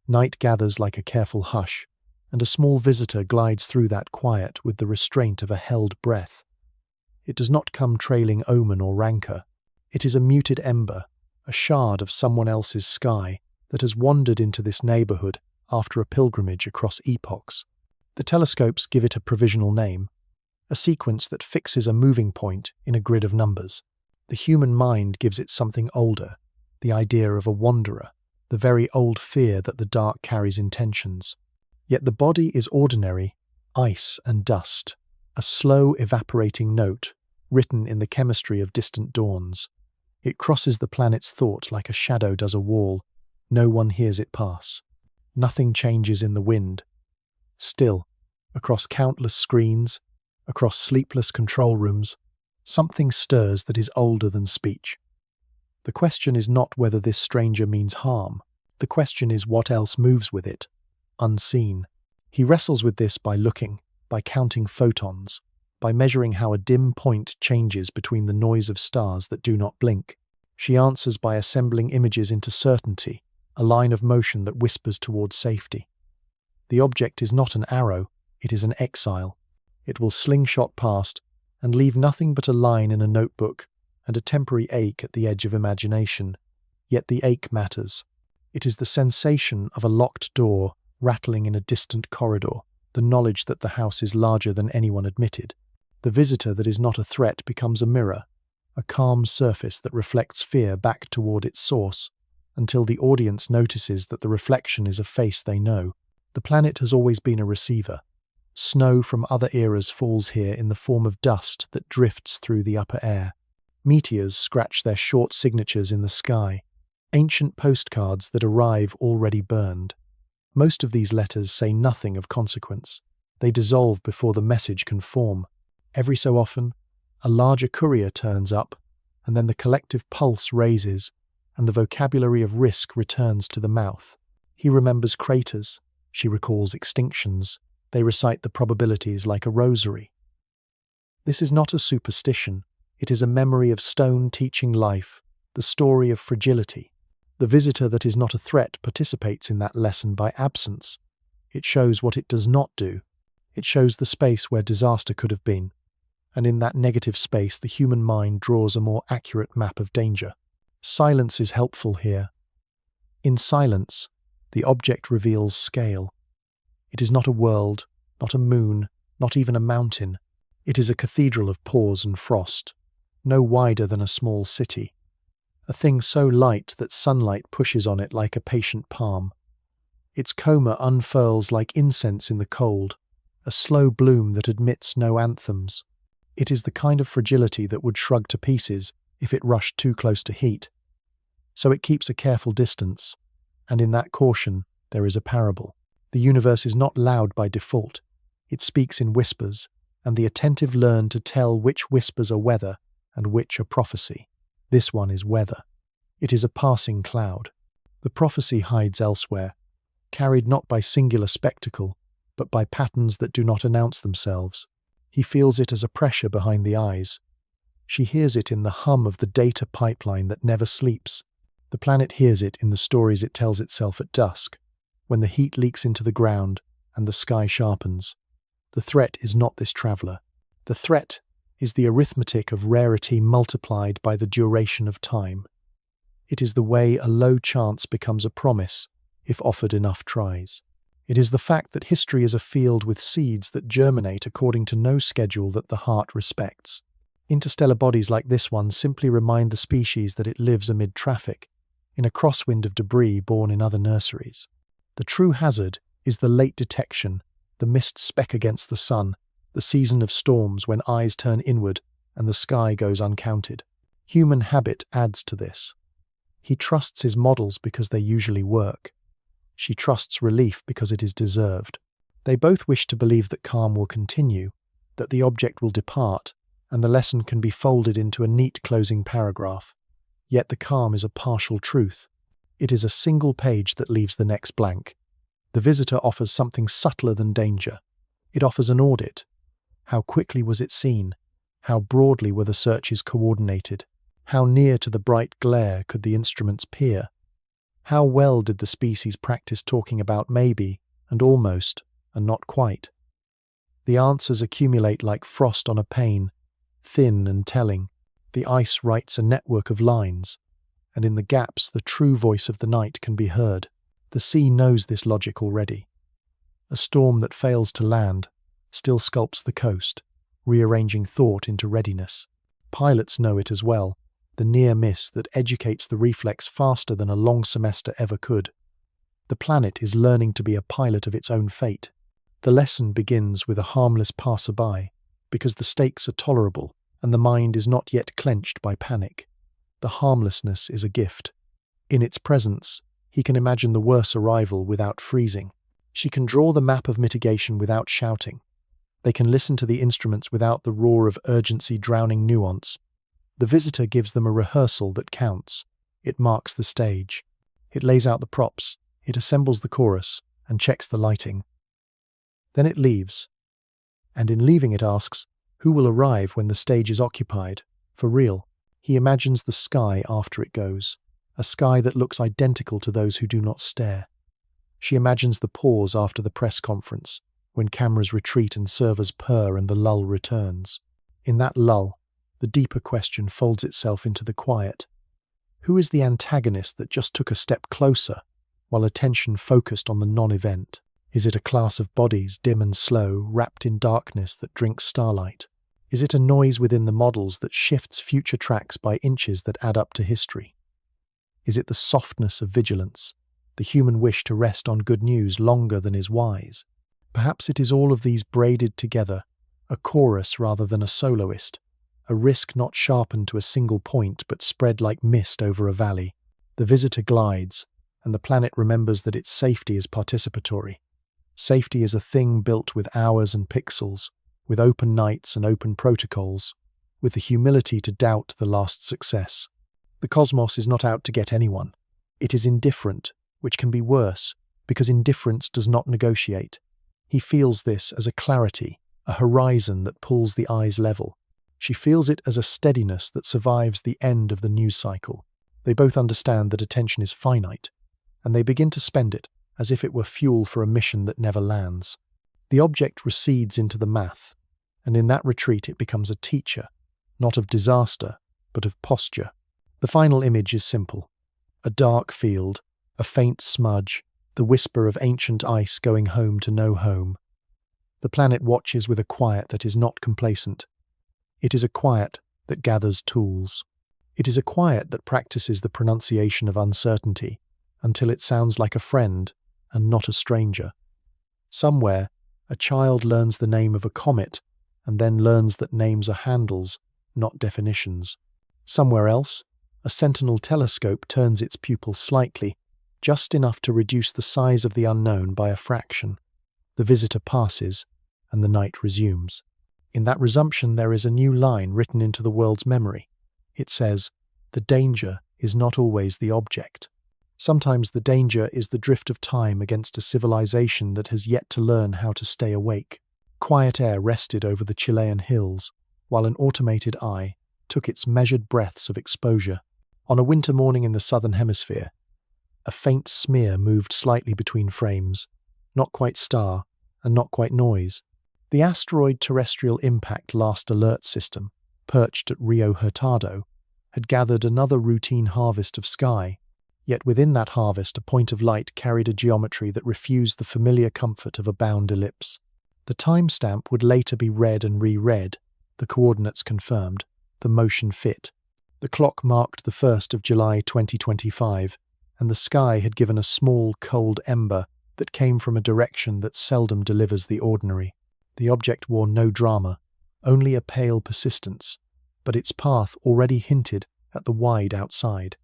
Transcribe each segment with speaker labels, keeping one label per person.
Speaker 1: Night gathers like a careful hush, and a small visitor glides through that quiet with the restraint of a held breath. It does not come trailing omen or rancor. It is a muted ember, a shard of someone else's sky that has wandered into this neighborhood after a pilgrimage across epochs. The telescopes give it a provisional name, a sequence that fixes a moving point in a grid of numbers. The human mind gives it something older, the idea of a wanderer, the very old fear that the dark carries intentions. Yet the body is ordinary, ice and dust, a slow evaporating note written in the chemistry of distant dawns. It crosses the planet's thought like a shadow does a wall. No one hears it pass. Nothing changes in the wind. Still, across countless screens, across sleepless control rooms, something stirs that is older than speech. The question is not whether this stranger means harm. The question is what else moves with it, unseen. He wrestles with this by looking, by counting photons, by measuring how a dim point changes between the noise of stars that do not blink. She answers by assembling images into certainty, a line of motion that whispers towards safety. The object is not an arrow, it is an exile. It will slingshot past and leave nothing but a line in a notebook and a temporary ache at the edge of imagination. Yet the ache matters. It is the sensation of a locked door rattling in a distant corridor, the knowledge that the house is larger than anyone admitted. The visitor that is not a threat becomes a mirror, a calm surface that reflects fear back toward its source, until the audience notices that the reflection is a face they know. The planet has always been a receiver. Snow from other eras falls here in the form of dust that drifts through the upper air. Meteors scratch their short signatures in the sky, ancient postcards that arrive already burned. Most of these letters say nothing of consequence. They dissolve before the message can form. Every so often, a larger courier turns up, and then the collective pulse raises, and the vocabulary of risk returns to the mouth. He remembers craters. She recalls extinctions. They recite the probabilities like a rosary. This is not a superstition. It is a memory of stone teaching life, the story of fragility. The visitor that is not a threat participates in that lesson by absence. It shows what it does not do. It shows the space where disaster could have been. And in that negative space, the human mind draws a more accurate map of danger. Silence is helpful here. In silence, the object reveals scale. It is not a world, not a moon, not even a mountain. It is a cathedral of pause and frost, no wider than a small city. A thing so light that sunlight pushes on it like a patient palm. Its coma unfurls like incense in the cold, a slow bloom that admits no anthems. It is the kind of fragility that would shrug to pieces if it rushed too close to heat. So it keeps a careful distance, and in that caution there is a parable. The universe is not loud by default. It speaks in whispers, and the attentive learn to tell which whispers are weather and which are prophecy. This one is weather. It is a passing cloud. The prophecy hides elsewhere, carried not by singular spectacle, but by patterns that do not announce themselves. He feels it as a pressure behind the eyes. She hears it in the hum of the data pipeline that never sleeps. The planet hears it in the stories it tells itself at dusk, when the heat leaks into the ground and the sky sharpens. The threat is not this traveler. The threat is the arithmetic of rarity multiplied by the duration of time. It is the way a low chance becomes a promise if offered enough tries. It is the fact that history is a field with seeds that germinate according to no schedule that the heart respects. Interstellar bodies like this one simply remind the species that it lives amid traffic, in a crosswind of debris born in other nurseries. The true hazard is the late detection, the mist speck against the sun, the season of storms when eyes turn inward and the sky goes uncounted. Human habit adds to this. He trusts his models because they usually work. She trusts relief because it is deserved. They both wish to believe that calm will continue, that the object will depart, and the lesson can be folded into a neat closing paragraph. Yet the calm is a partial truth. It is a single page that leaves the next blank. The visitor offers something subtler than danger. It offers an audit. How quickly was it seen? How broadly were the searches coordinated? How near to the bright glare could the instruments peer? How well did the species practice talking about maybe and almost and not quite? The answers accumulate like frost on a pane, thin and telling. The ice writes a network of lines, and in the gaps the true voice of the night can be heard. The sea knows this logic already. A storm that fails to land still sculpts the coast, rearranging thought into readiness. Pilots know it as well, the near miss that educates the reflex faster than a long semester ever could. The planet is learning to be a pilot of its own fate. The lesson begins with a harmless passerby, because the stakes are tolerable and the mind is not yet clenched by panic. The harmlessness is a gift. In its presence, he can imagine the worse arrival without freezing. She can draw the map of mitigation without shouting. They can listen to the instruments without the roar of urgency drowning nuance. The visitor gives them a rehearsal that counts. It marks the stage. It lays out the props. It assembles the chorus and checks the lighting. Then it leaves. And in leaving it asks, who will arrive when the stage is occupied? For real. He imagines the sky after it goes. A sky that looks identical to those who do not stare. She imagines the pause after the press conference, when cameras retreat and servers purr and the lull returns. In that lull, the deeper question folds itself into the quiet. Who is the antagonist that just took a step closer, while attention focused on the non-event? Is it a class of bodies, dim and slow, wrapped in darkness that drinks starlight? Is it a noise within the models that shifts future tracks by inches that add up to history? Is it the softness of vigilance, the human wish to rest on good news longer than is wise? Perhaps it is all of these braided together, a chorus rather than a soloist, a risk not sharpened to a single point but spread like mist over a valley. The visitor glides, and the planet remembers that its safety is participatory. Safety is a thing built with hours and pixels, with open nights and open protocols, with the humility to doubt the last success. The cosmos is not out to get anyone. It is indifferent, which can be worse, because indifference does not negotiate. He feels this as a clarity, a horizon that pulls the eyes level. She feels it as a steadiness that survives the end of the news cycle. They both understand that attention is finite, and they begin to spend it as if it were fuel for a mission that never lands. The object recedes into the math, and in that retreat it becomes a teacher, not of disaster, but of posture. The final image is simple. A dark field, a faint smudge, the whisper of ancient ice going home to no home. The planet watches with a quiet that is not complacent. It is a quiet that gathers tools. It is a quiet that practices the pronunciation of uncertainty until it sounds like a friend and not a stranger. Somewhere, a child learns the name of a comet and then learns that names are handles, not definitions. Somewhere else, a sentinel telescope turns its pupil slightly, just enough to reduce the size of the unknown by a fraction. The visitor passes, and the night resumes. In that resumption there is a new line written into the world's memory. It says, "The danger is not always the object." Sometimes the danger is the drift of time against a civilization that has yet to learn how to stay awake. Quiet air rested over the Chilean hills, while an automated eye took its measured breaths of exposure. On a winter morning in the southern hemisphere, a faint smear moved slightly between frames, not quite star and not quite noise. The asteroid terrestrial impact last alert system, perched at Rio Hurtado, had gathered another routine harvest of sky, yet within that harvest a point of light carried a geometry that refused the familiar comfort of a bound ellipse. The timestamp would later be read and reread, the coordinates confirmed, the motion fit. The clock marked the 1st of July 2025, and the sky had given a small, cold ember that came from a direction that seldom delivers the ordinary. The object wore no drama, only a pale persistence, but its path already hinted at the wide outside.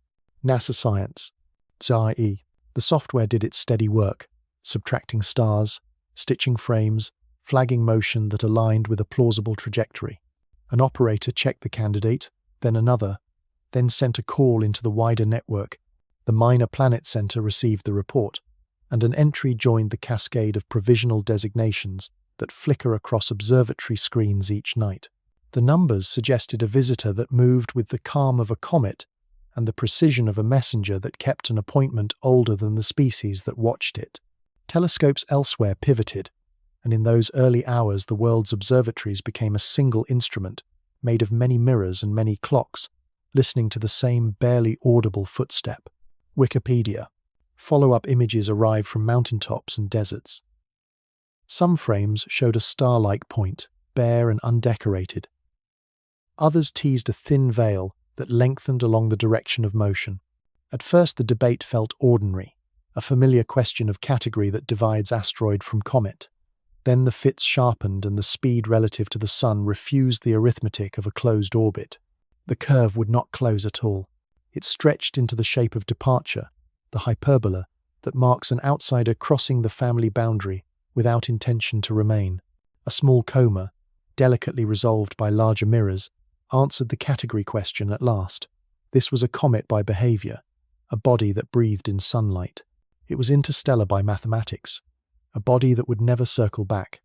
Speaker 1: NASA science. XIE. The software did its steady work, subtracting stars, stitching frames, flagging motion that aligned with a plausible trajectory. An operator checked the candidate, then another, then sent a call into the wider network. The Minor Planet Center received the report, and an entry joined the cascade of provisional designations that flicker across observatory screens each night. The numbers suggested a visitor that moved with the calm of a comet, and the precision of a messenger that kept an appointment older than the species that watched it. Telescopes elsewhere pivoted, and in those early hours the world's observatories became a single instrument, made of many mirrors and many clocks, listening to the same barely audible footstep. Wikipedia. Follow-up images arrived from mountaintops and deserts. Some frames showed a star-like point, bare and undecorated. Others teased a thin veil that lengthened along the direction of motion. At first the debate felt ordinary, a familiar question of category that divides asteroid from comet. Then the fits sharpened and the speed relative to the Sun refused the arithmetic of a closed orbit. The curve would not close at all. It stretched into the shape of departure, the hyperbola that marks an outsider crossing the family boundary without intention to remain. A small coma, delicately resolved by larger mirrors, answered the category question at last. This was a comet by behavior, a body that breathed in sunlight. It was interstellar by mathematics, a body that would never circle back.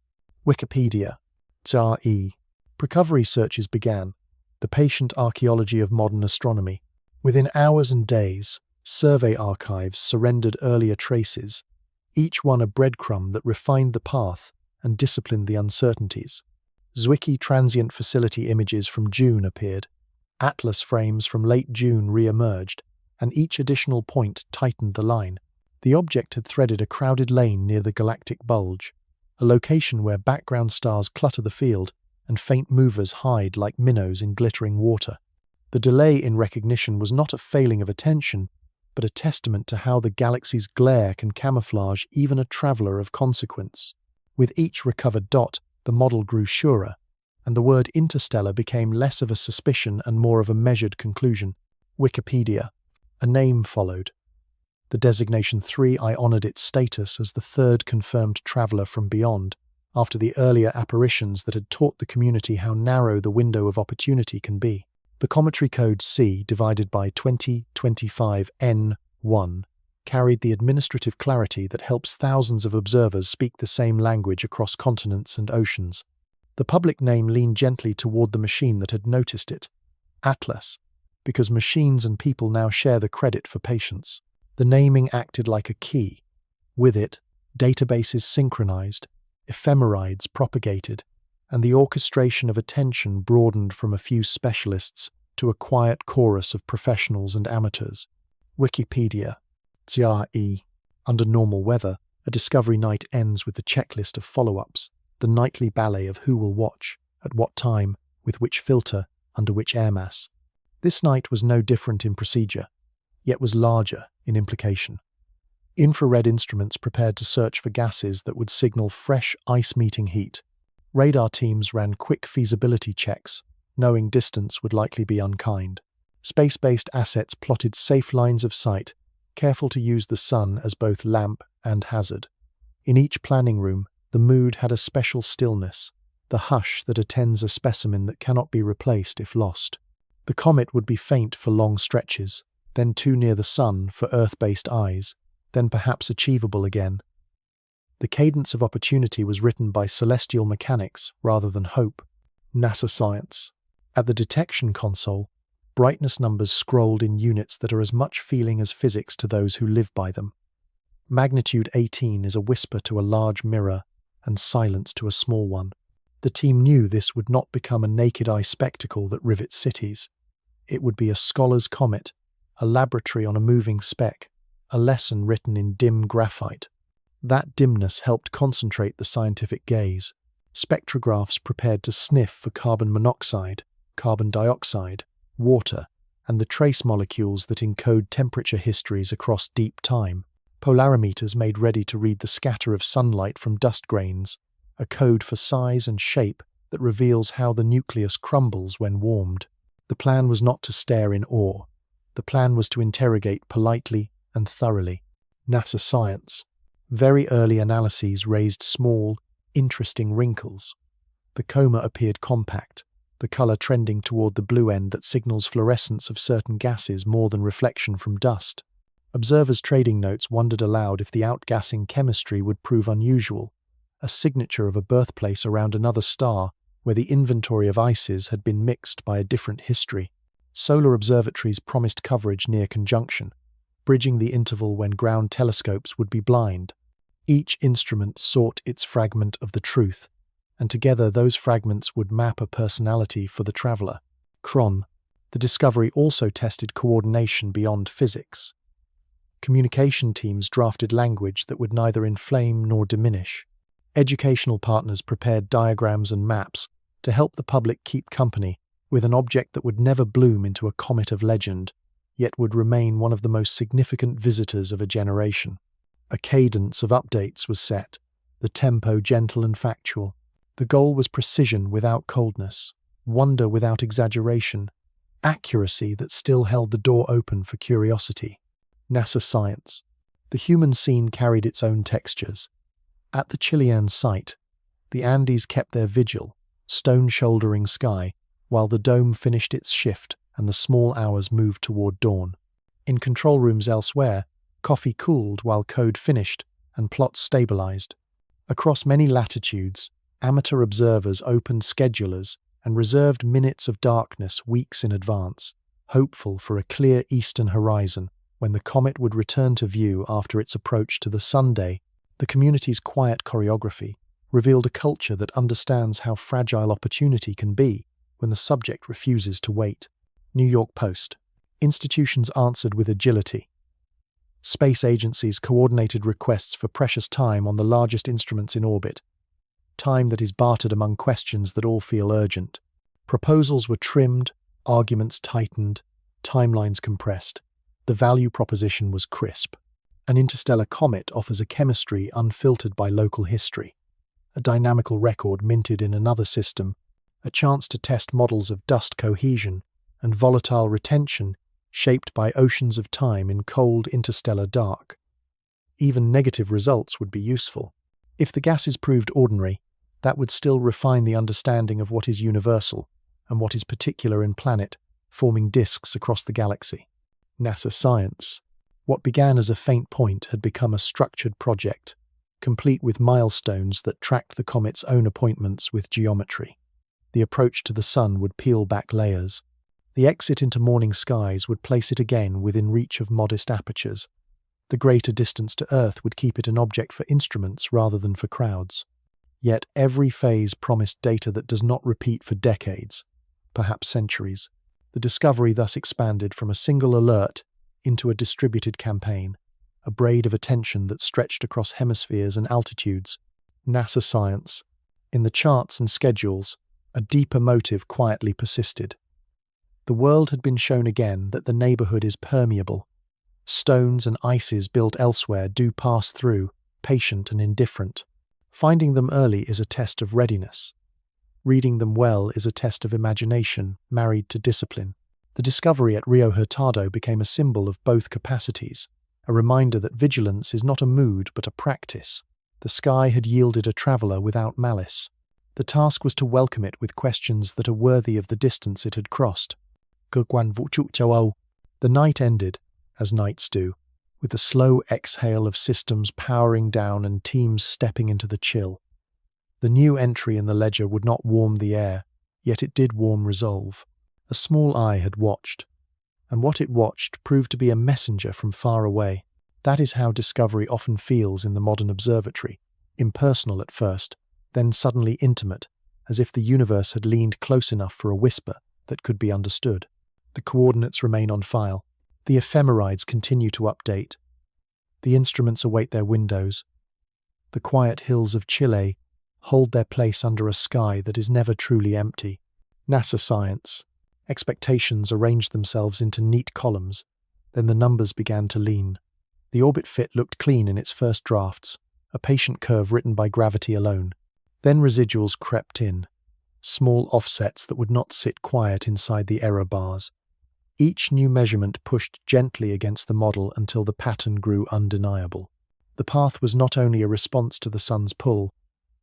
Speaker 1: Wikipedia. Tsar-e. Recovery searches began, the patient archaeology of modern astronomy. Within hours and days, survey archives surrendered earlier traces, each one a breadcrumb that refined the path and disciplined the uncertainties. Zwicky transient facility images from June appeared. Atlas frames from late June re-emerged, and each additional point tightened the line. The object had threaded a crowded lane near the galactic bulge, a location where background stars clutter the field and faint movers hide like minnows in glittering water. The delay in recognition was not a failing of attention, but a testament to how the galaxy's glare can camouflage even a traveler of consequence. With each recovered dot, the model grew surer, and the word interstellar became less of a suspicion and more of a measured conclusion. Wikipedia. A name followed. The designation 3I honored its status as the third confirmed traveler from beyond, after the earlier apparitions that had taught the community how narrow the window of opportunity can be. The cometary code C divided by 2025N1 carried the administrative clarity that helps thousands of observers speak the same language across continents and oceans. The public name leaned gently toward the machine that had noticed it, Atlas, because machines and people now share the credit for patience. The naming acted like a key. With it, databases synchronized, ephemerides propagated, and the orchestration of attention broadened from a few specialists to a quiet chorus of professionals and amateurs. Wikipedia. Tsar-e. Under normal weather, a discovery night ends with the checklist of follow-ups, the nightly ballet of who will watch, at what time, with which filter, under which air mass. This night was no different in procedure, yet was larger in implication. Infrared instruments prepared to search for gases that would signal fresh ice-meeting heat. Radar teams ran quick feasibility checks, knowing distance would likely be unkind. Space-based assets plotted safe lines of sight, careful to use the sun as both lamp and hazard. In each planning room, the mood had a special stillness, the hush that attends a specimen that cannot be replaced if lost. The comet would be faint for long stretches, then too near the sun for Earth-based eyes, then perhaps achievable again. The cadence of opportunity was written by celestial mechanics rather than hope. NASA science. At the detection console, brightness numbers scrolled in units that are as much feeling as physics to those who live by them. Magnitude 18 is a whisper to a large mirror and silence to a small one. The team knew this would not become a naked-eye spectacle that rivets cities. It would be a scholar's comet, a laboratory on a moving speck, a lesson written in dim graphite. That dimness helped concentrate the scientific gaze. Spectrographs prepared to sniff for carbon monoxide, carbon dioxide, water, and the trace molecules that encode temperature histories across deep time. Polarimeters made ready to read the scatter of sunlight from dust grains, a code for size and shape that reveals how the nucleus crumbles when warmed. The plan was not to stare in awe. The plan was to interrogate politely and thoroughly. NASA science. Very early analyses raised small, interesting wrinkles. The coma appeared compact, the color trending toward the blue end that signals fluorescence of certain gases more than reflection from dust. Observers' trading notes wondered aloud if the outgassing chemistry would prove unusual, a signature of a birthplace around another star where the inventory of ices had been mixed by a different history. Solar observatories promised coverage near conjunction, bridging the interval when ground telescopes would be blind. Each instrument sought its fragment of the truth, and together those fragments would map a personality for the traveler. The discovery also tested coordination beyond physics. Communication teams drafted language that would neither inflame nor diminish. Educational partners prepared diagrams and maps to help the public keep company with an object that would never bloom into a comet of legend, yet would remain one of the most significant visitors of a generation. A cadence of updates was set, the tempo gentle and factual. The goal was precision without coldness, wonder without exaggeration, accuracy that still held the door open for curiosity. NASA science. The human scene carried its own textures. At the Chilean site, the Andes kept their vigil, stone-shouldering sky, while the dome finished its shift and the small hours moved toward dawn. In control rooms elsewhere, coffee cooled while code finished and plots stabilized. Across many latitudes, amateur observers opened schedulers and reserved minutes of darkness weeks in advance, hopeful for a clear eastern horizon when the comet would return to view after its approach to the Sunday. The community's quiet choreography revealed a culture that understands how fragile opportunity can be when the subject refuses to wait. New York Post. Institutions answered with agility. Space agencies coordinated requests for precious time on the largest instruments in orbit, time that is bartered among questions that all feel urgent. Proposals were trimmed, arguments tightened, timelines compressed. The value proposition was crisp. An interstellar comet offers a chemistry unfiltered by local history, a dynamical record minted in another system, a chance to test models of dust cohesion and volatile retention shaped by oceans of time in cold interstellar dark. Even negative results would be useful. If the gases proved ordinary, that would still refine the understanding of what is universal and what is particular in planet, forming disks across the galaxy. NASA science. What began as a faint point had become a structured project, complete with milestones that tracked the comet's own appointments with geometry. The approach to the sun would peel back layers. The exit into morning skies would place it again within reach of modest apertures. The greater distance to Earth would keep it an object for instruments rather than for crowds. Yet every phase promised data that does not repeat for decades, perhaps centuries. The discovery thus expanded from a single alert into a distributed campaign, a braid of attention that stretched across hemispheres and altitudes. NASA science. In the charts and schedules, a deeper motive quietly persisted. The world had been shown again that the neighborhood is permeable. Stones and ices built elsewhere do pass through, patient and indifferent. Finding them early is a test of readiness. Reading them well is a test of imagination married to discipline. The discovery at Rio Hurtado became a symbol of both capacities, a reminder that vigilance is not a mood but a practice. The sky had yielded a traveler without malice. The task was to welcome it with questions that are worthy of the distance it had crossed. The night ended, as nights do, with the slow exhale of systems powering down and teams stepping into the chill. The new entry in the ledger would not warm the air, yet it did warm resolve. A small eye had watched, and what it watched proved to be a messenger from far away. That is how discovery often feels in the modern observatory, impersonal at first, then suddenly intimate, as if the universe had leaned close enough for a whisper that could be understood. The coordinates remain on file. The ephemerides continue to update. The instruments await their windows. The quiet hills of Chile hold their place under a sky that is never truly empty. NASA science. Expectations arranged themselves into neat columns, then the numbers began to lean. The orbit fit looked clean in its first drafts, a patient curve written by gravity alone. Then residuals crept in, small offsets that would not sit quiet inside the error bars. Each new measurement pushed gently against the model until the pattern grew undeniable. The path was not only a response to the sun's pull,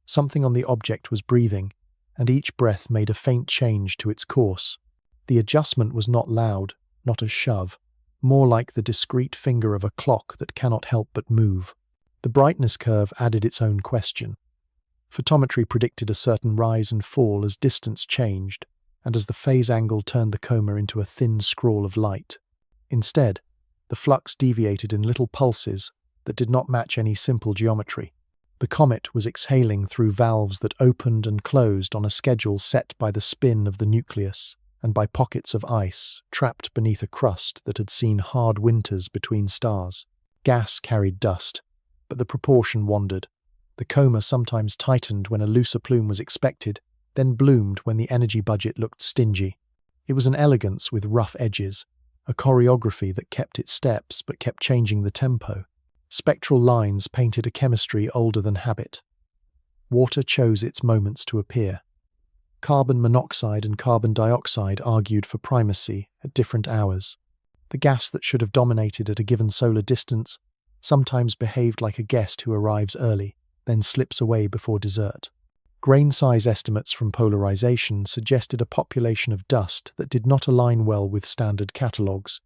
Speaker 1: something on the object was breathing, and each breath made a faint change to its course. The adjustment was not loud, not a shove, more like the discreet finger of a clock that cannot help but move. The brightness curve added its own question. Photometry predicted a certain rise and fall as distance changed, and as the phase angle turned the coma into a thin scrawl of light. Instead, the flux deviated in little pulses that did not match any simple geometry. The comet was exhaling through valves that opened and closed on a schedule set by the spin of the nucleus and by pockets of ice trapped beneath a crust that had seen hard winters between stars. Gas carried dust, but the proportion wandered. The coma sometimes tightened when a looser plume was expected, then bloomed when the energy budget looked stingy. It was an elegance with rough edges, a choreography that kept its steps but kept changing the tempo. Spectral lines painted a chemistry older than habit. Water chose its moments to appear. Carbon monoxide and carbon dioxide argued for primacy at different hours. The gas that should have dominated at a given solar distance sometimes behaved like a guest who arrives early, then slips away before dessert. Grain size estimates from polarization suggested a population of dust that did not align well with standard catalogues.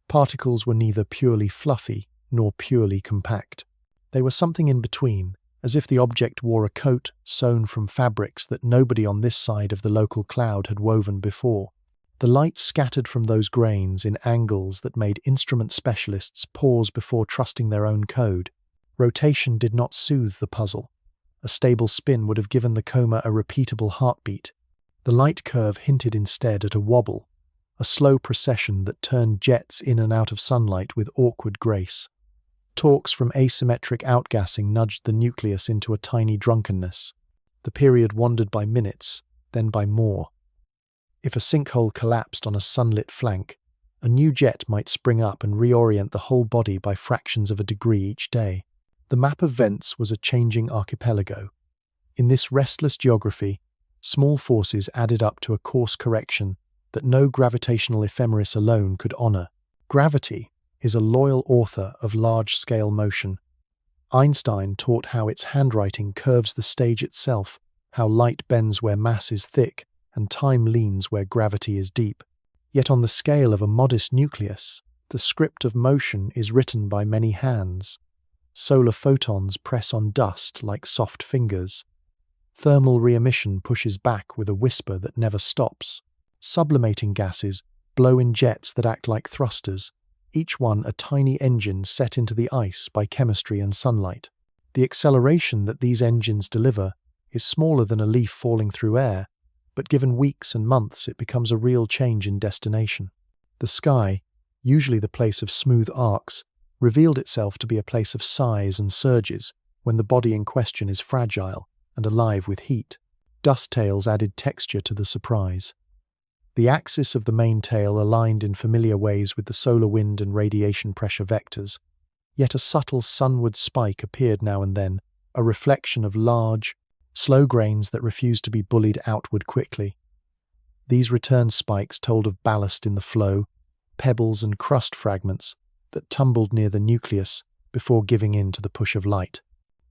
Speaker 1: Particles were neither purely fluffy nor purely compact. They were something in between, as if the object wore a coat sewn from fabrics that nobody on this side of the local cloud had woven before. The light scattered from those grains in angles that made instrument specialists pause before trusting their own code. Rotation did not soothe the puzzle. A stable spin would have given the coma a repeatable heartbeat. The light curve hinted instead at a wobble, a slow procession that turned jets in and out of sunlight with awkward grace. Torques from asymmetric outgassing nudged the nucleus into a tiny drunkenness. The period wandered by minutes, then by more. If a sinkhole collapsed on a sunlit flank, a new jet might spring up and reorient the whole body by fractions of a degree each day. The map of vents was a changing archipelago. In this restless geography, small forces added up to a course correction that no gravitational ephemeris alone could honor. Gravity is a loyal author of large-scale motion. Einstein taught how its handwriting curves the stage itself, how light bends where mass is thick, and time leans where gravity is deep. Yet on the scale of a modest nucleus, the script of motion is written by many hands. Solar photons press on dust like soft fingers. Thermal re-emission pushes back with a whisper that never stops. Sublimating gases blow in jets that act like thrusters, each one a tiny engine set into the ice by chemistry and sunlight. The acceleration that these engines deliver is smaller than a leaf falling through air, but given weeks and months it becomes a real change in destination. The sky, usually the place of smooth arcs, revealed itself to be a place of sighs and surges when the body in question is fragile and alive with heat. Dust tails added texture to the surprise. The axis of the main tail aligned in familiar ways with the solar wind and radiation pressure vectors, yet a subtle sunward spike appeared now and then, a reflection of large, slow grains that refused to be bullied outward quickly. These return spikes told of ballast in the flow, pebbles and crust fragments that tumbled near the nucleus before giving in to the push of light.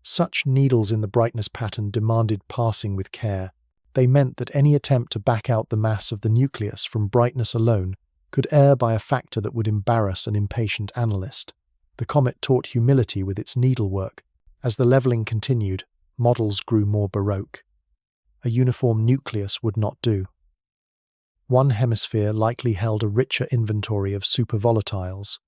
Speaker 1: Such needles in the brightness pattern demanded passing with care. They meant that any attempt to back out the mass of the nucleus from brightness alone could err by a factor that would embarrass an impatient analyst. The comet taught humility with its needlework. As the leveling continued, models grew more baroque. A uniform nucleus would not do. One hemisphere likely held a richer inventory of supervolatiles.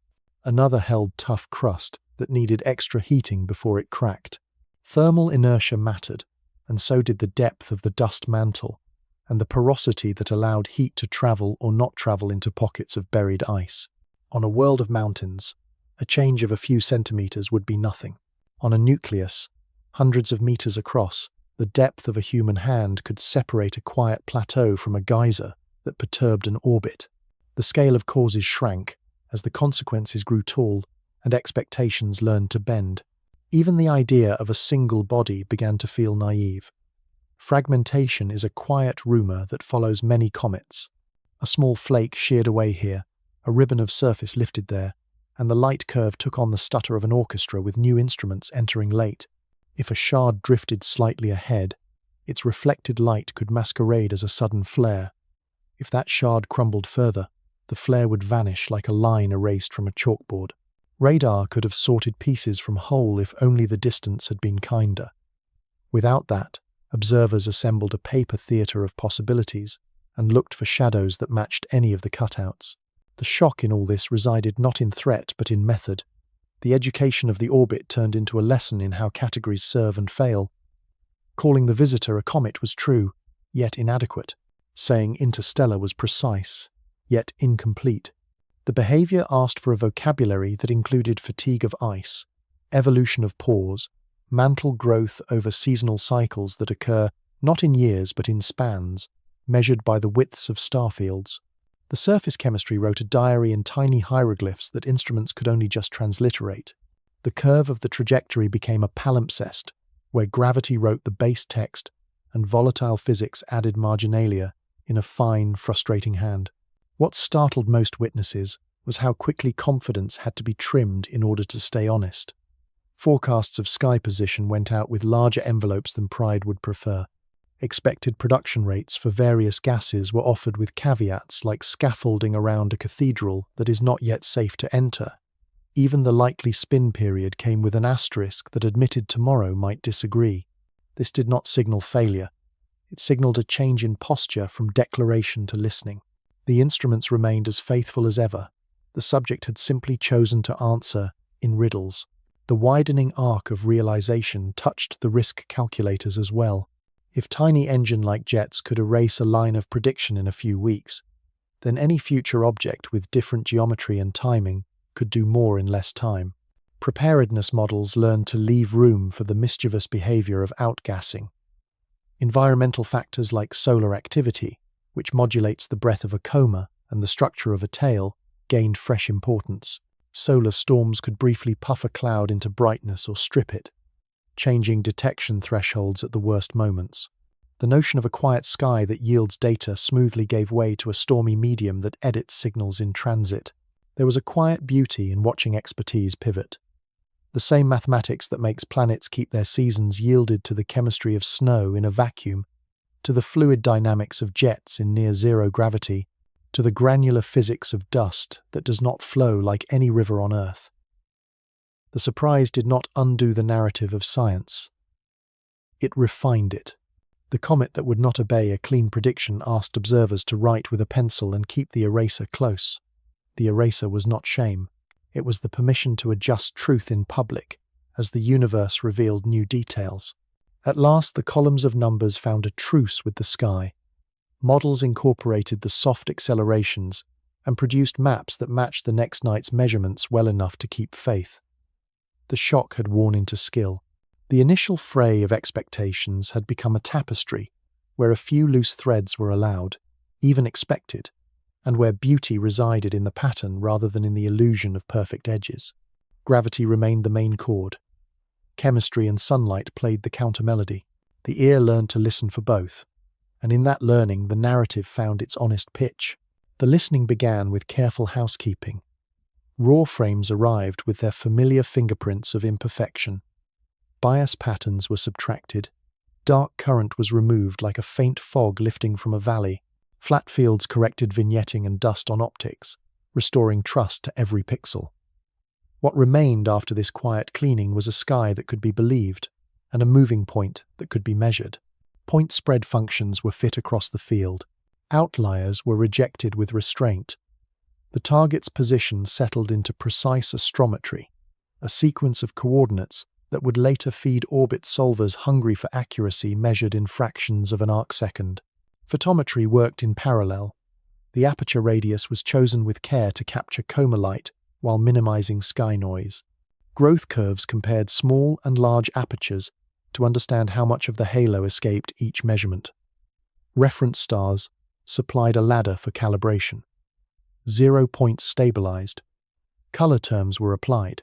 Speaker 1: Another held tough crust that needed extra heating before it cracked. Thermal inertia mattered, and so did the depth of the dust mantle, and the porosity that allowed heat to travel or not travel into pockets of buried ice. On a world of mountains, a change of a few centimeters would be nothing. On a nucleus, hundreds of meters across, the depth of a human hand could separate a quiet plateau from a geyser that perturbed an orbit. The scale of causes shrank as the consequences grew tall and expectations learned to bend. Even the idea of a single body began to feel naive. Fragmentation is a quiet rumor that follows many comets. A small flake sheared away here, a ribbon of surface lifted there, and the light curve took on the stutter of an orchestra with new instruments entering late. If a shard drifted slightly ahead, its reflected light could masquerade as a sudden flare. If that shard crumbled further, the flare would vanish like a line erased from a chalkboard. Radar could have sorted pieces from whole if only the distance had been kinder. Without that, observers assembled a paper theater of possibilities, and looked for shadows that matched any of the cutouts. The shock in all this resided not in threat but in method. The education of the orbit turned into a lesson in how categories serve and fail. Calling the visitor a comet was true, yet inadequate. Saying interstellar was precise, yet incomplete. The behavior asked for a vocabulary that included fatigue of ice, evolution of pores, mantle growth over seasonal cycles that occur not in years but in spans, measured by the widths of starfields. The surface chemistry wrote a diary in tiny hieroglyphs that instruments could only just transliterate. The curve of the trajectory became a palimpsest, where gravity wrote the base text and volatile physics added marginalia in a fine, frustrating hand. What startled most witnesses was how quickly confidence had to be trimmed in order to stay honest. Forecasts of sky position went out with larger envelopes than pride would prefer. Expected production rates for various gases were offered with caveats like scaffolding around a cathedral that is not yet safe to enter. Even the likely spin period came with an asterisk that admitted tomorrow might disagree. This did not signal failure. It signaled a change in posture from declaration to listening. The instruments remained as faithful as ever. The subject had simply chosen to answer in riddles. The widening arc of realization touched the risk calculators as well. If tiny engine-like jets could erase a line of prediction in a few weeks, then any future object with different geometry and timing could do more in less time. Preparedness models learned to leave room for the mischievous behavior of outgassing. Environmental factors like solar activity, which modulates the breath of a coma and the structure of a tail, gained fresh importance. Solar storms could briefly puff a cloud into brightness or strip it, changing detection thresholds at the worst moments. The notion of a quiet sky that yields data smoothly gave way to a stormy medium that edits signals in transit. There was a quiet beauty in watching expertise pivot. The same mathematics that makes planets keep their seasons yielded to the chemistry of snow in a vacuum, to the fluid dynamics of jets in near-zero gravity, to the granular physics of dust that does not flow like any river on Earth. The surprise did not undo the narrative of science. It refined it. The comet that would not obey a clean prediction asked observers to write with a pencil and keep the eraser close. The eraser was not shame. It was the permission to adjust truth in public, as the universe revealed new details. At last, the columns of numbers found a truce with the sky. Models incorporated the soft accelerations and produced maps that matched the next night's measurements well enough to keep faith. The shock had worn into skill. The initial fray of expectations had become a tapestry, where a few loose threads were allowed, even expected, and where beauty resided in the pattern rather than in the illusion of perfect edges. Gravity remained the main chord. Chemistry and sunlight played the counter-melody. The ear learned to listen for both, and in that learning the narrative found its honest pitch. The listening began with careful housekeeping. Raw frames arrived with their familiar fingerprints of imperfection. Bias patterns were subtracted. Dark current was removed like a faint fog lifting from a valley. Flat fields corrected vignetting and dust on optics, restoring trust to every pixel. What remained after this quiet cleaning was a sky that could be believed, and a moving point that could be measured. Point spread functions were fit across the field. Outliers were rejected with restraint. The target's position settled into precise astrometry, a sequence of coordinates that would later feed orbit solvers hungry for accuracy measured in fractions of an arcsecond. Photometry worked in parallel. The aperture radius was chosen with care to capture coma light while minimizing sky noise. Growth curves compared small and large apertures to understand how much of the halo escaped each measurement. Reference stars supplied a ladder for calibration. 0 points stabilized. Color terms were applied.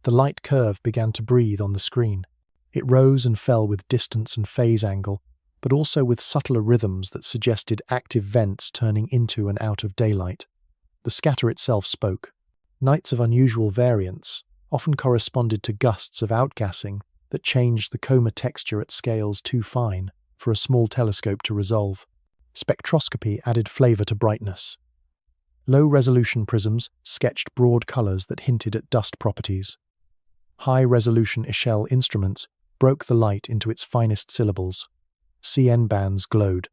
Speaker 1: The light curve began to breathe on the screen. It rose and fell with distance and phase angle, but also with subtler rhythms that suggested active vents turning into and out of daylight. The scatter itself spoke. Nights of unusual variance often corresponded to gusts of outgassing that changed the coma texture at scales too fine for a small telescope to resolve. Spectroscopy added flavor to brightness. Low-resolution prisms sketched broad colors that hinted at dust properties. High-resolution Echelle instruments broke the light into its finest syllables. CN bands glowed.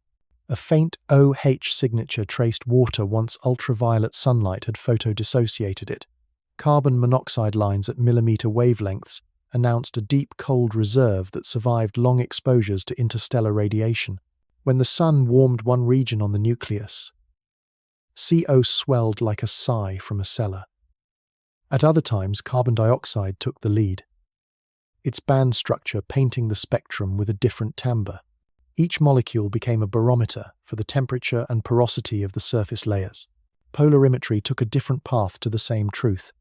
Speaker 1: A faint OH signature traced water once ultraviolet sunlight had photodissociated it. Carbon monoxide lines at millimeter wavelengths announced a deep cold reserve that survived long exposures to interstellar radiation. When the sun warmed one region on the nucleus, CO swelled like a sigh from a cellar. At other times, carbon dioxide took the lead, its band structure painting the spectrum with a different timbre. Each molecule became a barometer for the temperature and porosity of the surface layers. Polarimetry took a different path to the same truth.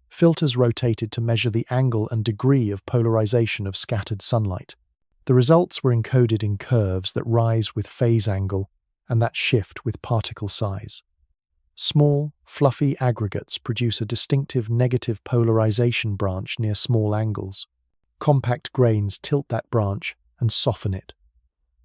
Speaker 1: Filters rotated to measure the angle and degree of polarization of scattered sunlight. The results were encoded in curves that rise with phase angle and that shift with particle size. Small, fluffy aggregates produce a distinctive negative polarization branch near small angles. Compact grains tilt that branch and soften it.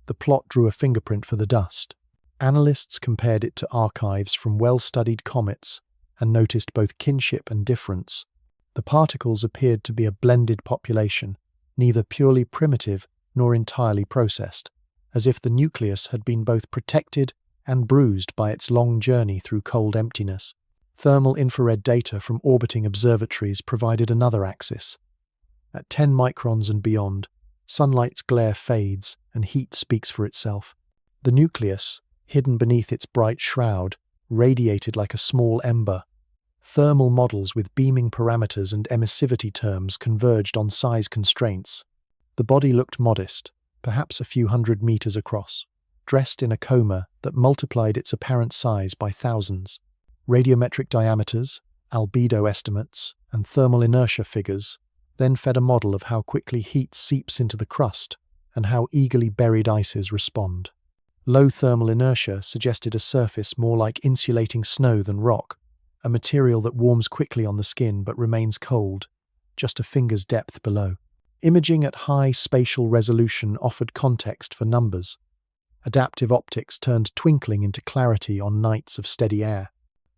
Speaker 1: The plot drew a fingerprint for the dust. Analysts compared it to archives from well-studied comets and noticed both kinship and difference. The particles appeared to be a blended population, neither purely primitive nor entirely processed, as if the nucleus had been both protected and bruised by its long journey through cold emptiness. Thermal infrared data from orbiting observatories provided another axis. At 10 microns and beyond, sunlight's glare fades and heat speaks for itself. The nucleus, hidden beneath its bright shroud, radiated like a small ember. Thermal models with beaming parameters and emissivity terms converged on size constraints. The body looked modest, perhaps a few hundred meters across, dressed in a coma that multiplied its apparent size by thousands. Radiometric diameters, albedo estimates, and thermal inertia figures then fed a model of how quickly heat seeps into the crust and how eagerly buried ices respond. Low thermal inertia suggested a surface more like insulating snow than rock, a material that warms quickly on the skin but remains cold, just a finger's depth below. Imaging at high spatial resolution offered context for numbers. Adaptive optics turned twinkling into clarity on nights of steady air.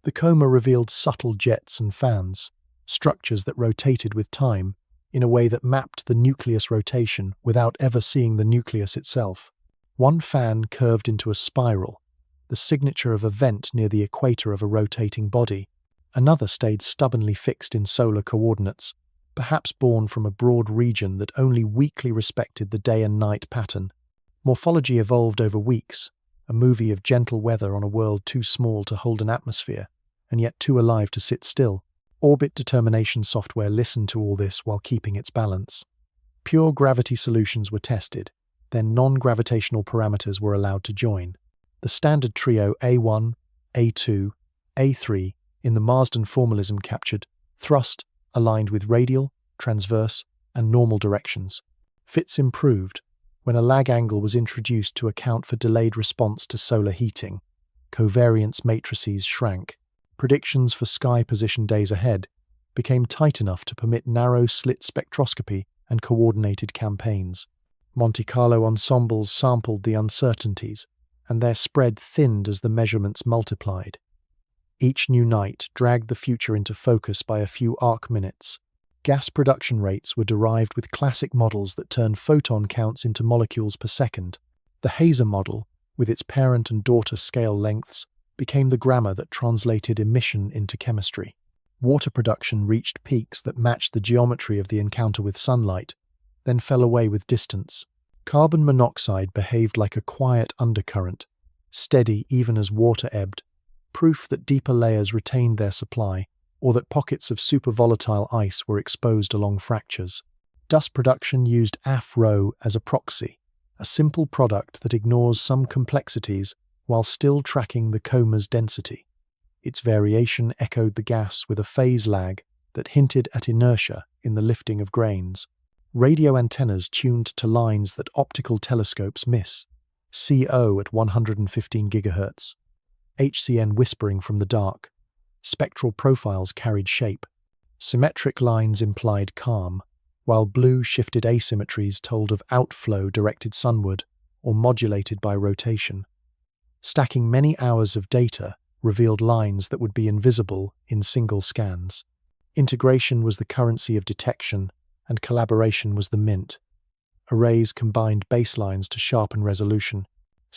Speaker 1: The coma revealed subtle jets and fans, structures that rotated with time, in a way that mapped the nucleus rotation without ever seeing the nucleus itself. One fan curved into a spiral, the signature of a vent near the equator of a rotating body. Another stayed stubbornly fixed in solar coordinates, perhaps born from a broad region that only weakly respected the day and night pattern. Morphology evolved over weeks, a movie of gentle weather on a world too small to hold an atmosphere, and yet too alive to sit still. Orbit determination software listened to all this while keeping its balance. Pure gravity solutions were tested, then non-gravitational parameters were allowed to join. The standard trio A1, A2, A3 in the Marsden formalism captured thrust aligned with radial, transverse, and normal directions. Fits improved when a lag angle was introduced to account for delayed response to solar heating. Covariance matrices shrank. Predictions for sky position days ahead became tight enough to permit narrow slit spectroscopy and coordinated campaigns. Monte Carlo ensembles sampled the uncertainties, and their spread thinned as the measurements multiplied. Each new night dragged the future into focus by a few arc minutes. Gas production rates were derived with classic models that turned photon counts into molecules per second. The Hazer model, with its parent and daughter scale lengths, became the grammar that translated emission into chemistry. Water production reached peaks that matched the geometry of the encounter with sunlight, then fell away with distance. Carbon monoxide behaved like a quiet undercurrent, steady even as water ebbed, proof that deeper layers retained their supply, or that pockets of supervolatile ice were exposed along fractures. Dust production used AF-Rho as a proxy, a simple product that ignores some complexities while still tracking the coma's density. Its variation echoed the gas with a phase lag that hinted at inertia in the lifting of grains. Radio antennas tuned to lines that optical telescopes miss. CO at 115 GHz. HCN whispering from the dark. Spectral profiles carried shape. Symmetric lines implied calm, while blue shifted asymmetries told of outflow directed sunward or modulated by rotation. Stacking many hours of data revealed lines that would be invisible in single scans. Integration was the currency of detection, and collaboration was the mint. Arrays combined baselines to sharpen resolution.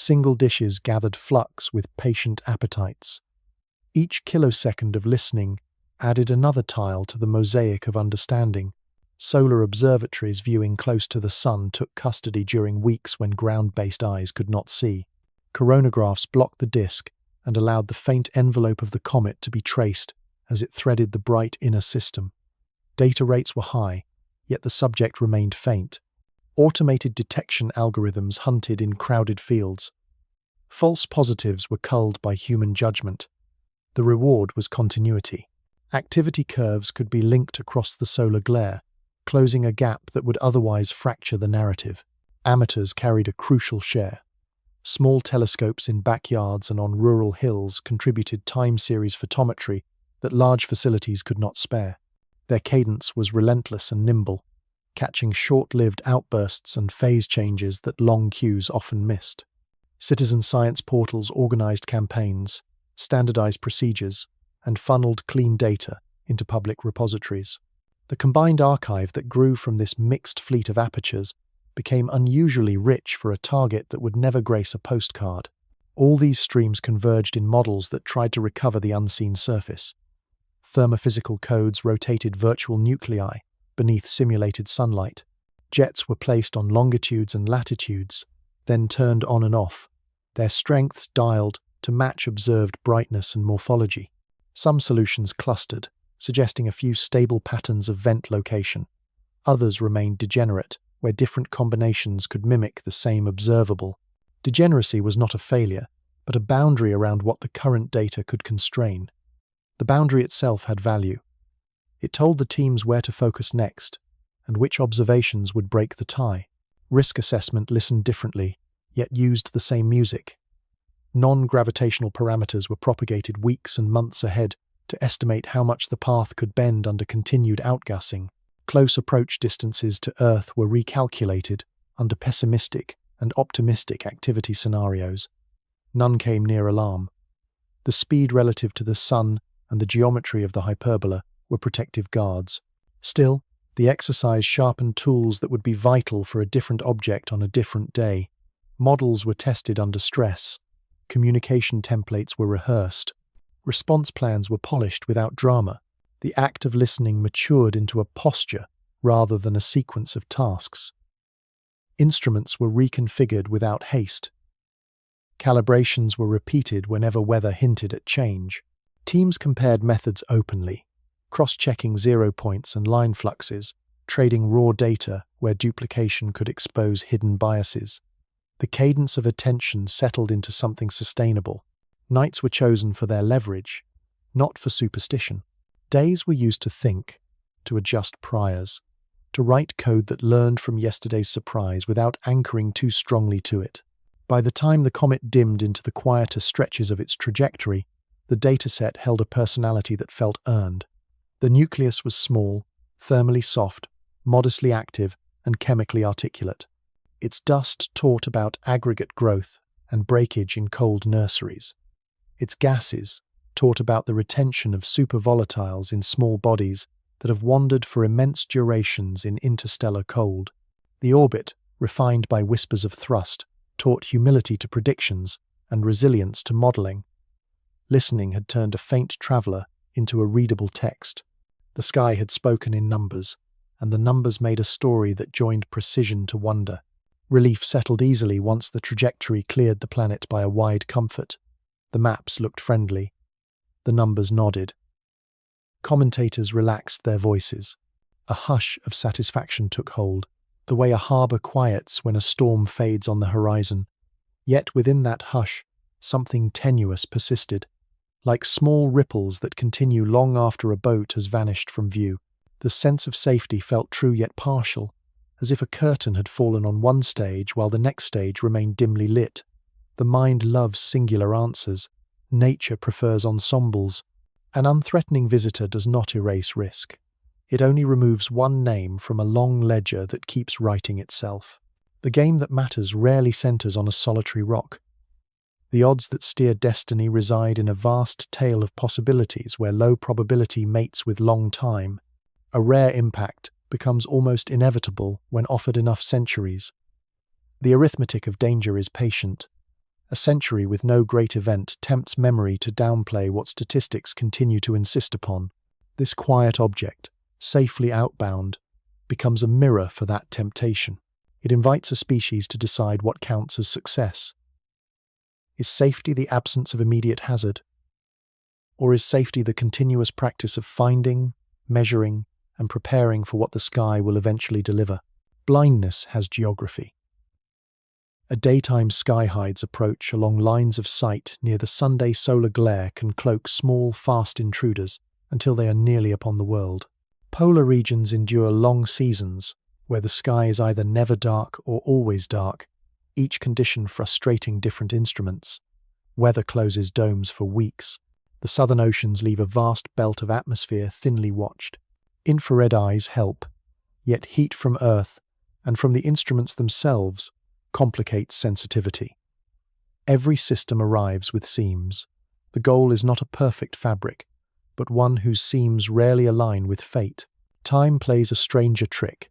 Speaker 1: Single dishes gathered flux with patient appetites. Each kilosecond of listening added another tile to the mosaic of understanding. Solar observatories viewing close to the sun took custody during weeks when ground-based eyes could not see. Coronagraphs blocked the disk and allowed the faint envelope of the comet to be traced as it threaded the bright inner system. Data rates were high, yet the subject remained faint. Automated detection algorithms hunted in crowded fields. False positives were culled by human judgment. The reward was continuity. Activity curves could be linked across the solar glare, closing a gap that would otherwise fracture the narrative. Amateurs carried a crucial share. Small telescopes in backyards and on rural hills contributed time series photometry that large facilities could not spare. Their cadence was relentless and nimble, catching short-lived outbursts and phase changes that long queues often missed. Citizen science portals organized campaigns, standardized procedures, and funneled clean data into public repositories. The combined archive that grew from this mixed fleet of apertures became unusually rich for a target that would never grace a postcard. All these streams converged in models that tried to recover the unseen surface. Thermophysical codes rotated virtual nuclei beneath simulated sunlight. Jets were placed on longitudes and latitudes, then turned on and off, their strengths dialed to match observed brightness and morphology. Some solutions clustered, suggesting a few stable patterns of vent location. Others remained degenerate, where different combinations could mimic the same observable. Degeneracy was not a failure, but a boundary around what the current data could constrain. The boundary itself had value. It told the teams where to focus next, and which observations would break the tie. Risk assessment listened differently, yet used the same music. Non-gravitational parameters were propagated weeks and months ahead to estimate how much the path could bend under continued outgassing. Close approach distances to Earth were recalculated under pessimistic and optimistic activity scenarios. None came near alarm. The speed relative to the Sun and the geometry of the hyperbola were protective guards. Still, the exercise sharpened tools that would be vital for a different object on a different day. Models were tested under stress. Communication templates were rehearsed. Response plans were polished without drama. The act of listening matured into a posture rather than a sequence of tasks. Instruments were reconfigured without haste. Calibrations were repeated whenever weather hinted at change. Teams compared methods openly, cross-checking zero points and line fluxes, trading raw data where duplication could expose hidden biases. The cadence of attention settled into something sustainable. Nights were chosen for their leverage, not for superstition. Days were used to think, to adjust priors, to write code that learned from yesterday's surprise without anchoring too strongly to it. By the time the comet dimmed into the quieter stretches of its trajectory, the dataset held a personality that felt earned. The nucleus was small, thermally soft, modestly active, and chemically articulate. Its dust taught about aggregate growth and breakage in cold nurseries. Its gases taught about the retention of supervolatiles in small bodies that have wandered for immense durations in interstellar cold. The orbit, refined by whispers of thrust, taught humility to predictions and resilience to modeling. Listening had turned a faint traveler into a readable text. The sky had spoken in numbers, and the numbers made a story that joined precision to wonder. Relief settled easily once the trajectory cleared the planet by a wide comfort. The maps looked friendly. The numbers nodded. Commentators relaxed their voices. A hush of satisfaction took hold, the way a harbour quiets when a storm fades on the horizon. Yet within that hush, something tenuous persisted, like small ripples that continue long after a boat has vanished from view. The sense of safety felt true yet partial, as if a curtain had fallen on one stage while the next stage remained dimly lit. The mind loves singular answers. Nature prefers ensembles. An unthreatening visitor does not erase risk. It only removes one name from a long ledger that keeps writing itself. The game that matters rarely centers on a solitary rock. The odds that steer destiny reside in a vast tale of possibilities where low probability mates with long time. A rare impact becomes almost inevitable when offered enough centuries. The arithmetic of danger is patient. A century with no great event tempts memory to downplay what statistics continue to insist upon. This quiet object, safely outbound, becomes a mirror for that temptation. It invites a species to decide what counts as success. Is safety the absence of immediate hazard? Or is safety the continuous practice of finding, measuring, and preparing for what the sky will eventually deliver? Blindness has geography. A daytime skyhides approach along lines of sight near the Sunday solar glare can cloak small, fast intruders until they are nearly upon the world. Polar regions endure long seasons, where the sky is either never dark or always dark, each condition frustrating different instruments. Weather closes domes for weeks. The southern oceans leave a vast belt of atmosphere thinly watched. Infrared eyes help, yet heat from Earth and from the instruments themselves complicates sensitivity. Every system arrives with seams. The goal is not a perfect fabric, but one whose seams rarely align with fate. Time plays a stranger trick.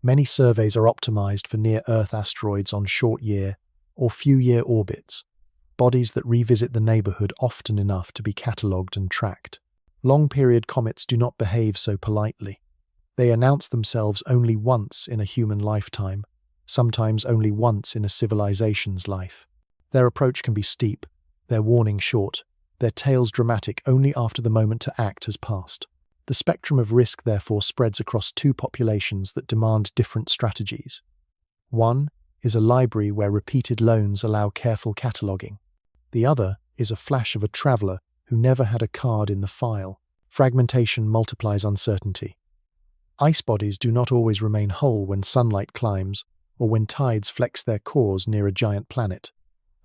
Speaker 1: Many surveys are optimized for near-Earth asteroids on short-year or few-year orbits, bodies that revisit the neighborhood often enough to be catalogued and tracked. Long-period comets do not behave so politely. They announce themselves only once in a human lifetime, sometimes only once in a civilization's life. Their approach can be steep, their warning short, their tales dramatic only after the moment to act has passed. The spectrum of risk therefore spreads across two populations that demand different strategies. One is a library where repeated loans allow careful cataloguing. The other is a flash of a traveler who never had a card in the file. Fragmentation multiplies uncertainty. Ice bodies do not always remain whole when sunlight climbs or when tides flex their cores near a giant planet.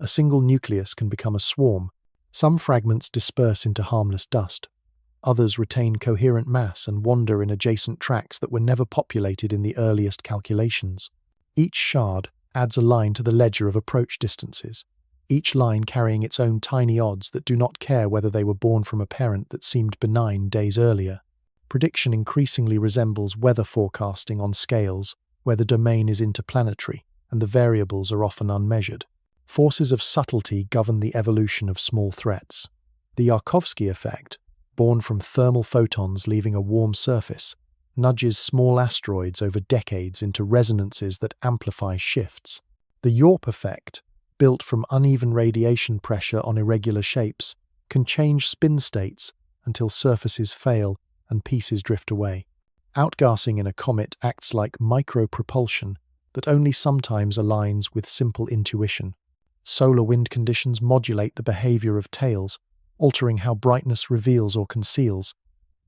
Speaker 1: A single nucleus can become a swarm. Some fragments disperse into harmless dust. Others retain coherent mass and wander in adjacent tracks that were never populated in the earliest calculations. Each shard adds a line to the ledger of approach distances, each line carrying its own tiny odds that do not care whether they were born from a parent that seemed benign days earlier. Prediction increasingly resembles weather forecasting on scales where the domain is interplanetary and the variables are often unmeasured. Forces of subtlety govern the evolution of small threats. The Yarkovsky effect, born from thermal photons leaving a warm surface, nudges small asteroids over decades into resonances that amplify shifts. The YORP effect, built from uneven radiation pressure on irregular shapes, can change spin states until surfaces fail and pieces drift away. Outgassing in a comet acts like micropropulsion that only sometimes aligns with simple intuition. Solar wind conditions modulate the behavior of tails, altering how brightness reveals or conceals.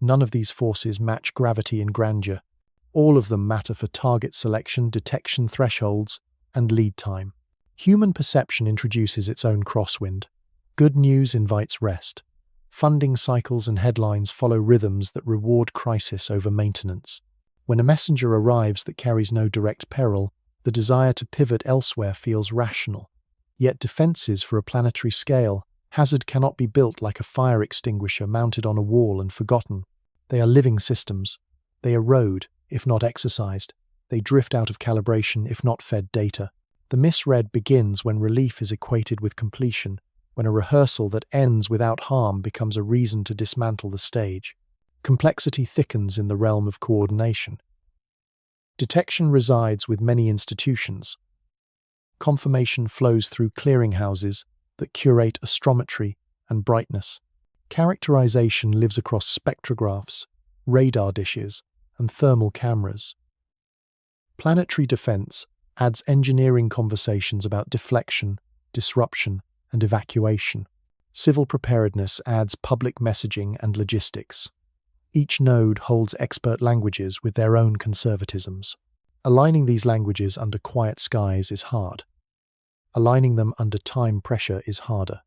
Speaker 1: None of these forces match gravity in grandeur. All of them matter for target selection, detection thresholds, and lead time. Human perception introduces its own crosswind. Good news invites rest. Funding cycles and headlines follow rhythms that reward crisis over maintenance. When a messenger arrives that carries no direct peril, the desire to pivot elsewhere feels rational. Yet defenses for a planetary scale, hazard cannot be built like a fire extinguisher mounted on a wall and forgotten. They are living systems. They erode, if not exercised. They drift out of calibration, if not fed data. The misread begins when relief is equated with completion, when a rehearsal that ends without harm becomes a reason to dismantle the stage. Complexity thickens in the realm of coordination. Detection resides with many institutions. Confirmation flows through clearinghouses that curate astrometry and brightness. Characterization lives across spectrographs, radar dishes, and thermal cameras. Planetary defense adds engineering conversations about deflection, disruption, and evacuation. Civil preparedness adds public messaging and logistics. Each node holds expert languages with their own conservatisms. Aligning these languages under quiet skies is hard. Aligning them under time pressure is harder.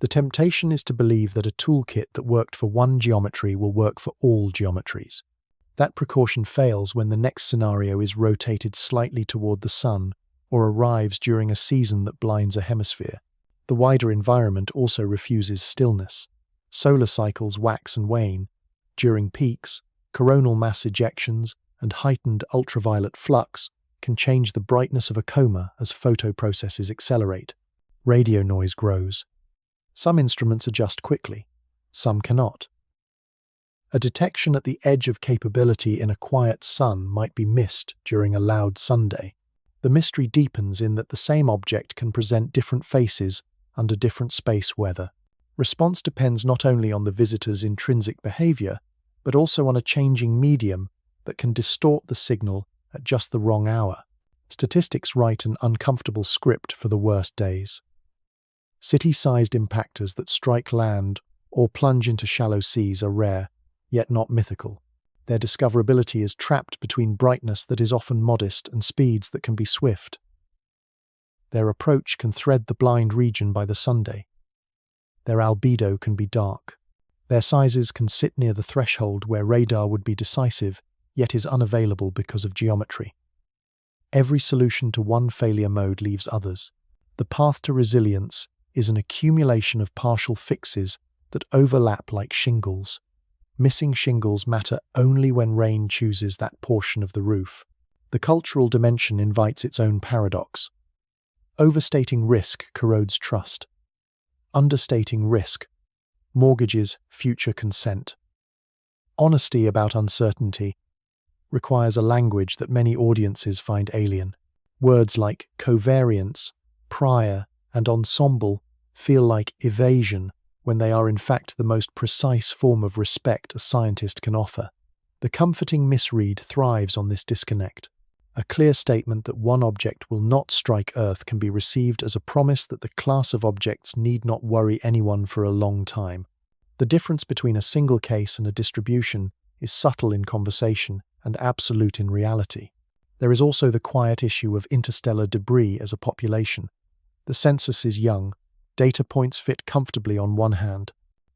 Speaker 1: The temptation is to believe that a toolkit that worked for one geometry will work for all geometries. That precaution fails when the next scenario is rotated slightly toward the sun or arrives during a season that blinds a hemisphere. The wider environment also refuses stillness. Solar cycles wax and wane. During peaks, coronal mass ejections and heightened ultraviolet flux can change the brightness of a coma as photoprocesses accelerate. Radio noise grows. Some instruments adjust quickly, some cannot. A detection at the edge of capability in a quiet sun might be missed during a loud Sunday. The mystery deepens in that the same object can present different faces under different space weather. Response depends not only on the visitor's intrinsic behavior, but also on a changing medium that can distort the signal at just the wrong hour. Statistics write an uncomfortable script for the worst days. City-sized impactors that strike land or plunge into shallow seas are rare, yet not mythical. Their discoverability is trapped between brightness that is often modest and speeds that can be swift. Their approach can thread the blind region by the Sunday. Their albedo can be dark. Their sizes can sit near the threshold where radar would be decisive, yet is unavailable because of geometry. Every solution to one failure mode leaves others. The path to resilience is an accumulation of partial fixes that overlap like shingles. Missing shingles matter only when rain chooses that portion of the roof. The cultural dimension invites its own paradox. Overstating risk corrodes trust. Understating risk mortgages future consent. Honesty about uncertainty requires a language that many audiences find alien. Words like covariance, prior, and ensemble feel like evasion when they are in fact the most precise form of respect a scientist can offer. The comforting misread thrives on this disconnect. A clear statement that one object will not strike Earth can be received as a promise that the class of objects need not worry anyone for a long time. The difference between a single case and a distribution is subtle in conversation and absolute in reality. There is also the quiet issue of interstellar debris as a population. The census is young. Data points fit comfortably on one hand.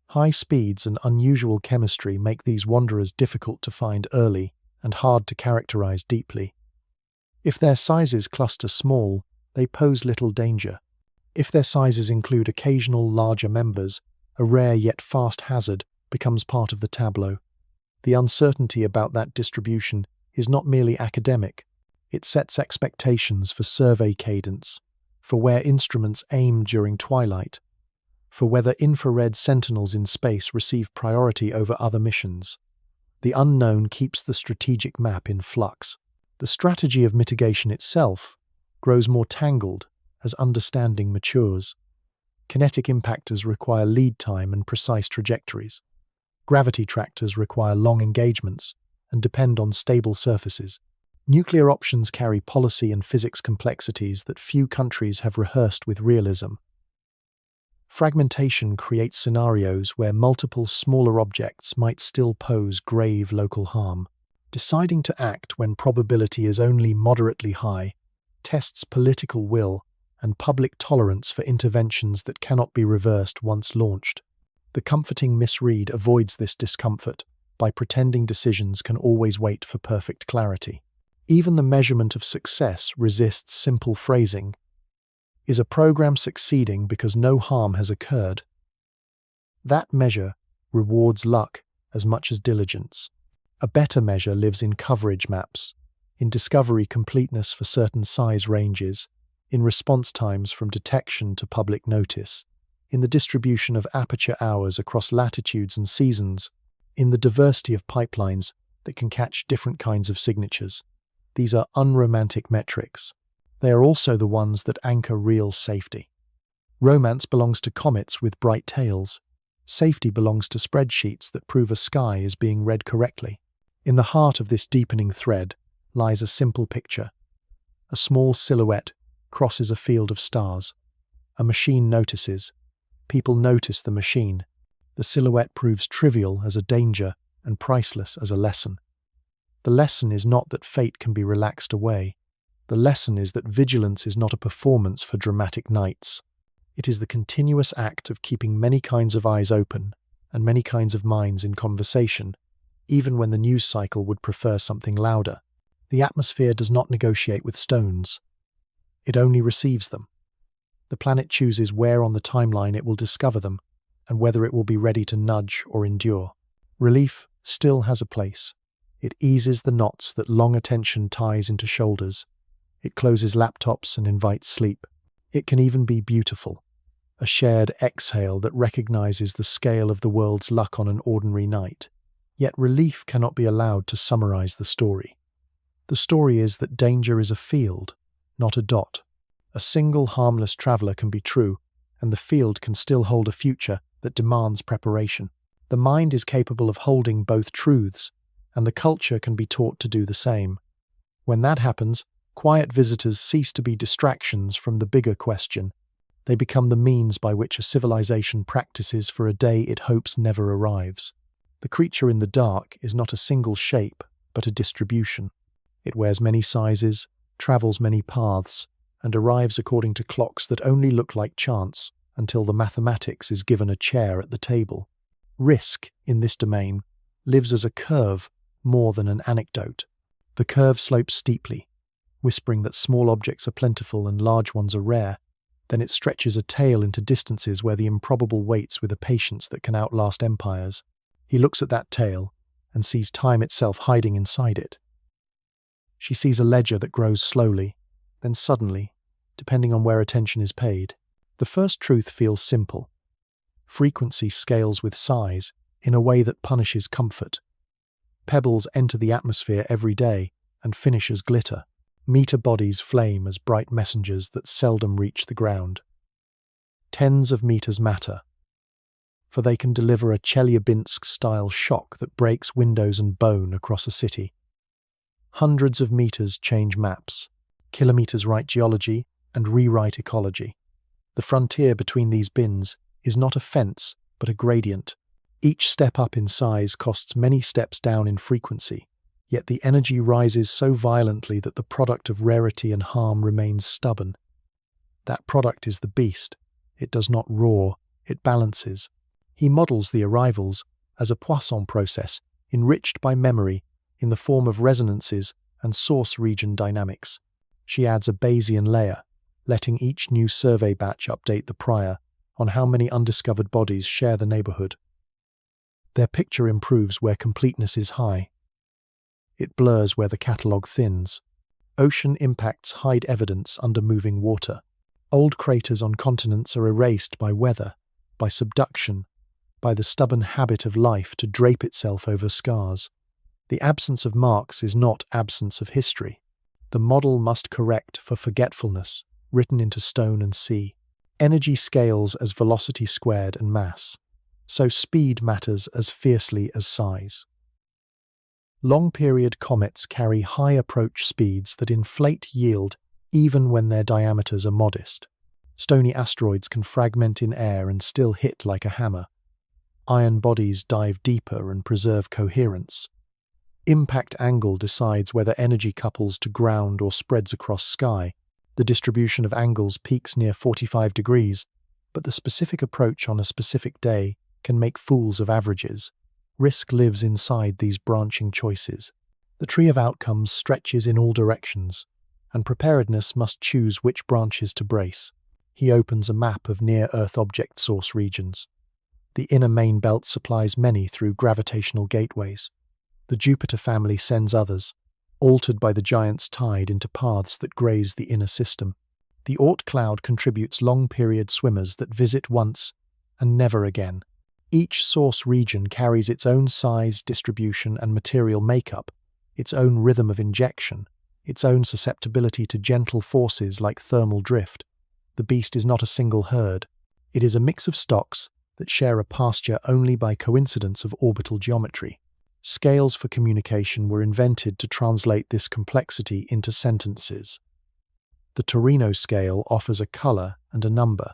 Speaker 1: High speeds and unusual chemistry make these wanderers difficult to find early and hard to characterize deeply. If their sizes cluster small, they pose little danger. If their sizes include occasional larger members, a rare yet fast hazard becomes part of the tableau. The uncertainty about that distribution is not merely academic. It sets expectations for survey cadence, for where instruments aim during twilight, for whether infrared sentinels in space receive priority over other missions. The unknown keeps the strategic map in flux. The strategy of mitigation itself grows more tangled as understanding matures. Kinetic impactors require lead time and precise trajectories. Gravity tractors require long engagements and depend on stable surfaces. Nuclear options carry policy and physics complexities that few countries have rehearsed with realism. Fragmentation creates scenarios where multiple smaller objects might still pose grave local harm. Deciding to act when probability is only moderately high tests political will and public tolerance for interventions that cannot be reversed once launched. The comforting misread avoids this discomfort by pretending decisions can always wait for perfect clarity. Even the measurement of success resists simple phrasing. Is a program succeeding because no harm has occurred? That measure rewards luck as much as diligence. A better measure lives in coverage maps, in discovery completeness for certain size ranges, in response times from detection to public notice, in the distribution of aperture hours across latitudes and seasons, in the diversity of pipelines that can catch different kinds of signatures. These are unromantic metrics. They are also the ones that anchor real safety. Romance belongs to comets with bright tails. Safety belongs to spreadsheets that prove a sky is being read correctly. In the heart of this deepening thread lies a simple picture. A small silhouette crosses a field of stars. A machine notices. People notice the machine. The silhouette proves trivial as a danger and priceless as a lesson. The lesson is not that fate can be relaxed away. The lesson is that vigilance is not a performance for dramatic nights. It is the continuous act of keeping many kinds of eyes open and many kinds of minds in conversation, even when the news cycle would prefer something louder. The atmosphere does not negotiate with stones. It only receives them. The planet chooses where on the timeline it will discover them, and whether it will be ready to nudge or endure. Relief still has a place. It eases the knots that long attention ties into shoulders. It closes laptops and invites sleep. It can even be beautiful, a shared exhale that recognizes the scale of the world's luck on an ordinary night. Yet relief cannot be allowed to summarize the story. The story is that danger is a field, not a dot. A single harmless traveler can be true, and the field can still hold a future that demands preparation. The mind is capable of holding both truths, and the culture can be taught to do the same. When that happens, quiet visitors cease to be distractions from the bigger question. They become the means by which a civilization practices for a day it hopes never arrives. The creature in the dark is not a single shape, but a distribution. It wears many sizes, travels many paths, and arrives according to clocks that only look like chance until the mathematics is given a chair at the table. Risk, in this domain, lives as a curve more than an anecdote. The curve slopes steeply, whispering that small objects are plentiful and large ones are rare. Then it stretches a tail into distances where the improbable waits with a patience that can outlast empires. He looks at that tail and sees time itself hiding inside it. She sees a ledger that grows slowly, then suddenly, depending on where attention is paid. The first truth feels simple. Frequency scales with size in a way that punishes comfort. Pebbles enter the atmosphere every day and finish as glitter. Meter bodies flame as bright messengers that seldom reach the ground. Tens of meters matter, for they can deliver a Chelyabinsk-style shock that breaks windows and bone across a city. Hundreds of meters change maps. Kilometers write geology and rewrite ecology. The frontier between these bins is not a fence, but a gradient. Each step up in size costs many steps down in frequency, yet the energy rises so violently that the product of rarity and harm remains stubborn. That product is the beast. It does not roar, it balances. He models the arrivals as a Poisson process, enriched by memory in the form of resonances and source region dynamics. She adds a Bayesian layer, letting each new survey batch update the prior on how many undiscovered bodies share the neighborhood. Their picture improves where completeness is high. It blurs where the catalogue thins. Ocean impacts hide evidence under moving water. Old craters on continents are erased by weather, by subduction, by the stubborn habit of life to drape itself over scars. The absence of marks is not absence of history. The model must correct for forgetfulness, written into stone and sea. Energy scales as velocity squared and mass. So speed matters as fiercely as size. Long-period comets carry high approach speeds that inflate yield even when their diameters are modest. Stony asteroids can fragment in air and still hit like a hammer. Iron bodies dive deeper and preserve coherence. Impact angle decides whether energy couples to ground or spreads across sky. The distribution of angles peaks near 45 degrees, but the specific approach on a specific day can make fools of averages. Risk lives inside these branching choices. The tree of outcomes stretches in all directions, and preparedness must choose which branches to brace. He opens a map of near-Earth object source regions. The inner main belt supplies many through gravitational gateways. The Jupiter family sends others, altered by the giant's tide into paths that graze the inner system. The Oort cloud contributes long-period swimmers that visit once and never again. Each source region carries its own size, distribution, and material makeup, its own rhythm of injection, its own susceptibility to gentle forces like thermal drift. The beast is not a single herd. It is a mix of stocks that share a pasture only by coincidence of orbital geometry. Scales for communication were invented to translate this complexity into sentences. The Torino scale offers a color and a number,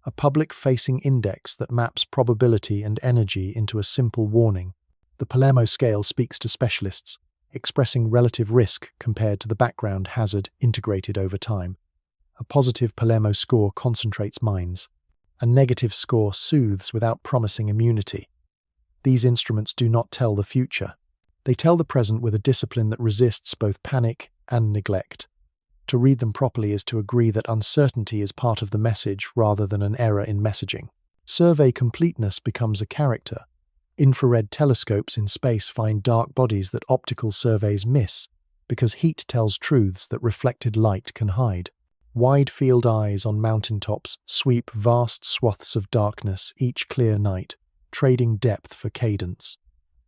Speaker 1: a public-facing index that maps probability and energy into a simple warning. The Palermo scale speaks to specialists, expressing relative risk compared to the background hazard integrated over time. A positive Palermo score concentrates minds. A negative score soothes without promising immunity. These instruments do not tell the future. They tell the present with a discipline that resists both panic and neglect. To read them properly is to agree that uncertainty is part of the message rather than an error in messaging. Survey completeness becomes a character. Infrared telescopes in space find dark bodies that optical surveys miss, because heat tells truths that reflected light can hide. Wide-field eyes on mountaintops sweep vast swaths of darkness each clear night, trading depth for cadence.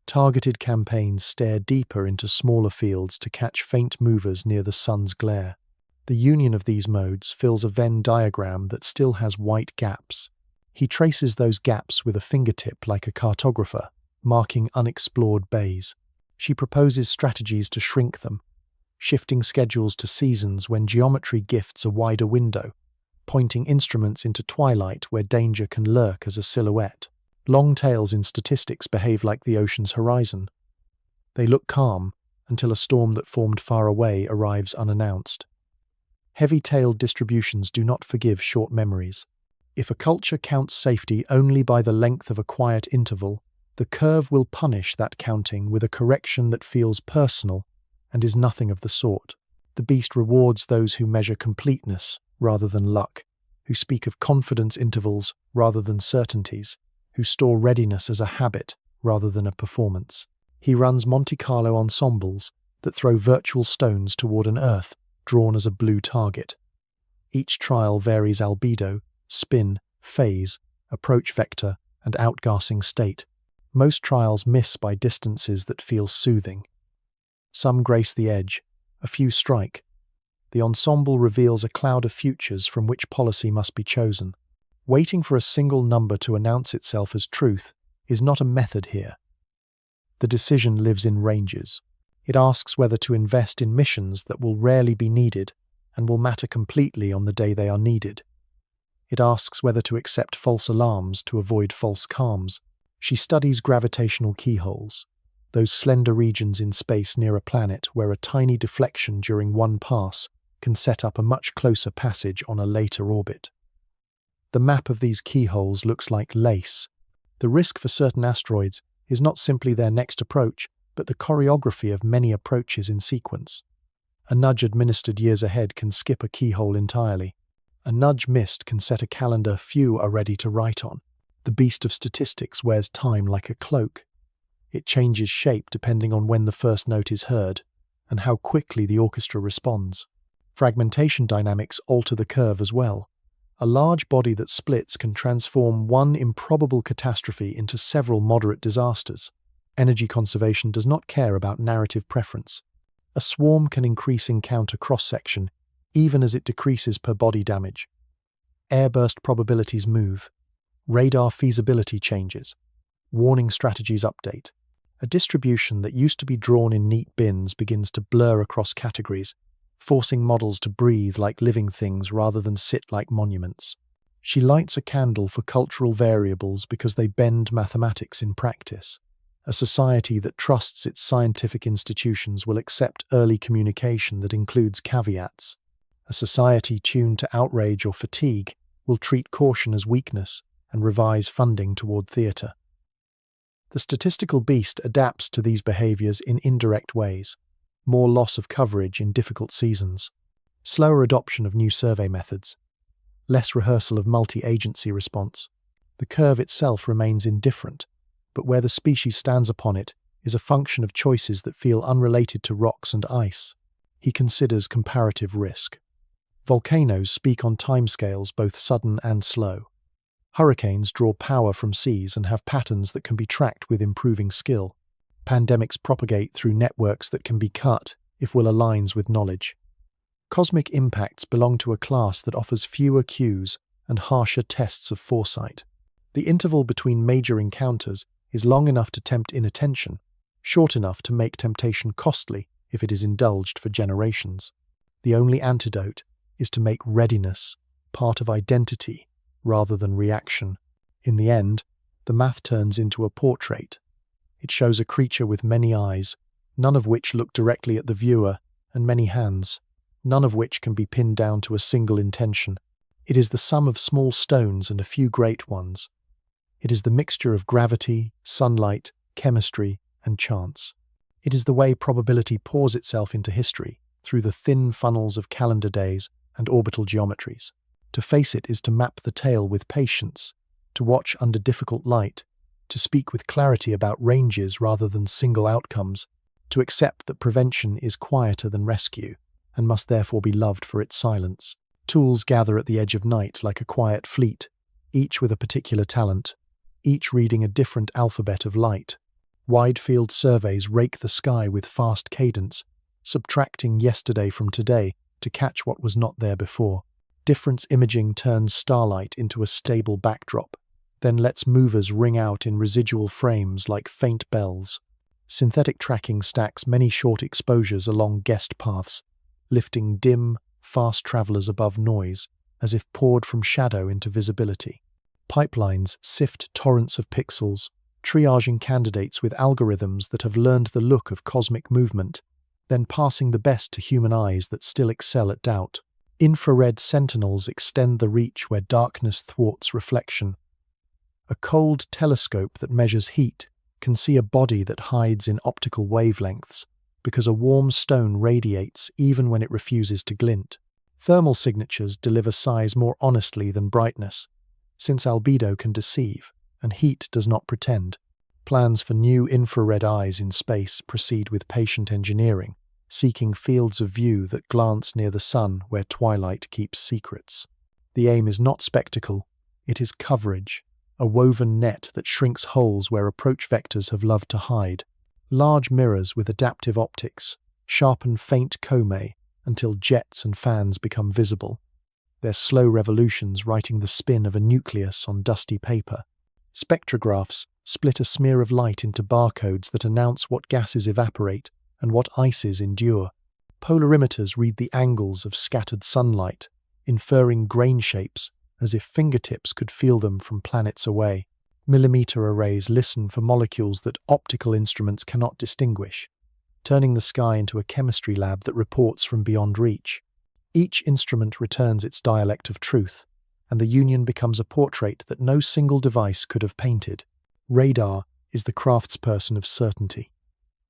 Speaker 1: Targeted campaigns stare deeper into smaller fields to catch faint movers near the sun's glare. The union of these modes fills a Venn diagram that still has white gaps. He traces those gaps with a fingertip like a cartographer, marking unexplored bays. She proposes strategies to shrink them, shifting schedules to seasons when geometry gifts a wider window, pointing instruments into twilight where danger can lurk as a silhouette. Long tails in statistics behave like the ocean's horizon. They look calm until a storm that formed far away arrives unannounced. Heavy-tailed distributions do not forgive short memories. If a culture counts safety only by the length of a quiet interval, the curve will punish that counting with a correction that feels personal and is nothing of the sort. The beast rewards those who measure completeness rather than luck, who speak of confidence intervals rather than certainties, who store readiness as a habit rather than a performance. He runs Monte Carlo ensembles that throw virtual stones toward an Earth drawn as a blue target. Each trial varies albedo, spin, phase, approach vector, and outgassing state. Most trials miss by distances that feel soothing. Some grace the edge, a few strike. The ensemble reveals a cloud of futures from which policy must be chosen. Waiting for a single number to announce itself as truth is not a method here. The decision lives in ranges. It asks whether to invest in missions that will rarely be needed and will matter completely on the day they are needed. It asks whether to accept false alarms to avoid false calms. She studies gravitational keyholes, those slender regions in space near a planet where a tiny deflection during one pass can set up a much closer passage on a later orbit. The map of these keyholes looks like lace. The risk for certain asteroids is not simply their next approach, but the choreography of many approaches in sequence. A nudge administered years ahead can skip a keyhole entirely. A nudge missed can set a calendar few are ready to write on. The beast of statistics wears time like a cloak. It changes shape depending on when the first note is heard and how quickly the orchestra responds. Fragmentation dynamics alter the curve as well. A large body that splits can transform one improbable catastrophe into several moderate disasters. Energy conservation does not care about narrative preference. A swarm can increase encounter cross-section, even as it decreases per body damage. Airburst probabilities move. Radar feasibility changes. Warning strategies update. A distribution that used to be drawn in neat bins begins to blur across categories, forcing models to breathe like living things rather than sit like monuments. She lights a candle for cultural variables because they bend mathematics in practice. A society that trusts its scientific institutions will accept early communication that includes caveats. A society tuned to outrage or fatigue will treat caution as weakness and revise funding toward theatre. The statistical beast adapts to these behaviors in indirect ways. More loss of coverage in difficult seasons, slower adoption of new survey methods, less rehearsal of multi-agency response. The curve itself remains indifferent, but where the species stands upon it is a function of choices that feel unrelated to rocks and ice. He considers comparative risk. Volcanoes speak on timescales both sudden and slow. Hurricanes draw power from seas and have patterns that can be tracked with improving skill. Pandemics propagate through networks that can be cut if will aligns with knowledge. Cosmic impacts belong to a class that offers fewer cues and harsher tests of foresight. The interval between major encounters is long enough to tempt inattention, short enough to make temptation costly if it is indulged for generations. The only antidote is to make readiness part of identity rather than reaction. In the end, the math turns into a portrait. It shows a creature with many eyes, none of which look directly at the viewer, and many hands, none of which can be pinned down to a single intention. It is the sum of small stones and a few great ones. It is the mixture of gravity, sunlight, chemistry, and chance. It is the way probability pours itself into history, through the thin funnels of calendar days and orbital geometries. To face it is to map the tale with patience, to watch under difficult light, to speak with clarity about ranges rather than single outcomes, to accept that prevention is quieter than rescue, and must therefore be loved for its silence. Tools gather at the edge of night like a quiet fleet, each with a particular talent, each reading a different alphabet of light. Wide-field surveys rake the sky with fast cadence, subtracting yesterday from today to catch what was not there before. Difference imaging turns starlight into a stable backdrop, then lets movers ring out in residual frames like faint bells. Synthetic tracking stacks many short exposures along guest paths, lifting dim, fast travelers above noise, as if poured from shadow into visibility. Pipelines sift torrents of pixels, triaging candidates with algorithms that have learned the look of cosmic movement, then passing the best to human eyes that still excel at doubt. Infrared sentinels extend the reach where darkness thwarts reflection. A cold telescope that measures heat can see a body that hides in optical wavelengths, because a warm stone radiates even when it refuses to glint. Thermal signatures deliver size more honestly than brightness, since albedo can deceive and heat does not pretend. Plans for new infrared eyes in space proceed with patient engineering, seeking fields of view that glance near the sun where twilight keeps secrets. The aim is not spectacle, it is coverage, a woven net that shrinks holes where approach vectors have loved to hide. Large mirrors with adaptive optics sharpen faint Comet until jets and fans become visible, their slow revolutions writing the spin of a nucleus on dusty paper. Spectrographs split a smear of light into barcodes that announce what gases evaporate and what ices endure. Polarimeters read the angles of scattered sunlight, inferring grain shapes as if fingertips could feel them from planets away. Millimeter arrays listen for molecules that optical instruments cannot distinguish, turning the sky into a chemistry lab that reports from beyond reach. Each instrument returns its dialect of truth, and the union becomes a portrait that no single device could have painted. Radar is the craftsperson of certainty.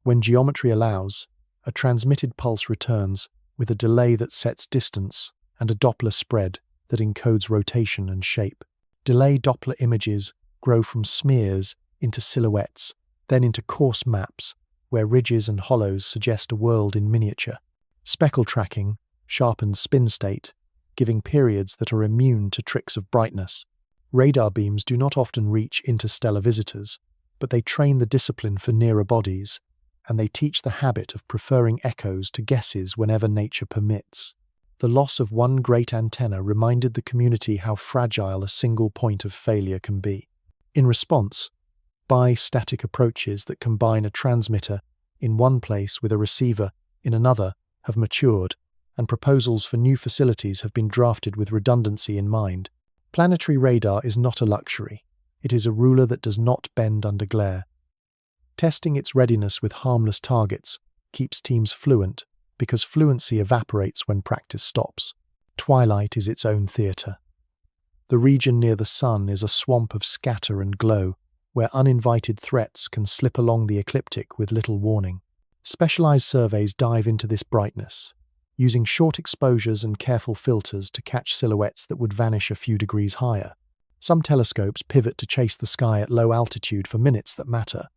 Speaker 1: When geometry allows, a transmitted pulse returns with a delay that sets distance and a Doppler spread that encodes rotation and shape. Delay Doppler images grow from smears into silhouettes, then into coarse maps, where ridges and hollows suggest a world in miniature. Speckle tracking sharpens spin state, giving periods that are immune to tricks of brightness. Radar beams do not often reach interstellar visitors, but they train the discipline for nearer bodies, and they teach the habit of preferring echoes to guesses whenever nature permits. The loss of one great antenna reminded the community how fragile a single point of failure can be. In response, bi-static approaches that combine a transmitter in one place with a receiver in another have matured, and proposals for new facilities have been drafted with redundancy in mind. Planetary radar is not a luxury. It is a ruler that does not bend under glare. Testing its readiness with harmless targets keeps teams fluent, because fluency evaporates when practice stops. Twilight is its own theatre. The region near the sun is a swamp of scatter and glow, where uninvited threats can slip along the ecliptic with little warning. Specialized surveys dive into this brightness, using short exposures and careful filters to catch silhouettes that would vanish a few degrees higher. Some telescopes pivot to chase the sky at low altitude for minutes that matter,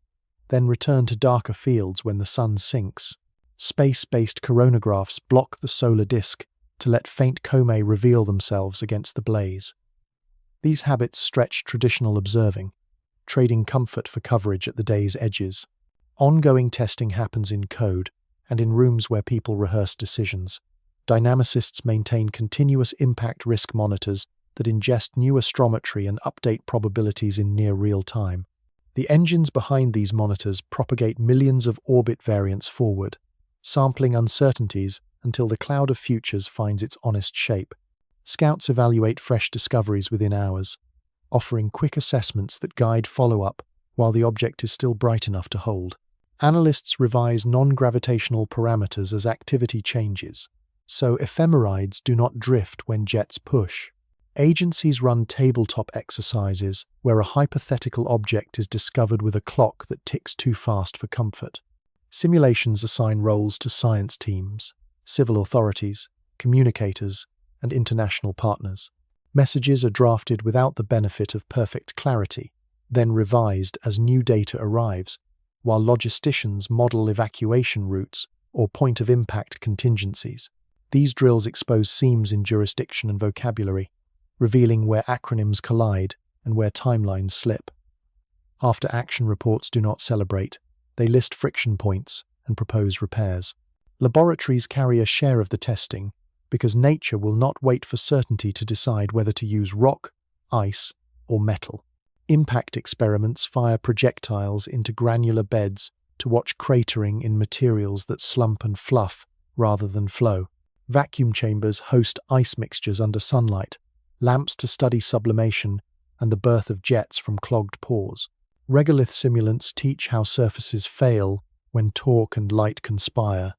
Speaker 1: then return to darker fields when the sun sinks. Space-based coronagraphs block the solar disk to let faint Comet reveal themselves against the blaze. These habits stretch traditional observing, trading comfort for coverage at the day's edges. Ongoing testing happens in code and in rooms where people rehearse decisions. Dynamicists maintain continuous impact risk monitors that ingest new astrometry and update probabilities in near real time. The engines behind these monitors propagate millions of orbit variants forward, sampling uncertainties until the cloud of futures finds its honest shape. Scouts evaluate fresh discoveries within hours, offering quick assessments that guide follow-up while the object is still bright enough to hold. Analysts revise non-gravitational parameters as activity changes, so ephemerides do not drift when jets push. Agencies run tabletop exercises where a hypothetical object is discovered with a clock that ticks too fast for comfort. Simulations assign roles to science teams, civil authorities, communicators, and international partners. Messages are drafted without the benefit of perfect clarity, then revised as new data arrives, while logisticians model evacuation routes or point-of-impact contingencies. These drills expose seams in jurisdiction and vocabulary, revealing where acronyms collide and where timelines slip. After-action reports do not celebrate. They list friction points and propose repairs. Laboratories carry a share of the testing because nature will not wait for certainty to decide whether to use rock, ice, or metal. Impact experiments fire projectiles into granular beds to watch cratering in materials that slump and fluff rather than flow. Vacuum chambers host ice mixtures under sunlight, lamps to study sublimation and the birth of jets from clogged pores. Regolith simulants teach how surfaces fail when torque and light conspire,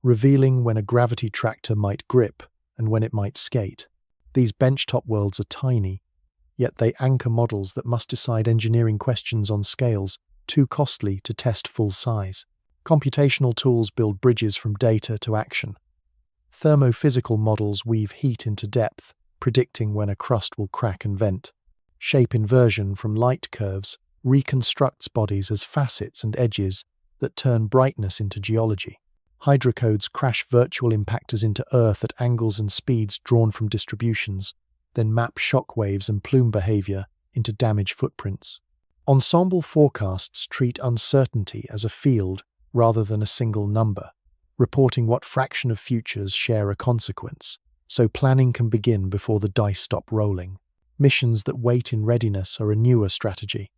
Speaker 1: revealing when a gravity tractor might grip and when it might skate. These benchtop worlds are tiny, yet they anchor models that must decide engineering questions on scales too costly to test full size. Computational tools build bridges from data to action. Thermophysical models weave heat into depth, predicting when a crust will crack and vent. Shape inversion from light curves reconstructs bodies as facets and edges that turn brightness into geology. Hydrocodes crash virtual impactors into Earth at angles and speeds drawn from distributions, then map shock waves and plume behavior into damage footprints. Ensemble forecasts treat uncertainty as a field rather than a single number, reporting what fraction of futures share a consequence, so planning can begin before the dice stop rolling. Missions that wait in readiness are a newer strategy.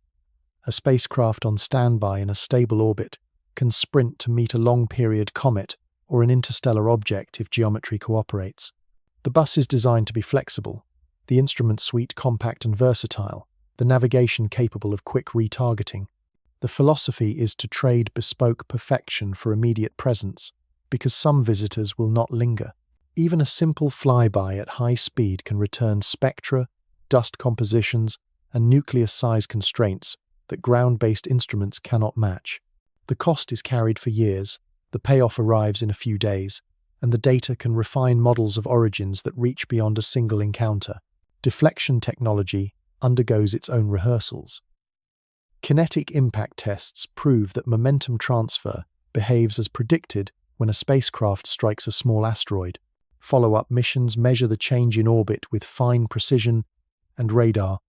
Speaker 1: A spacecraft on standby in a stable orbit can sprint to meet a long-period comet or an interstellar object if geometry cooperates. The bus is designed to be flexible, the instrument suite compact and versatile, the navigation capable of quick retargeting. The philosophy is to trade bespoke perfection for immediate presence, because some visitors will not linger. Even a simple flyby at high speed can return spectra, dust compositions, and nuclear size constraints that ground-based instruments cannot match. The cost is carried for years, the payoff arrives in a few days, and the data can refine models of origins that reach beyond a single encounter. Deflection technology undergoes its own rehearsals. Kinetic impact tests prove that momentum transfer behaves as predicted when a spacecraft strikes a small asteroid. Follow-up missions measure the change in orbit with fine precision, and radar,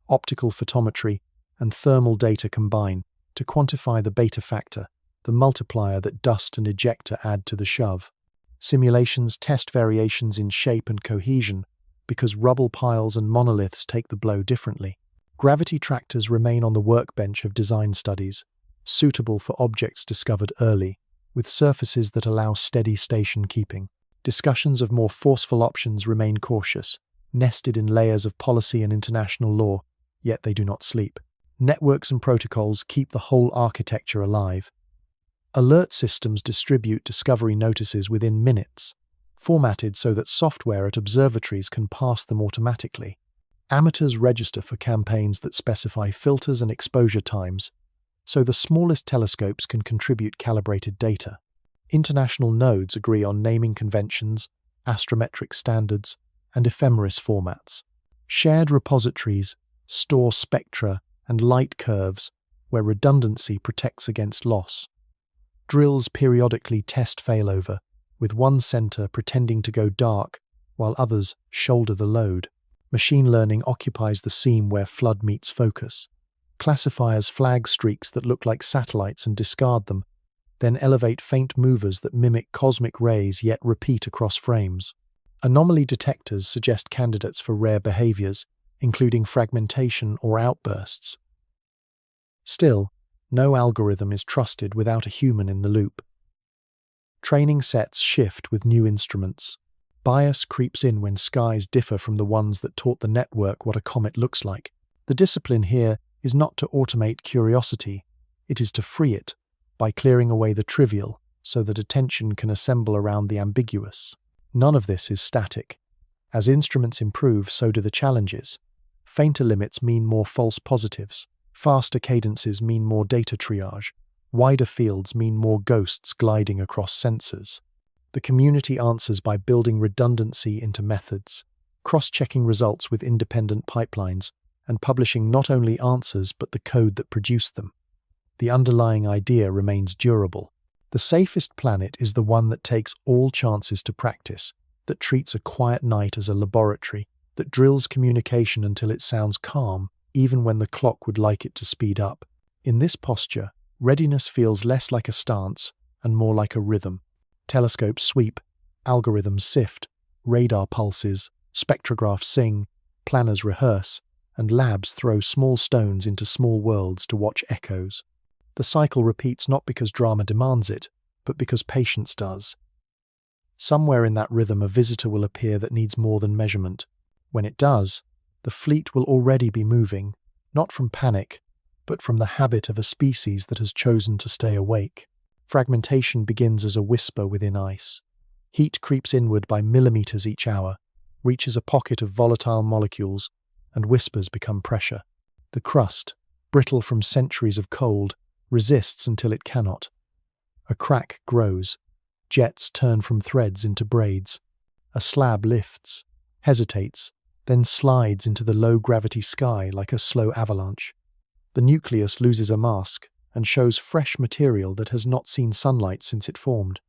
Speaker 1: optical photometry, and thermal data combine to quantify the beta factor, the multiplier that dust and ejecta add to the shove. Simulations test variations in shape and cohesion because rubble piles and monoliths take the blow differently. Gravity tractors remain on the workbench of design studies, suitable for objects discovered early, with surfaces that allow steady station keeping. Discussions of more forceful options remain cautious, nested in layers of policy and international law, yet they do not sleep. Networks and protocols keep the whole architecture alive. Alert systems distribute discovery notices within minutes, formatted so that software at observatories can pass them automatically. Amateurs register for campaigns that specify filters and exposure times, so the smallest telescopes can contribute calibrated data. International nodes agree on naming conventions, astrometric standards, and ephemeris formats. Shared repositories store spectra and light curves where redundancy protects against loss. Drills periodically test failover, with one center pretending to go dark while others shoulder the load. Machine learning occupies the seam where flood meets focus. Classifiers flag streaks that look like satellites and discard them, then elevate faint movers that mimic cosmic rays yet repeat across frames. Anomaly detectors suggest candidates for rare behaviors, including fragmentation or outbursts. Still, no algorithm is trusted without a human in the loop. Training sets shift with new instruments. Bias creeps in when skies differ from the ones that taught the network what a comet looks like. The discipline here is not to automate curiosity, it is to free it by clearing away the trivial so that attention can assemble around the ambiguous. None of this is static. As instruments improve, so do the challenges. Fainter limits mean more false positives. Faster cadences mean more data triage. Wider fields mean more ghosts gliding across sensors. The community answers by building redundancy into methods, cross-checking results with independent pipelines, and publishing not only answers but the code that produced them. The underlying idea remains durable. The safest planet is the one that takes all chances to practice, that treats a quiet night as a laboratory, that drills communication until it sounds calm, even when the clock would like it to speed up. In this posture, readiness feels less like a stance and more like a rhythm. Telescopes sweep, algorithms sift, radar pulses, spectrographs sing, planners rehearse, and labs throw small stones into small worlds to watch echoes. The cycle repeats not because drama demands it, but because patience does. Somewhere in that rhythm a visitor will appear that needs more than measurement. When it does, the fleet will already be moving, not from panic, but from the habit of a species that has chosen to stay awake. Fragmentation begins as a whisper within ice. Heat creeps inward by millimeters each hour, reaches a pocket of volatile molecules, and whispers become pressure. The crust, brittle from centuries of cold, resists until it cannot. A crack grows. Jets turn from threads into braids. A slab lifts, hesitates, then slides into the low-gravity sky like a slow avalanche. The nucleus loses a mask and shows fresh material that has not seen sunlight since it formed.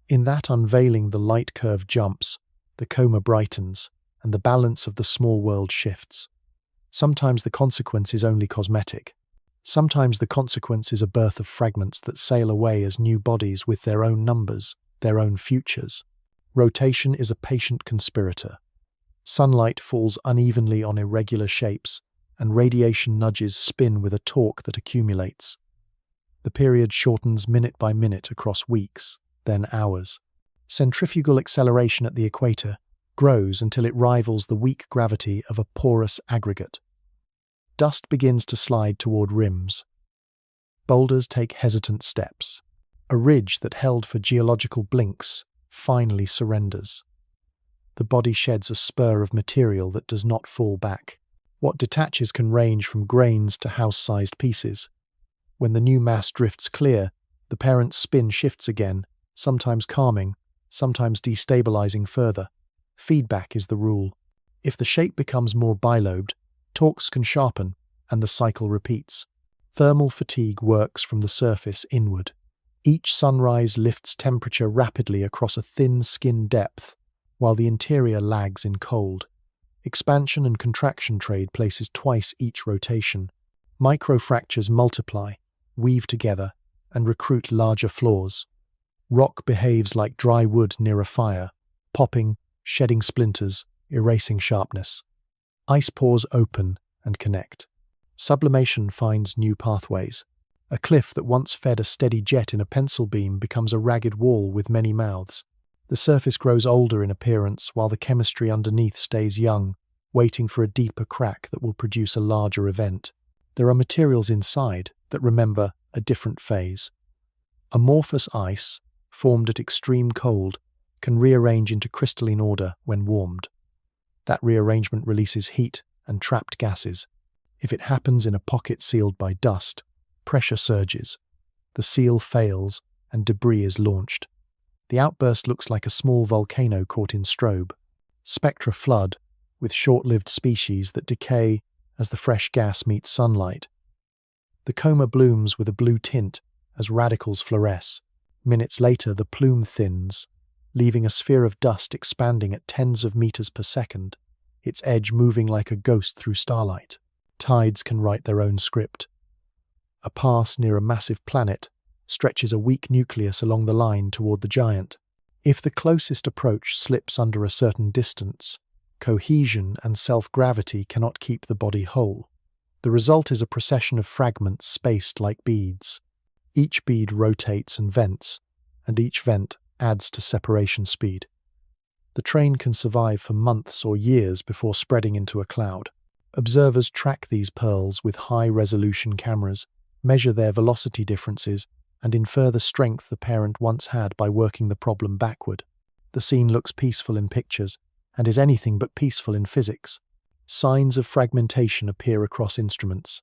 Speaker 1: In that unveiling the light curve jumps, the coma brightens, and the balance of the small world shifts. Sometimes the consequence is only cosmetic. Sometimes the consequence is a birth of fragments that sail away as new bodies with their own numbers, their own futures. Rotation is a patient conspirator. Sunlight falls unevenly on irregular shapes, and radiation nudges spin with a torque that accumulates. The period shortens minute by minute across weeks, then hours. Centrifugal acceleration at the equator grows until it rivals the weak gravity of a porous aggregate. Dust begins to slide toward rims. Boulders take hesitant steps. A ridge that held for geological blinks finally surrenders. The body sheds a spur of material that does not fall back. What detaches can range from grains to house-sized pieces. When the new mass drifts clear, the parent spin shifts again, sometimes calming, sometimes destabilizing further. Feedback is the rule. If the shape becomes more bilobed, torques can sharpen, and the cycle repeats. Thermal fatigue works from the surface inward. Each sunrise lifts temperature rapidly across a thin skin depth, while the interior lags in cold. Expansion and contraction trade places twice each rotation. Microfractures multiply, weave together, and recruit larger flaws. Rock behaves like dry wood near a fire, popping, shedding splinters, erasing sharpness. Ice pores open and connect. Sublimation finds new pathways. A cliff that once fed a steady jet in a pencil beam becomes a ragged wall with many mouths. The surface grows older in appearance while the chemistry underneath stays young, waiting for a deeper crack that will produce a larger event. There are materials inside that remember a different phase. Amorphous ice, formed at extreme cold, can rearrange into crystalline order when warmed. That rearrangement releases heat and trapped gases. If it happens in a pocket sealed by dust, pressure surges. The seal fails and debris is launched. The outburst looks like a small volcano caught in strobe. Spectra flood, with short-lived species that decay as the fresh gas meets sunlight. The coma blooms with a blue tint as radicals fluoresce. Minutes later, the plume thins, leaving a sphere of dust expanding at tens of meters per second, its edge moving like a ghost through starlight. Tides can write their own script. A pass near a massive planet stretches a weak nucleus along the line toward the giant. If the closest approach slips under a certain distance, cohesion and self-gravity cannot keep the body whole. The result is a procession of fragments spaced like beads. Each bead rotates and vents, and each vent adds to separation speed. The train can survive for months or years before spreading into a cloud. Observers track these pearls with high-resolution cameras, measure their velocity differences, and infer the strength the parent once had by working the problem backward. The scene looks peaceful in pictures, and is anything but peaceful in physics. Signs of fragmentation appear across instruments.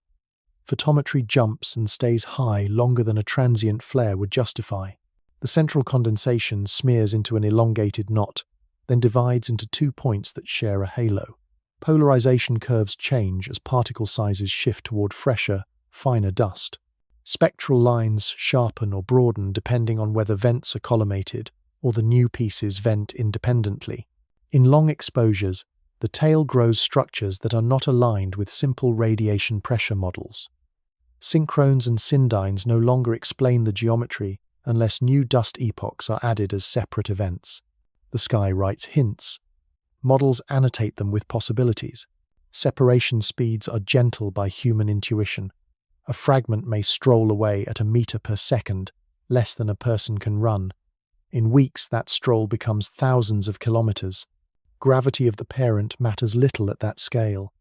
Speaker 1: Photometry jumps and stays high longer than a transient flare would justify. The central condensation smears into an elongated knot, then divides into 2 points that share a halo. Polarization curves change as particle sizes shift toward fresher, finer dust. Spectral lines sharpen or broaden depending on whether vents are collimated or the new pieces vent independently. In long exposures, the tail grows structures that are not aligned with simple radiation pressure models. Synchrones and syndynes no longer explain the geometry unless new dust epochs are added as separate events. The sky writes hints. Models annotate them with possibilities. Separation speeds are gentle by human intuition. A fragment may stroll away at a meter per second, less than a person can run. In weeks, that stroll becomes thousands of kilometers. Gravity of the parent matters little at that scale.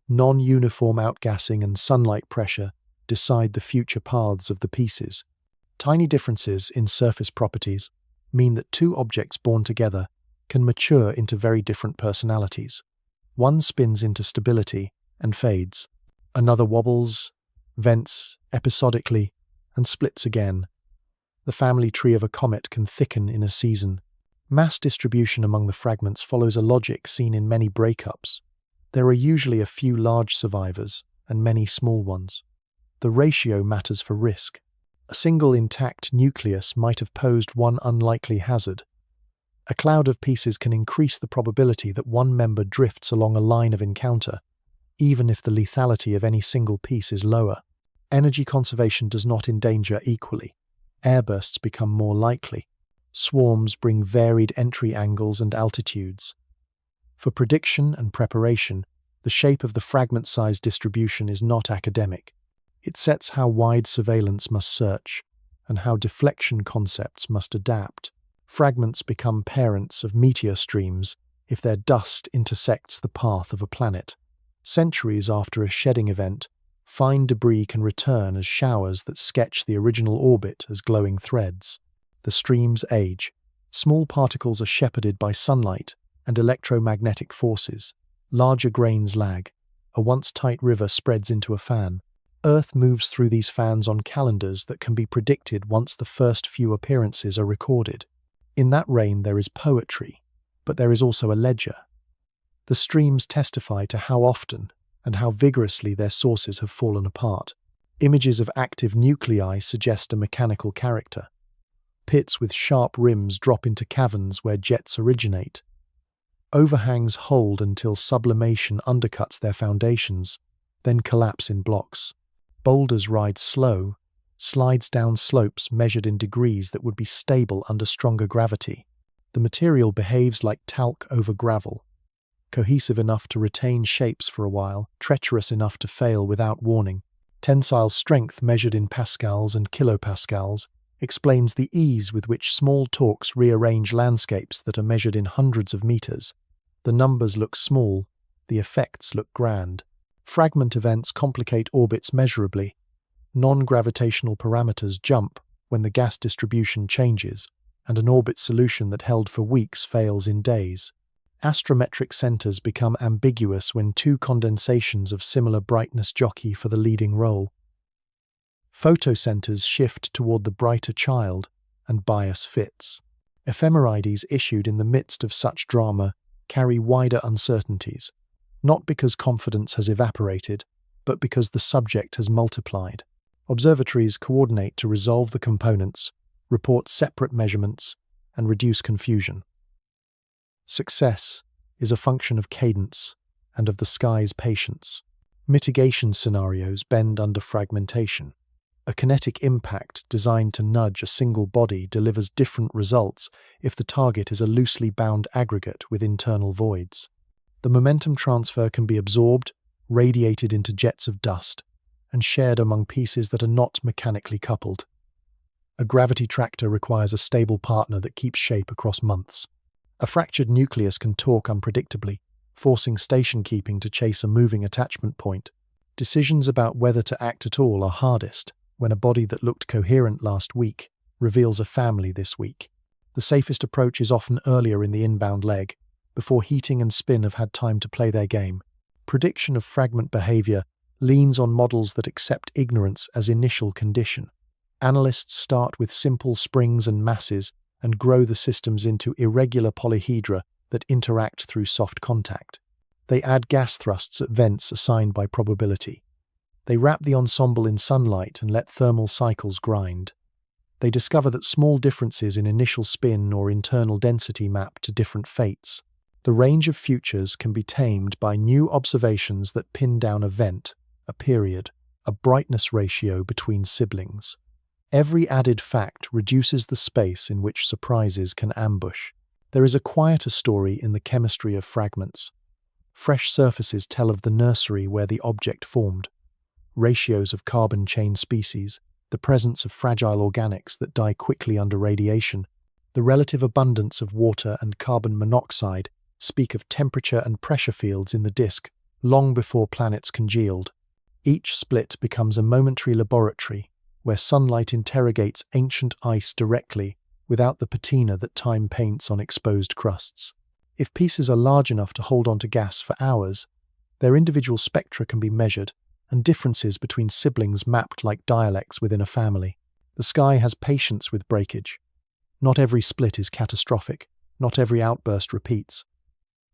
Speaker 1: Non-uniform outgassing and sunlight pressure decide the future paths of the pieces. Tiny differences in surface properties mean that two objects born together can mature into very different personalities. One spins into stability and fades. Another wobbles, vents episodically, and splits again. The family tree of a comet can thicken in a season. Mass distribution among the fragments follows a logic seen in many breakups. There are usually a few large survivors and many small ones. The ratio matters for risk. A single intact nucleus might have posed one unlikely hazard. A cloud of pieces can increase the probability that one member drifts along a line of encounter, even if the lethality of any single piece is lower. Energy conservation does not endanger equally. Airbursts become more likely. Swarms bring varied entry angles and altitudes. For prediction and preparation, the shape of the fragment size distribution is not academic. It sets how wide surveillance must search and how deflection concepts must adapt. Fragments become parents of meteor streams if their dust intersects the path of a planet. Centuries after a shedding event, fine debris can return as showers that sketch the original orbit as glowing threads. The streams age. Small particles are shepherded by sunlight and electromagnetic forces. Larger grains lag. A once tight river spreads into a fan. Earth moves through these fans on calendars that can be predicted once the first few appearances are recorded. In that reign there is poetry, but there is also a ledger. The streams testify to how often and how vigorously their sources have fallen apart. Images of active nuclei suggest a mechanical character. Pits with sharp rims drop into caverns where jets originate. Overhangs hold until sublimation undercuts their foundations, then collapse in blocks. Boulders ride slow, slides down slopes measured in degrees that would be stable under stronger gravity. The material behaves like talc over gravel, cohesive enough to retain shapes for a while, treacherous enough to fail without warning. Tensile strength measured in pascals and kilopascals explains the ease with which small torques rearrange landscapes that are measured in hundreds of meters. The numbers look small, the effects look grand. Fragment events complicate orbits measurably. Non-gravitational parameters jump when the gas distribution changes, and an orbit solution that held for weeks fails in days. Astrometric centers become ambiguous when two condensations of similar brightness jockey for the leading role. Photocenters shift toward the brighter child, and bias fits. Ephemerides issued in the midst of such drama carry wider uncertainties, not because confidence has evaporated, but because the subject has multiplied. Observatories coordinate to resolve the components, report separate measurements, and reduce confusion. Success is a function of cadence and of the sky's patience. Mitigation scenarios bend under fragmentation. A kinetic impact designed to nudge a single body delivers different results if the target is a loosely bound aggregate with internal voids. The momentum transfer can be absorbed, radiated into jets of dust, and shared among pieces that are not mechanically coupled. A gravity tractor requires a stable partner that keeps shape across months. A fractured nucleus can torque unpredictably, forcing station keeping to chase a moving attachment point. Decisions about whether to act at all are hardest when a body that looked coherent last week reveals a family this week. The safest approach is often earlier in the inbound leg, before heating and spin have had time to play their game. Prediction of fragment behavior leans on models that accept ignorance as initial condition. Analysts start with simple springs and masses and grow the systems into irregular polyhedra that interact through soft contact. They add gas thrusts at vents assigned by probability. They wrap the ensemble in sunlight and let thermal cycles grind. They discover that small differences in initial spin or internal density map to different fates. The range of futures can be tamed by new observations that pin down a vent, a period, a brightness ratio between siblings. Every added fact reduces the space in which surprises can ambush. There is a quieter story in the chemistry of fragments. Fresh surfaces tell of the nursery where the object formed, ratios of carbon chain species, the presence of fragile organics that die quickly under radiation, the relative abundance of water and carbon monoxide speak of temperature and pressure fields in the disk long before planets congealed. Each split becomes a momentary laboratory where sunlight interrogates ancient ice directly without the patina that time paints on exposed crusts. If pieces are large enough to hold onto gas for hours, their individual spectra can be measured and differences between siblings mapped like dialects within a family. The sky has patience with breakage. Not every split is catastrophic, not every outburst repeats.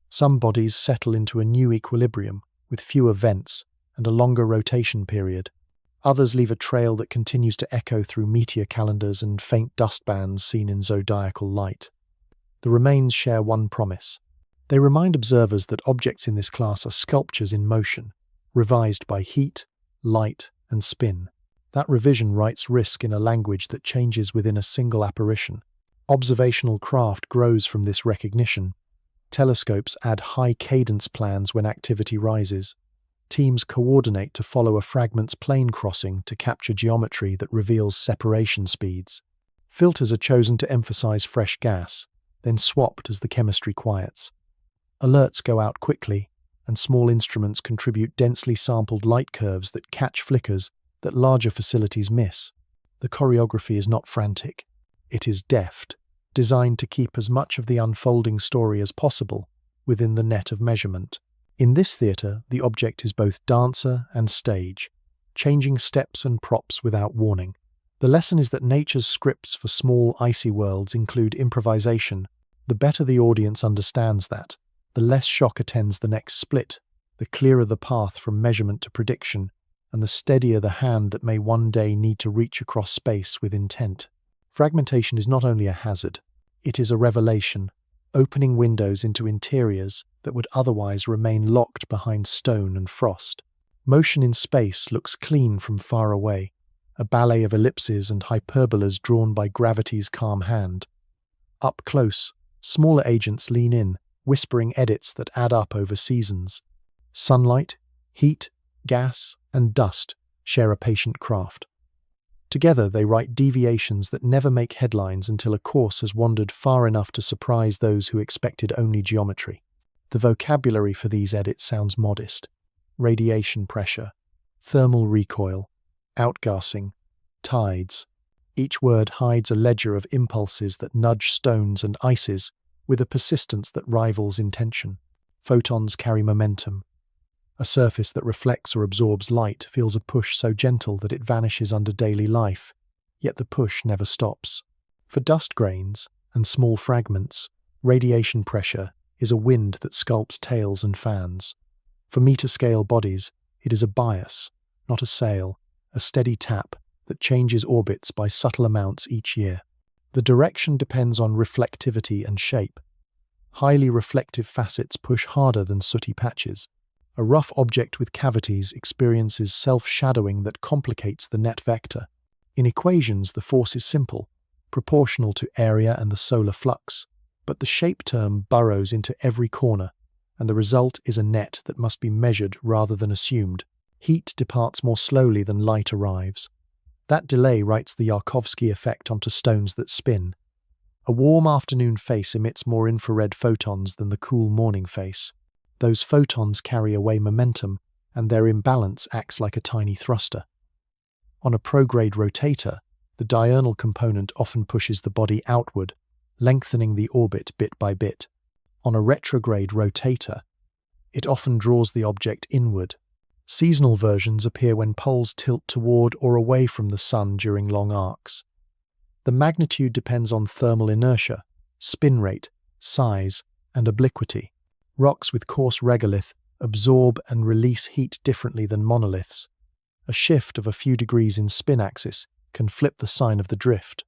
Speaker 1: Some bodies settle into a new equilibrium with fewer vents and a longer rotation period. Others leave a trail that continues to echo through meteor calendars and faint dust bands seen in zodiacal light. The remains share one promise. They remind observers that objects in this class are sculptures in motion, revised by heat, light, and spin. That revision writes risk in a language that changes within a single apparition. Observational craft grows from this recognition. Telescopes add high cadence plans when activity rises. Teams coordinate to follow a fragment's plane crossing to capture geometry that reveals separation speeds. Filters are chosen to emphasize fresh gas, then swapped as the chemistry quiets. Alerts go out quickly, and small instruments contribute densely sampled light curves that catch flickers that larger facilities miss. The choreography is not frantic. It is deft, designed to keep as much of the unfolding story as possible within the net of measurement. In this theatre, the object is both dancer and stage, changing steps and props without warning. The lesson is that nature's scripts for small, icy worlds include improvisation. The better the audience understands that, the less shock attends the next split, the clearer the path from measurement to prediction, and the steadier the hand that may one day need to reach across space with intent. Fragmentation is not only a hazard, it is a revelation, opening windows into interiors that would otherwise remain locked behind stone and frost. Motion in space looks clean from far away, a ballet of ellipses and hyperbolas drawn by gravity's calm hand. Up close, smaller agents lean in, whispering edits that add up over seasons. Sunlight, heat, gas, and dust share a patient craft. Together they write deviations that never make headlines until a course has wandered far enough to surprise those who expected only geometry. The vocabulary for these edits sounds modest. Radiation pressure, thermal recoil, outgassing, tides. Each word hides a ledger of impulses that nudge stones and ices with a persistence that rivals intention. Photons carry momentum. A surface that reflects or absorbs light feels a push so gentle that it vanishes under daily life, yet the push never stops. For dust grains and small fragments, radiation pressure is a wind that sculpts tails and fans. For meter-scale bodies, it is a bias, not a sail, a steady tap that changes orbits by subtle amounts each year. The direction depends on reflectivity and shape. Highly reflective facets push harder than sooty patches. A rough object with cavities experiences self-shadowing that complicates the net vector. In equations, the force is simple, proportional to area and the solar flux, but the shape term burrows into every corner, and the result is a net that must be measured rather than assumed. Heat departs more slowly than light arrives. That delay writes the Yarkovsky effect onto stones that spin. A warm afternoon face emits more infrared photons than the cool morning face. Those photons carry away momentum, and their imbalance acts like a tiny thruster. On a prograde rotator, the diurnal component often pushes the body outward, lengthening the orbit bit by bit. On a retrograde rotator, it often draws the object inward. Seasonal versions appear when poles tilt toward or away from the sun during long arcs. The magnitude depends on thermal inertia, spin rate, size, and obliquity. Rocks with coarse regolith absorb and release heat differently than monoliths. A shift of a few degrees in spin axis can flip the sign of the drift.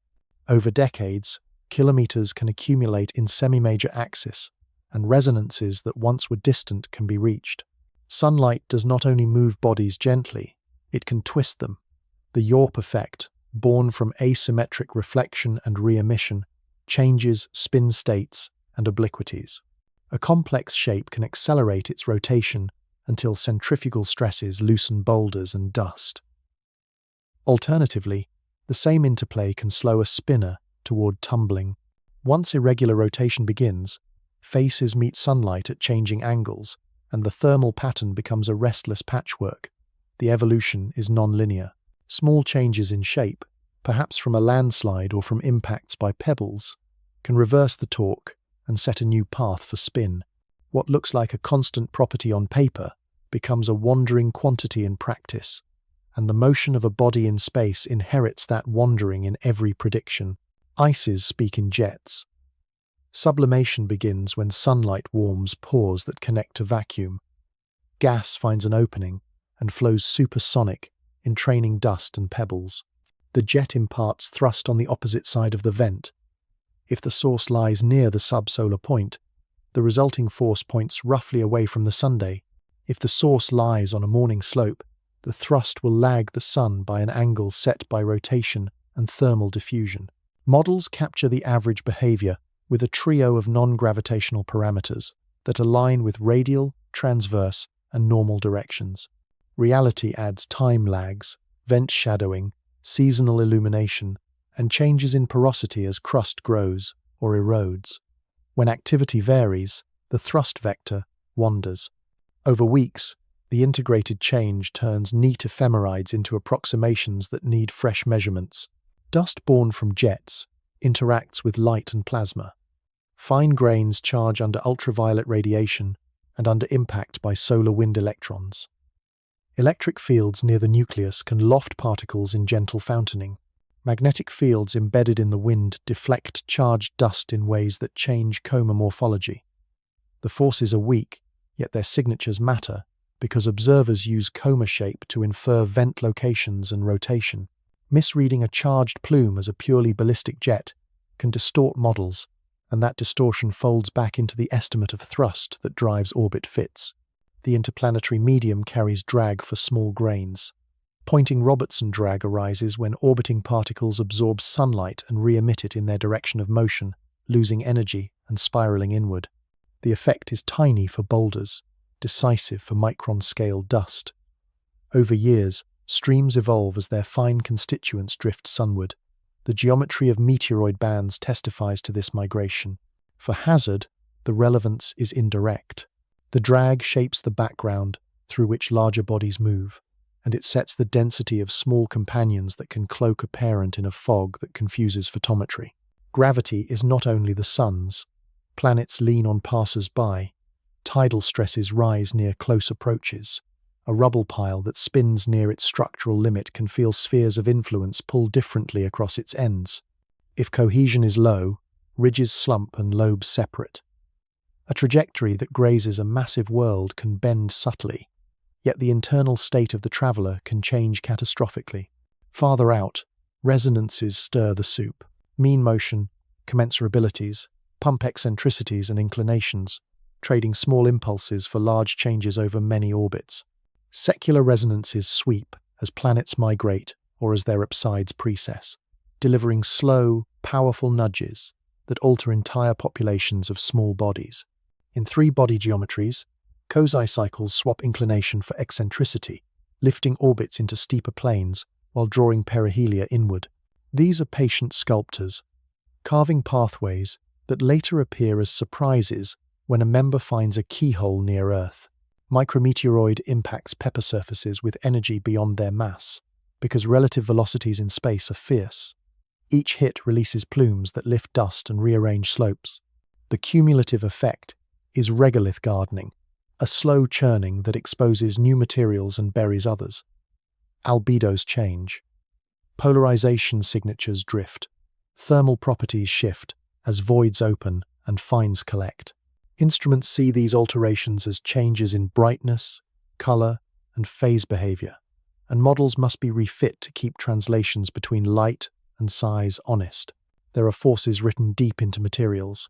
Speaker 1: Over decades, kilometers can accumulate in semi-major axis, and resonances that once were distant can be reached. Sunlight does not only move bodies gently, it can twist them. The YORP effect, born from asymmetric reflection and re-emission, changes spin states and obliquities. A complex shape can accelerate its rotation until centrifugal stresses loosen boulders and dust. Alternatively, the same interplay can slow a spinner toward tumbling. Once irregular rotation begins, faces meet sunlight at changing angles, and the thermal pattern becomes a restless patchwork. The evolution is non-linear. Small changes in shape, perhaps from a landslide or from impacts by pebbles, can reverse the torque and set a new path for spin. What looks like a constant property on paper becomes a wandering quantity in practice, and the motion of a body in space inherits that wandering in every prediction. Ices speak in jets. Sublimation begins when sunlight warms pores that connect to vacuum. Gas finds an opening and flows supersonic, entraining dust and pebbles. The jet imparts thrust on the opposite side of the vent. If the source lies near the subsolar point, the resulting force points roughly away from the sunday. If the source lies on a morning slope, the thrust will lag the sun by an angle set by rotation and thermal diffusion. Models capture the average behavior with a trio of non-gravitational parameters that align with radial, transverse, and normal directions. Reality adds time lags, vent shadowing, seasonal illumination, and changes in porosity as crust grows or erodes. When activity varies, the thrust vector wanders. Over weeks, the integrated change turns neat ephemerides into approximations that need fresh measurements. Dust born from jets interacts with light and plasma. Fine grains charge under ultraviolet radiation and under impact by solar wind electrons. Electric fields near the nucleus can loft particles in gentle fountaining. Magnetic fields embedded in the wind deflect charged dust in ways that change coma morphology. The forces are weak, yet their signatures matter, because observers use coma shape to infer vent locations and rotation. Misreading a charged plume as a purely ballistic jet can distort models, and that distortion folds back into the estimate of thrust that drives orbit fits. The interplanetary medium carries drag for small grains. Poynting-Robertson drag arises when orbiting particles absorb sunlight and re-emit it in their direction of motion, losing energy and spiraling inward. The effect is tiny for boulders, decisive for micron-scale dust. Over years, streams evolve as their fine constituents drift sunward. The geometry of meteoroid bands testifies to this migration. For hazard, the relevance is indirect. The drag shapes the background through which larger bodies move, and it sets the density of small companions that can cloak a parent in a fog that confuses photometry. Gravity is not only the sun's. Planets lean on passers-by. Tidal stresses rise near close approaches. A rubble pile that spins near its structural limit can feel spheres of influence pull differently across its ends. If cohesion is low, ridges slump and lobes separate. A trajectory that grazes a massive world can bend subtly, yet the internal state of the traveller can change catastrophically. Farther out, resonances stir the soup. Mean motion, commensurabilities, pump eccentricities and inclinations, trading small impulses for large changes over many orbits. Secular resonances sweep as planets migrate or as their upsides precess, delivering slow, powerful nudges that alter entire populations of small bodies. In three-body geometries, Kozai cycles swap inclination for eccentricity, lifting orbits into steeper planes while drawing perihelia inward. These are patient sculptors, carving pathways that later appear as surprises when a member finds a keyhole near Earth. Micrometeoroid impacts pepper surfaces with energy beyond their mass, because relative velocities in space are fierce. Each hit releases plumes that lift dust and rearrange slopes. The cumulative effect is regolith gardening, a slow churning that exposes new materials and buries others. Albedos change. Polarization signatures drift. Thermal properties shift as voids open and fines collect. Instruments see these alterations as changes in brightness, color, and phase behavior, and models must be refit to keep translations between light and size honest. There are forces written deep into materials.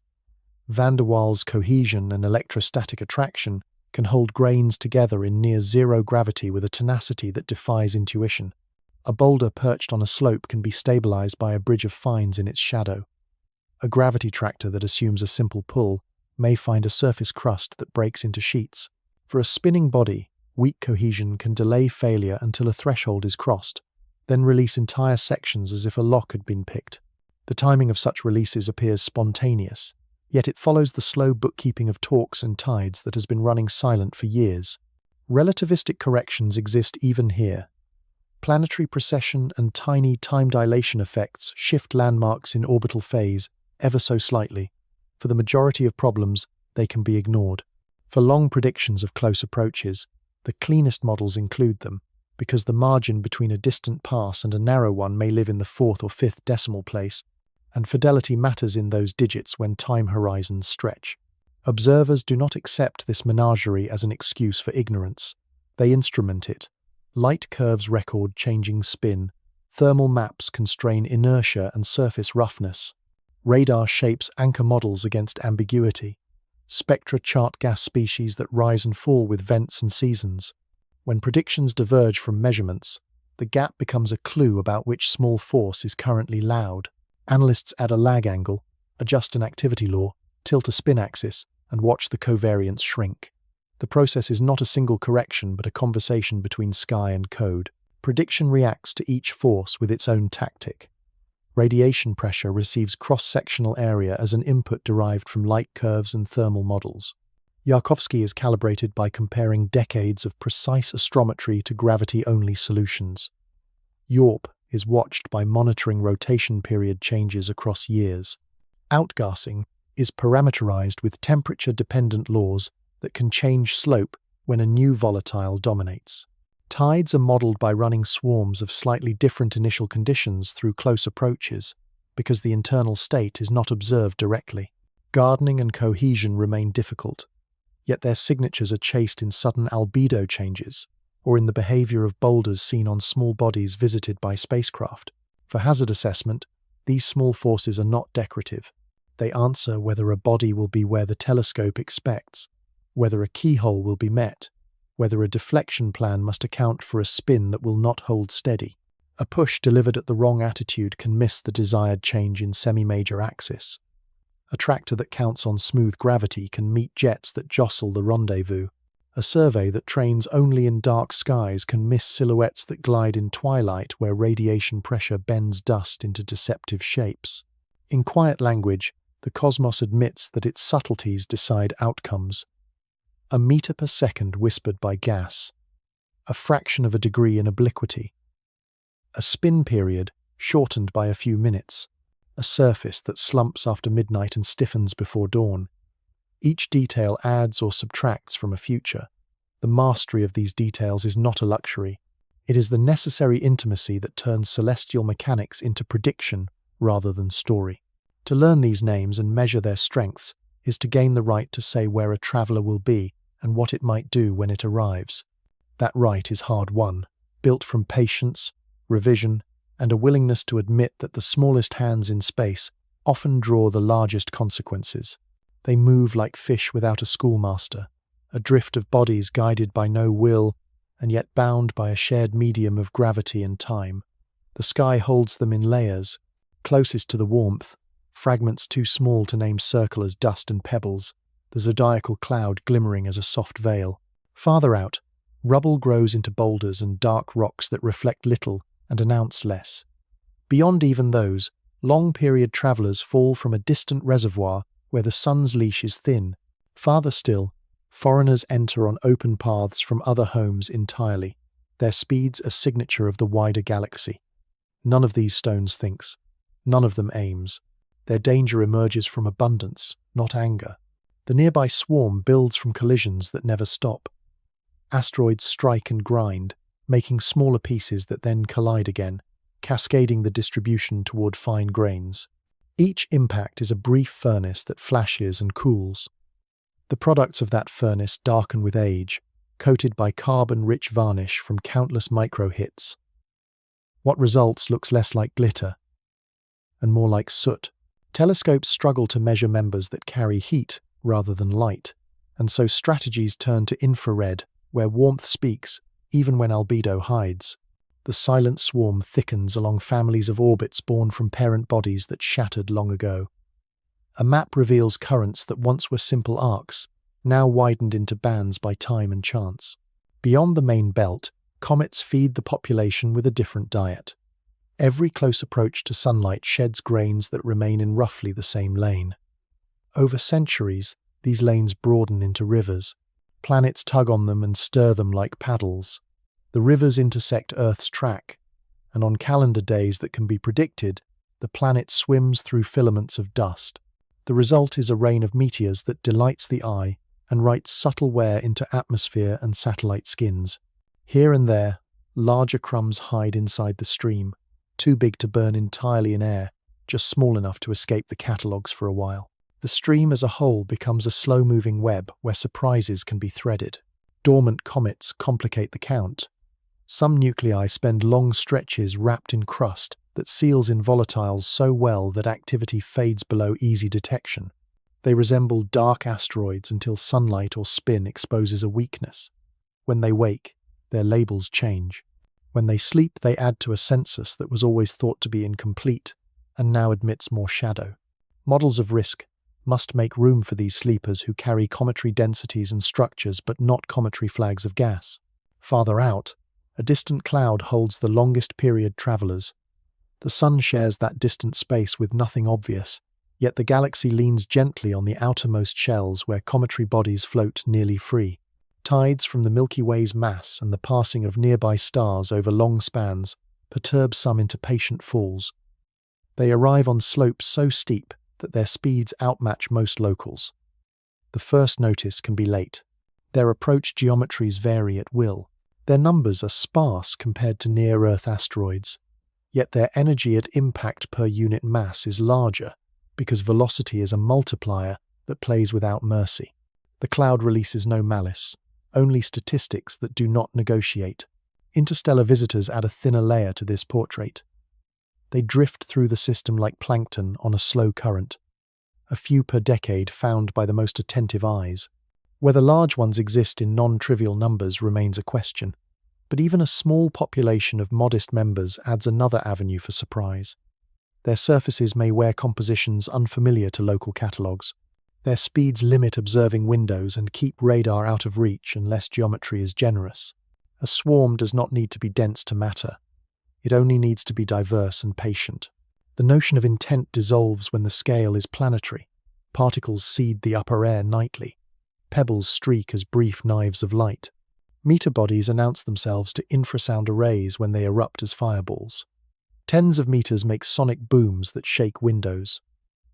Speaker 1: Van der Waals cohesion and electrostatic attraction can hold grains together in near-zero gravity with a tenacity that defies intuition. A boulder perched on a slope can be stabilized by a bridge of fines in its shadow. A gravity tractor that assumes a simple pull may find a surface crust that breaks into sheets. For a spinning body, weak cohesion can delay failure until a threshold is crossed, then release entire sections as if a lock had been picked. The timing of such releases appears spontaneous, yet it follows the slow bookkeeping of torques and tides that has been running silent for years. Relativistic corrections exist even here. Planetary precession and tiny time dilation effects shift landmarks in orbital phase ever so slightly. For the majority of problems, they can be ignored. For long predictions of close approaches, the cleanest models include them, because the margin between a distant pass and a narrow one may live in the 4th or 5th decimal place, and fidelity matters in those digits when time horizons stretch. Observers do not accept this menagerie as an excuse for ignorance. They instrument it. Light curves record changing spin. Thermal maps constrain inertia and surface roughness. Radar shapes anchor models against ambiguity. Spectra chart gas species that rise and fall with vents and seasons. When predictions diverge from measurements, the gap becomes a clue about which small force is currently loud. Analysts add a lag angle, adjust an activity law, tilt a spin axis, and watch the covariance shrink. The process is not a single correction but a conversation between sky and code. Prediction reacts to each force with its own tactic. Radiation pressure receives cross-sectional area as an input derived from light curves and thermal models. Yarkovsky is calibrated by comparing decades of precise astrometry to gravity-only solutions. YORP is watched by monitoring rotation period changes across years. Outgassing is parameterized with temperature-dependent laws that can change slope when a new volatile dominates. Tides are modeled by running swarms of slightly different initial conditions through close approaches, because the internal state is not observed directly. Gardening and cohesion remain difficult, yet their signatures are chased in sudden albedo changes, or in the behavior of boulders seen on small bodies visited by spacecraft. For hazard assessment, these small forces are not decorative. They answer whether a body will be where the telescope expects, whether a keyhole will be met, whether a deflection plan must account for a spin that will not hold steady. A push delivered at the wrong attitude can miss the desired change in semi-major axis. A tractor that counts on smooth gravity can meet jets that jostle the rendezvous. A survey that trains only in dark skies can miss silhouettes that glide in twilight where radiation pressure bends dust into deceptive shapes. In quiet language, the cosmos admits that its subtleties decide outcomes. A meter per second whispered by gas. A fraction of a degree in obliquity. A spin period shortened by a few minutes. A surface that slumps after midnight and stiffens before dawn. Each detail adds or subtracts from a future. The mastery of these details is not a luxury. It is the necessary intimacy that turns celestial mechanics into prediction rather than story. To learn these names and measure their strengths is to gain the right to say where a traveler will be and what it might do when it arrives. That right is hard-won, built from patience, revision, and a willingness to admit that the smallest hands in space often draw the largest consequences. They move like fish without a schoolmaster, a drift of bodies guided by no will, and yet bound by a shared medium of gravity and time. The sky holds them in layers, closest to the warmth, fragments too small to name circle as dust and pebbles, the zodiacal cloud glimmering as a soft veil. Farther out, rubble grows into boulders and dark rocks that reflect little and announce less. Beyond even those, long-period travelers fall from a distant reservoir where the sun's leash is thin. Farther still, foreigners enter on open paths from other homes entirely, their speeds a signature of the wider galaxy. None of these stones thinks. None of them aims. Their danger emerges from abundance, not anger. The nearby swarm builds from collisions that never stop. Asteroids strike and grind, making smaller pieces that then collide again, cascading the distribution toward fine grains. Each impact is a brief furnace that flashes and cools. The products of that furnace darken with age, coated by carbon-rich varnish from countless micro-hits. What results looks less like glitter and more like soot, Telescopes struggle to measure members that carry heat rather than light, and so strategies turn to infrared, where warmth speaks, even when albedo hides. The silent swarm thickens along families of orbits born from parent bodies that shattered long ago. A map reveals currents that once were simple arcs, now widened into bands by time and chance. Beyond the main belt, comets feed the population with a different diet. Every close approach to sunlight sheds grains that remain in roughly the same lane. Over centuries, these lanes broaden into rivers. Planets tug on them and stir them like paddles. The rivers intersect Earth's track, and on calendar days that can be predicted, the planet swims through filaments of dust. The result is a rain of meteors that delights the eye and writes subtle wear into atmosphere and satellite skins. Here and there, larger crumbs hide inside the stream, too big to burn entirely in air, just small enough to escape the catalogues for a while. The stream as a whole becomes a slow-moving web where surprises can be threaded. Dormant comets complicate the count. Some nuclei spend long stretches wrapped in crust that seals in volatiles so well that activity fades below easy detection. They resemble dark asteroids until sunlight or spin exposes a weakness. When they wake, their labels change. When they sleep, they add to a census that was always thought to be incomplete and now admits more shadow. Models of risk must make room for these sleepers who carry cometary densities and structures but not cometary flags of gas. Farther out, a distant cloud holds the longest period travelers. The sun shares that distant space with nothing obvious, yet the galaxy leans gently on the outermost shells where cometary bodies float nearly free. Tides from the Milky Way's mass and the passing of nearby stars over long spans perturb some into patient falls. They arrive on slopes so steep that their speeds outmatch most locals. The first notice can be late. Their approach geometries vary at will. Their numbers are sparse compared to near-Earth asteroids, yet their energy at impact per unit mass is larger because velocity is a multiplier that plays without mercy. The cloud releases no malice, only statistics that do not negotiate. Interstellar visitors add a thinner layer to this portrait. They drift through the system like plankton on a slow current, a few per decade found by the most attentive eyes. Whether large ones exist in non-trivial numbers remains a question, but even a small population of modest members adds another avenue for surprise. Their surfaces may wear compositions unfamiliar to local catalogues. Their speeds limit observing windows and keep radar out of reach unless geometry is generous. A swarm does not need to be dense to matter. It only needs to be diverse and patient. The notion of intent dissolves when the scale is planetary. Particles seed the upper air nightly. Pebbles streak as brief knives of light. Meter bodies announce themselves to infrasound arrays when they erupt as fireballs. Tens of meters make sonic booms that shake windows.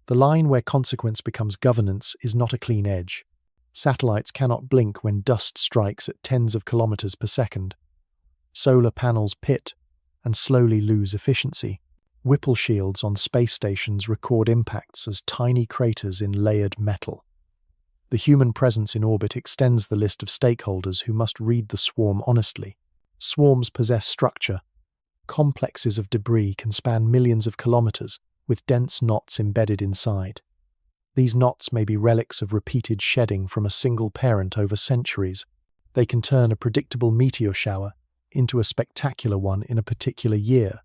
Speaker 1: The line where consequence becomes governance is not a clean edge. Satellites cannot blink when dust strikes at tens of kilometers per second. Solar panels pit and slowly lose efficiency. Whipple shields on space stations record impacts as tiny craters in layered metal. The human presence in orbit extends the list of stakeholders who must read the swarm honestly. Swarms possess structure. Complexes of debris can span millions of kilometers, with dense knots embedded inside. These knots may be relics of repeated shedding from a single parent over centuries. They can turn a predictable meteor shower into a spectacular one in a particular year,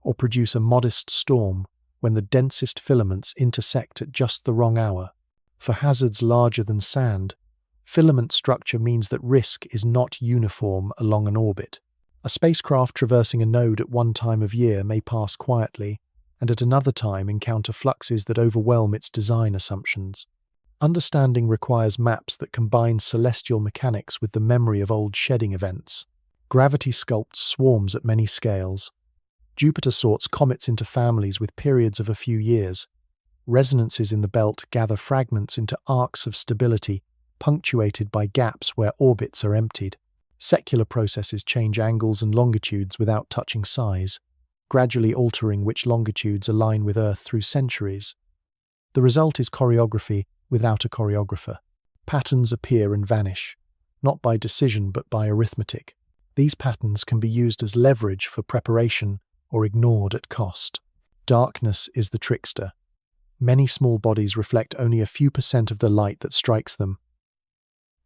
Speaker 1: or produce a modest storm when the densest filaments intersect at just the wrong hour. For hazards larger than sand, filament structure means that risk is not uniform along an orbit. A spacecraft traversing a node at one time of year may pass quietly, and at another time encounter fluxes that overwhelm its design assumptions. Understanding requires maps that combine celestial mechanics with the memory of old shedding events. Gravity sculpts swarms at many scales. Jupiter sorts comets into families with periods of a few years. Resonances in the belt gather fragments into arcs of stability, punctuated by gaps where orbits are emptied. Secular processes change angles and longitudes without touching size, gradually altering which longitudes align with Earth through centuries. The result is choreography without a choreographer. Patterns appear and vanish, not by decision but by arithmetic. These patterns can be used as leverage for preparation or ignored at cost. Darkness is the trickster. Many small bodies reflect only a few % of the light that strikes them.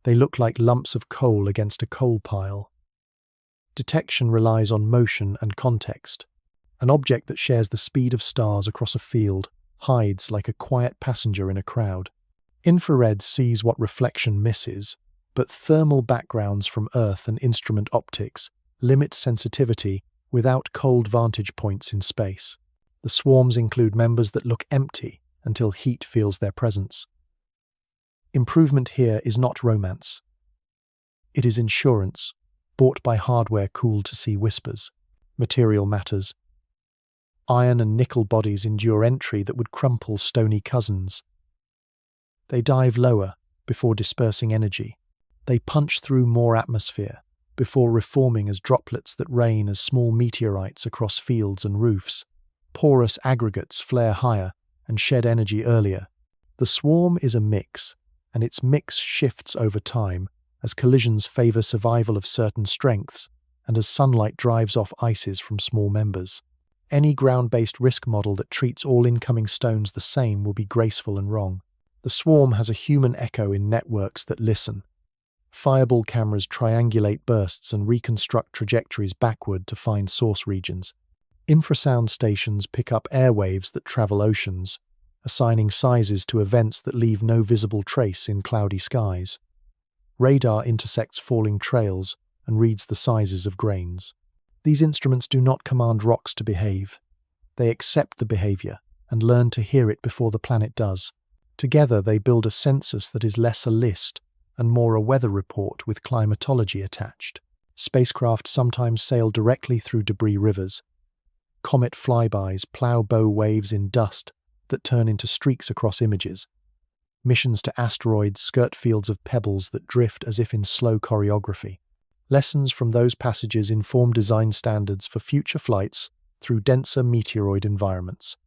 Speaker 1: They look like lumps of coal against a coal pile. Detection relies on motion and context. An object that shares the speed of stars across a field hides like a quiet passenger in a crowd. Infrared sees what reflection misses, but thermal backgrounds from Earth and instrument optics limit sensitivity without cold vantage points in space. The swarms include members that look empty until heat feels their presence. Improvement here is not romance. It is insurance, bought by hardware cooled to see whispers. Material matters. Iron and nickel bodies endure entry that would crumple stony cousins. They dive lower before dispersing energy. They punch through more atmosphere before reforming as droplets that rain as small meteorites across fields and roofs. Porous aggregates flare higher and shed energy earlier. The swarm is a mix, and its mix shifts over time as collisions favor survival of certain strengths and as sunlight drives off ices from small members. Any ground-based risk model that treats all incoming stones the same will be graceful and wrong. The swarm has a human echo in networks that listen. Fireball cameras triangulate bursts and reconstruct trajectories backward to find source regions. Infrasound stations pick up airwaves that travel oceans, assigning sizes to events that leave no visible trace in cloudy skies. Radar intersects falling trails and reads the sizes of grains. These instruments do not command rocks to behave. They accept the behavior and learn to hear it before the planet does. Together they build a census that is less a list and more a weather report with climatology attached. Spacecraft sometimes sail directly through debris rivers. Comet flybys plow bow waves in dust that turn into streaks across images. Missions to asteroids skirt fields of pebbles that drift as if in slow choreography. Lessons from those passages inform design standards for future flights through denser meteoroid environments.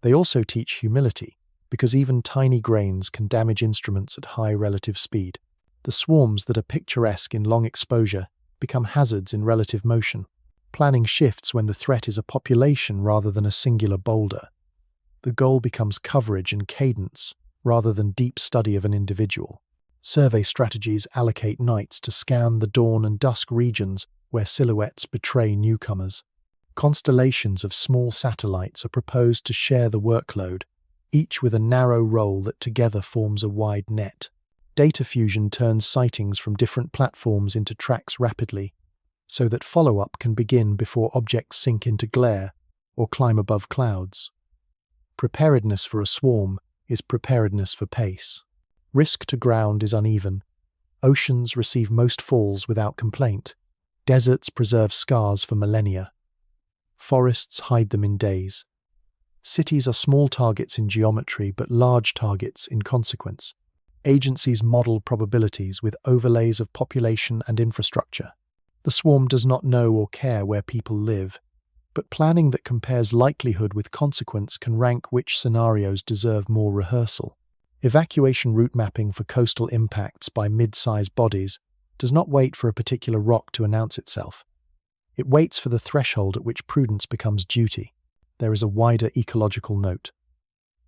Speaker 1: They also teach humility, because even tiny grains can damage instruments at high relative speed. The swarms that are picturesque in long exposure become hazards in relative motion. Planning shifts when the threat is a population rather than a singular boulder. The goal becomes coverage and cadence rather than deep study of an individual. Survey strategies allocate nights to scan the dawn and dusk regions where silhouettes betray newcomers. Constellations of small satellites are proposed to share the workload, each with a narrow role that together forms a wide net. Data fusion turns sightings from different platforms into tracks rapidly, so that follow-up can begin before objects sink into glare or climb above clouds. Preparedness for a swarm is preparedness for pace. Risk to ground is uneven. Oceans receive most falls without complaint. Deserts preserve scars for millennia. Forests hide them in days. Cities are small targets in geometry but large targets in consequence. Agencies model probabilities with overlays of population and infrastructure. The swarm does not know or care where people live, but planning that compares likelihood with consequence can rank which scenarios deserve more rehearsal. Evacuation route mapping for coastal impacts by mid-sized bodies does not wait for a particular rock to announce itself. It waits for the threshold at which prudence becomes duty. There is a wider ecological note.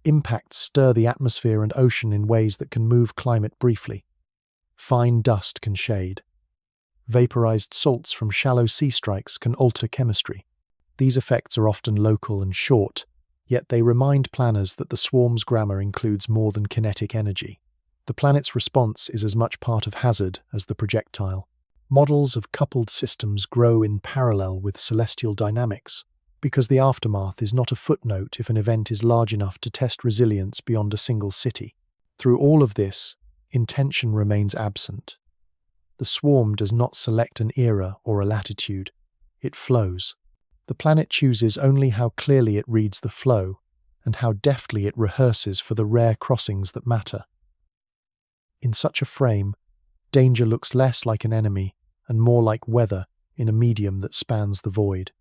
Speaker 1: Impacts stir the atmosphere and ocean in ways that can move climate briefly. Fine dust can shade. Vaporized salts from shallow sea strikes can alter chemistry. These effects are often local and short, yet they remind planners that the swarm's grammar includes more than kinetic energy. The planet's response is as much part of hazard as the projectile. Models of coupled systems grow in parallel with celestial dynamics, because the aftermath is not a footnote if an event is large enough to test resilience beyond a single city. Through all of this, intention remains absent. The swarm does not select an era or a latitude. It flows. The planet chooses only how clearly it reads the flow and how deftly it rehearses for the rare crossings that matter. In such a frame, danger looks less like an enemy and more like weather in a medium that spans the void.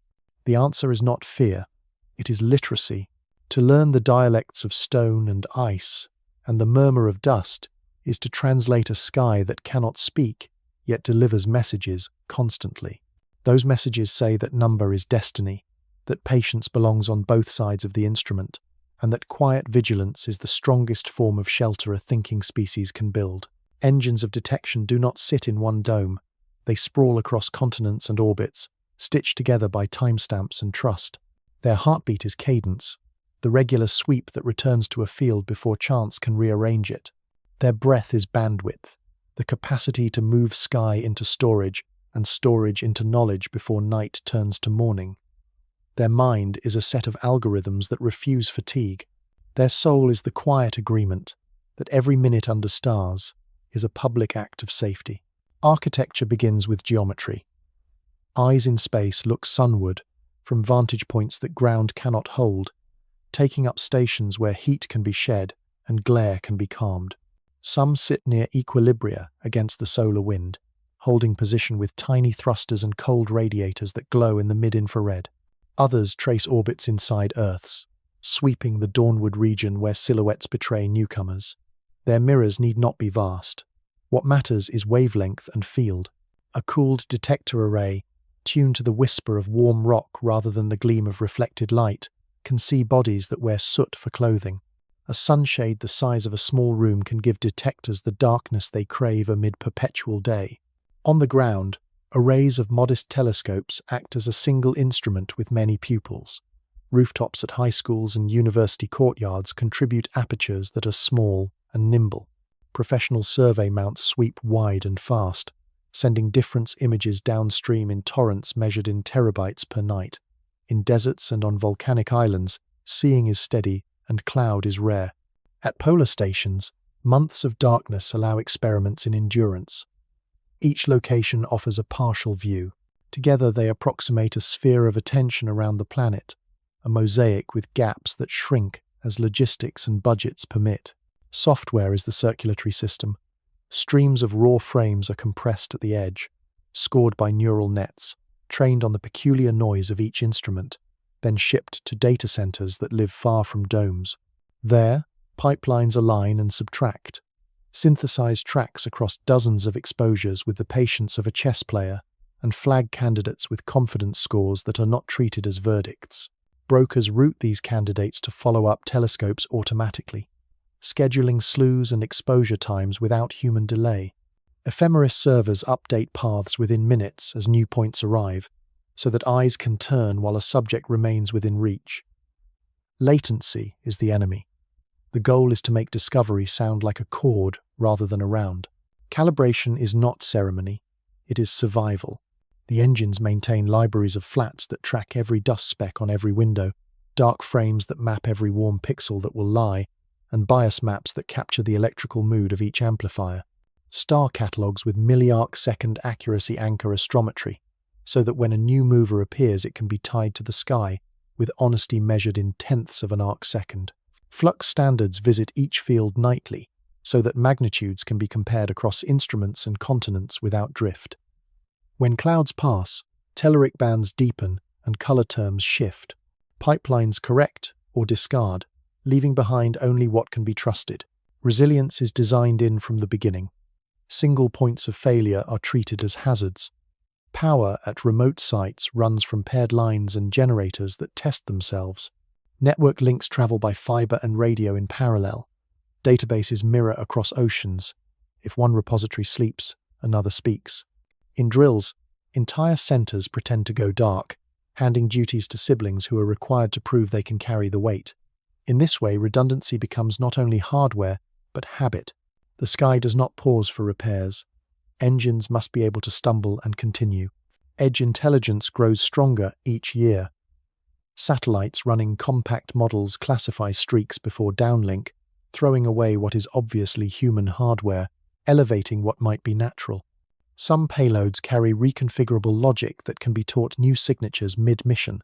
Speaker 1: The answer is not fear, it is literacy. To learn the dialects of stone and ice and the murmur of dust is to translate a sky that cannot speak, yet delivers messages constantly. Those messages say that number is destiny, that patience belongs on both sides of the instrument, and that quiet vigilance is the strongest form of shelter a thinking species can build. Engines of detection do not sit in one dome. They sprawl across continents and orbits, stitched together by timestamps and trust. Their heartbeat is cadence, the regular sweep that returns to a field before chance can rearrange it. Their breath is bandwidth, the capacity to move sky into storage and storage into knowledge before night turns to morning. Their mind is a set of algorithms that refuse fatigue. Their soul is the quiet agreement that every minute under stars is a public act of safety. Architecture begins with geometry. Eyes in space look sunward from vantage points that ground cannot hold, taking up stations where heat can be shed and glare can be calmed. Some sit near equilibria against the solar wind, holding position with tiny thrusters and cold radiators that glow in the mid-infrared. Others trace orbits inside Earth's, sweeping the dawnward region where silhouettes betray newcomers. Their mirrors need not be vast. What matters is wavelength and field. A cooled detector array, tuned to the whisper of warm rock rather than the gleam of reflected light, can see bodies that wear soot for clothing. A sunshade the size of a small room can give detectors the darkness they crave amid perpetual day. On the ground, arrays of modest telescopes act as a single instrument with many pupils. Rooftops at high schools and university courtyards contribute apertures that are small and nimble. Professional survey mounts sweep wide and fast, sending difference images downstream in torrents measured in terabytes per night. In deserts and on volcanic islands, seeing is steady and cloud is rare. At polar stations, months of darkness allow experiments in endurance. Each location offers a partial view. Together they approximate a sphere of attention around the planet, a mosaic with gaps that shrink as logistics and budgets permit. Software is the circulatory system. Streams of raw frames are compressed at the edge, scored by neural nets, trained on the peculiar noise of each instrument, then shipped to data centers that live far from domes. There, pipelines align and subtract, synthesize tracks across dozens of exposures with the patience of a chess player, and flag candidates with confidence scores that are not treated as verdicts. Brokers route these candidates to follow-up telescopes automatically, scheduling slews and exposure times without human delay. Ephemeris servers update paths within minutes as new points arrive, so that eyes can turn while a subject remains within reach. Latency is the enemy. The goal is to make discovery sound like a chord rather than a round. Calibration is not ceremony, it is survival. The engines maintain libraries of flats that track every dust speck on every window, dark frames that map every warm pixel that will lie, and bias maps that capture the electrical mood of each amplifier. Star catalogues with milli-arc-second accuracy anchor astrometry, so that when a new mover appears it can be tied to the sky, with honesty measured in tenths of an arc-second. Flux standards visit each field nightly, so that magnitudes can be compared across instruments and continents without drift. When clouds pass, telluric bands deepen and color terms shift. Pipelines correct or discard, leaving behind only what can be trusted. Resilience is designed in from the beginning. Single points of failure are treated as hazards. Power at remote sites runs from paired lines and generators that test themselves. Network links travel by fiber and radio in parallel. Databases mirror across oceans. If one repository sleeps, another speaks. In drills, entire centers pretend to go dark, handing duties to siblings who are required to prove they can carry the weight. In this way, redundancy becomes not only hardware, but habit. The sky does not pause for repairs. Engines must be able to stumble and continue. Edge intelligence grows stronger each year. Satellites running compact models classify streaks before downlink, throwing away what is obviously human hardware, elevating what might be natural. Some payloads carry reconfigurable logic that can be taught new signatures mid-mission.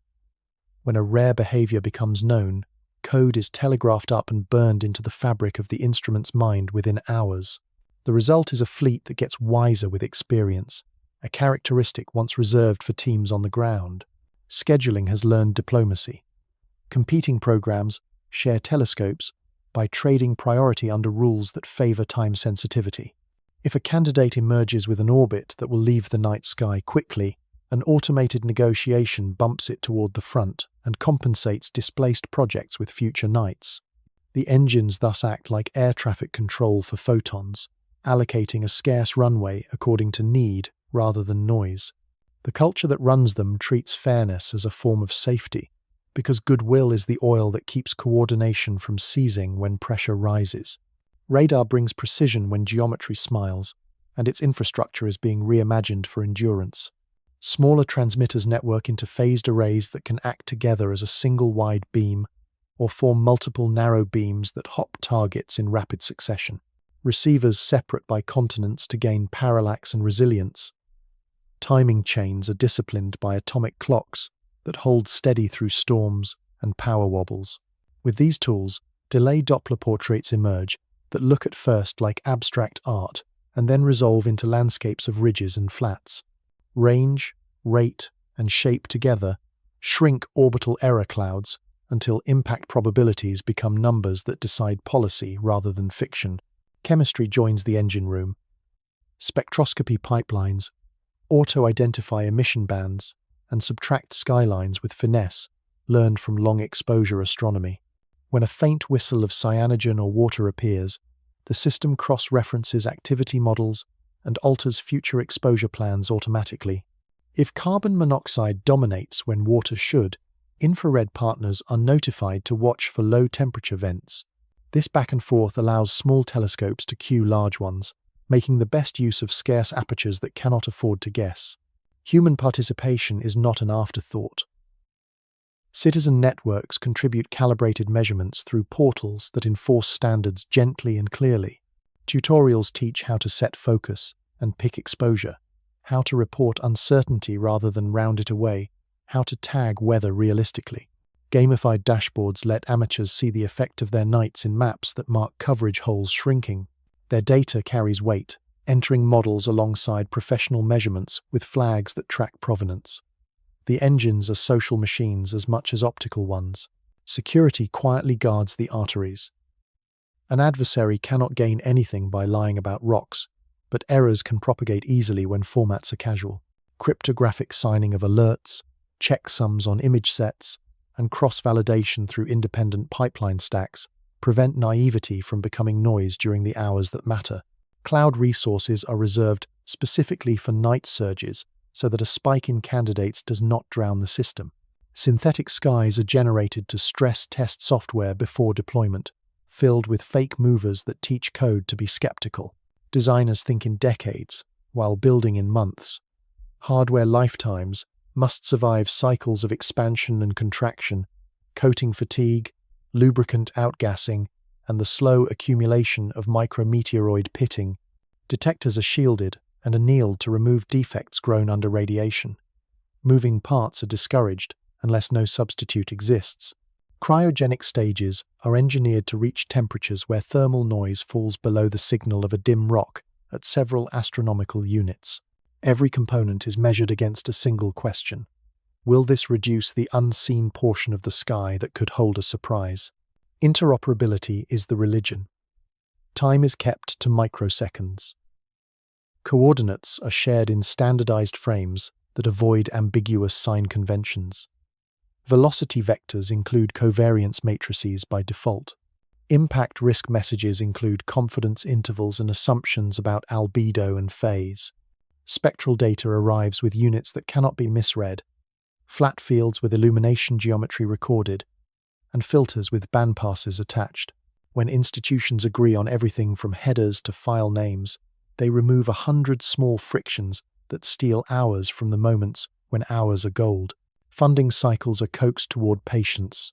Speaker 1: When a rare behavior becomes known, code is telegraphed up and burned into the fabric of the instrument's mind within hours. The result is a fleet that gets wiser with experience, a characteristic once reserved for teams on the ground. Scheduling has learned diplomacy. Competing programs share telescopes by trading priority under rules that favor time sensitivity. If a candidate emerges with an orbit that will leave the night sky quickly, An automated negotiation bumps it toward the front and compensates displaced projects with future nights. The engines thus act like air traffic control for photons, allocating a scarce runway according to need rather than noise. The culture that runs them treats fairness as a form of safety, because goodwill is the oil that keeps coordination from seizing when pressure rises. Radar brings precision when geometry smiles, and its infrastructure is being reimagined for endurance. Smaller transmitters network into phased arrays that can act together as a single wide beam, or form multiple narrow beams that hop targets in rapid succession. Receivers separate by continents to gain parallax and resilience. Timing chains are disciplined by atomic clocks that hold steady through storms and power wobbles. With these tools, delay Doppler portraits emerge that look at first like abstract art and then resolve into landscapes of ridges and flats. Range, rate, and shape together shrink orbital error clouds until impact probabilities become numbers that decide policy rather than fiction. Chemistry joins the engine room. Spectroscopy pipelines auto-identify emission bands and subtract skylines with finesse, learned from long-exposure astronomy. When a faint whistle of cyanogen or water appears, the system cross-references activity models and alters future exposure plans automatically. If carbon monoxide dominates when water should, infrared partners are notified to watch for low-temperature vents. This back and forth allows small telescopes to cue large ones, making the best use of scarce apertures that cannot afford to guess. Human participation is not an afterthought. Citizen networks contribute calibrated measurements through portals that enforce standards gently and clearly. Tutorials teach how to set focus and pick exposure, how to report uncertainty rather than round it away, how to tag weather realistically. Gamified dashboards let amateurs see the effect of their nights in maps that mark coverage holes shrinking. Their data carries weight, entering models alongside professional measurements with flags that track provenance. The engines are social machines as much as optical ones. Security quietly guards the arteries. An adversary cannot gain anything by lying about rocks, but errors can propagate easily when formats are casual. Cryptographic signing of alerts, checksums on image sets, and cross-validation through independent pipeline stacks prevent naivety from becoming noise during the hours that matter. Cloud resources are reserved specifically for night surges so that a spike in candidates does not drown the system. Synthetic skies are generated to stress test software before deployment, filled with fake movers that teach code to be skeptical. Designers think in decades, while building in months. Hardware lifetimes must survive cycles of expansion and contraction, coating fatigue, lubricant outgassing, and the slow accumulation of micrometeoroid pitting. Detectors are shielded and annealed to remove defects grown under radiation. Moving parts are discouraged unless no substitute exists. Cryogenic stages are engineered to reach temperatures where thermal noise falls below the signal of a dim rock at several astronomical units. Every component is measured against a single question. Will this reduce the unseen portion of the sky that could hold a surprise? Interoperability is the religion. Time is kept to microseconds. Coordinates are shared in standardized frames that avoid ambiguous sign conventions. Velocity vectors include covariance matrices by default. Impact risk messages include confidence intervals and assumptions about albedo and phase. Spectral data arrives with units that cannot be misread, flat fields with illumination geometry recorded, and filters with bandpasses attached. When institutions agree on everything from headers to file names, they remove 100 small frictions that steal hours from the moments when hours are gold. Funding cycles are coaxed toward patience.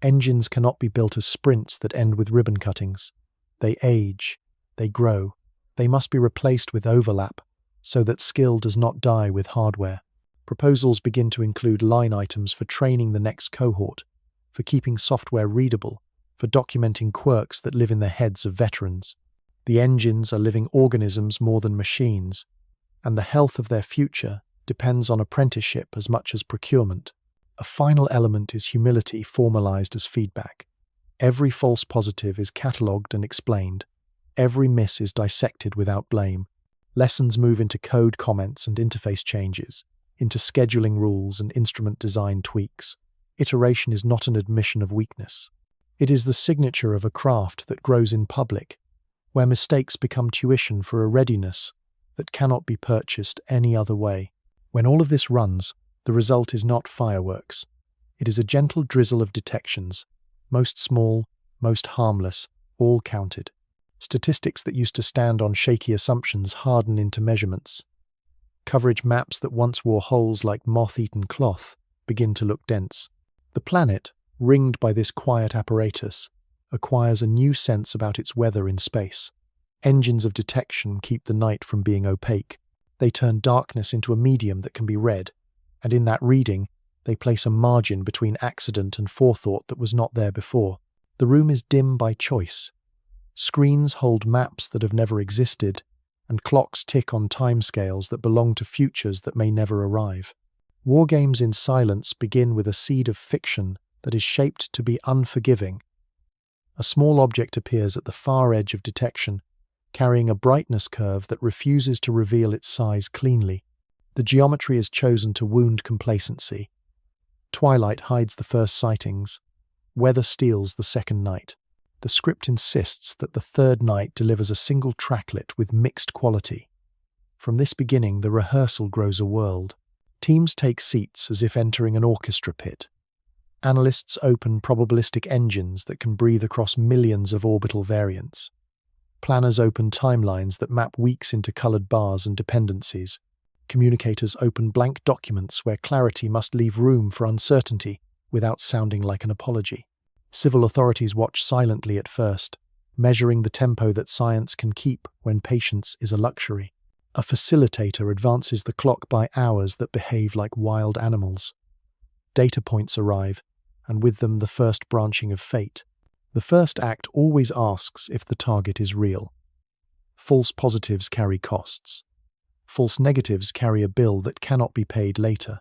Speaker 1: Engines cannot be built as sprints that end with ribbon cuttings. They age, they grow, they must be replaced with overlap, so that skill does not die with hardware. Proposals begin to include line items for training the next cohort, for keeping software readable, for documenting quirks that live in the heads of veterans. The engines are living organisms more than machines, and the health of their future depends on apprenticeship as much as procurement. A final element is humility formalized as feedback. Every false positive is catalogued and explained. Every miss is dissected without blame. Lessons move into code comments and interface changes. into scheduling rules and instrument design tweaks. Iteration is not an admission of weakness. It is the signature of a craft that grows in public, where mistakes become tuition for a readiness that cannot be purchased any other way. When all of this runs, the result is not fireworks. It is a gentle drizzle of detections, most small, most harmless, all counted. Statistics that used to stand on shaky assumptions harden into measurements. Coverage maps that once wore holes like moth-eaten cloth begin to look dense. The planet, ringed by this quiet apparatus, acquires a new sense about its weather in space. Engines of detection keep the night from being opaque. They turn darkness into a medium that can be read, and in that reading, they place a margin between accident and forethought that was not there before. The room is dim by choice. Screens hold maps that have never existed, and clocks tick on timescales that belong to futures that may never arrive. Wargames in silence begin with a seed of fiction that is shaped to be unforgiving. A small object appears at the far edge of detection, carrying a brightness curve that refuses to reveal its size cleanly. The geometry is chosen to wound complacency. Twilight hides the first sightings. Weather steals the second night. The script insists that the third night delivers a single tracklet with mixed quality. From this beginning, the rehearsal grows a world. Teams take seats as if entering an orchestra pit. Analysts open probabilistic engines that can breathe across millions of orbital variants. Planners open timelines that map weeks into colored bars and dependencies. Communicators open blank documents where clarity must leave room for uncertainty without sounding like an apology. Civil authorities watch silently at first, measuring the tempo that science can keep when patience is a luxury. A facilitator advances the clock by hours that behave like wild animals. Data points arrive, and with them the first branching of fate. The first act always asks if the target is real. False positives carry costs. False negatives carry a bill that cannot be paid later.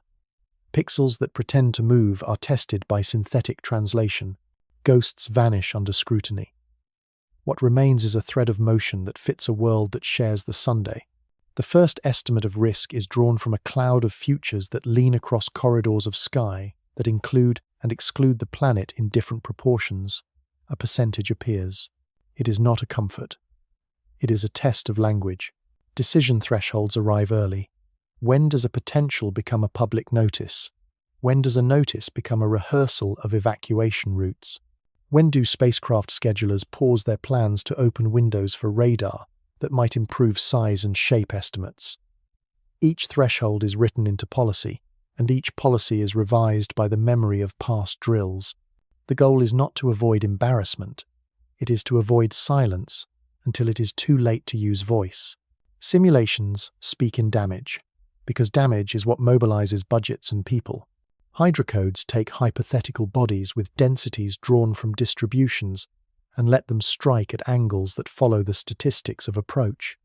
Speaker 1: Pixels that pretend to move are tested by synthetic translation. Ghosts vanish under scrutiny. What remains is a thread of motion that fits a world that shares the Sunday. The first estimate of risk is drawn from a cloud of futures that lean across corridors of sky that include and exclude the planet in different proportions. A percentage appears. It is not a comfort. It is a test of language. Decision thresholds arrive early. When does a potential become a public notice? When does a notice become a rehearsal of evacuation routes? When do spacecraft schedulers pause their plans to open windows for radar that might improve size and shape estimates? Each threshold is written into policy, and each policy is revised by the memory of past drills. The goal is not to avoid embarrassment. It is to avoid silence until it is too late to use voice. Simulations speak in damage, because damage is what mobilizes budgets and people. Hydrocodes take hypothetical bodies with densities drawn from distributions and let them strike at angles that follow the statistics of approach.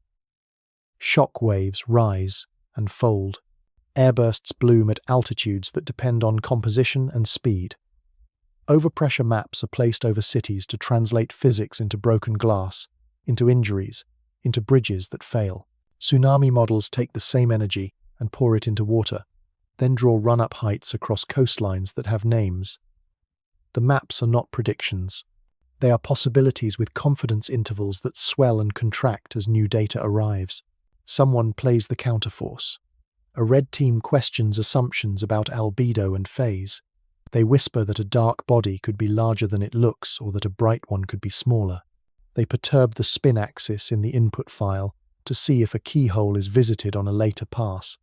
Speaker 1: Shock waves rise and fold. Airbursts bloom at altitudes that depend on composition and speed. Overpressure maps are placed over cities to translate physics into broken glass, into injuries, into bridges that fail. Tsunami models take the same energy and pour it into water, then draw run-up heights across coastlines that have names. The maps are not predictions. They are possibilities with confidence intervals that swell and contract as new data arrives. Someone plays the counterforce. A red team questions assumptions about albedo and phase. They whisper that a dark body could be larger than it looks or that a bright one could be smaller. They perturb the spin axis in the input file to see if a keyhole is visited on a later pass.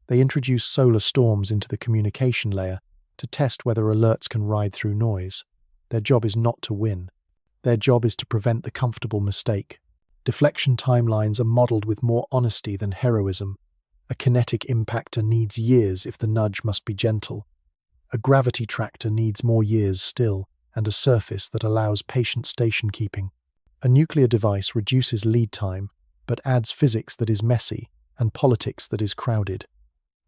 Speaker 1: They introduce solar storms into the communication layer to test whether alerts can ride through noise. Their job is not to win. Their job is to prevent the comfortable mistake. Deflection timelines are modeled with more honesty than heroism. A kinetic impactor needs years if the nudge must be gentle. A gravity tractor needs more years still, and a surface that allows patient station keeping. A nuclear device reduces lead time, but adds physics that is messy and politics that is crowded.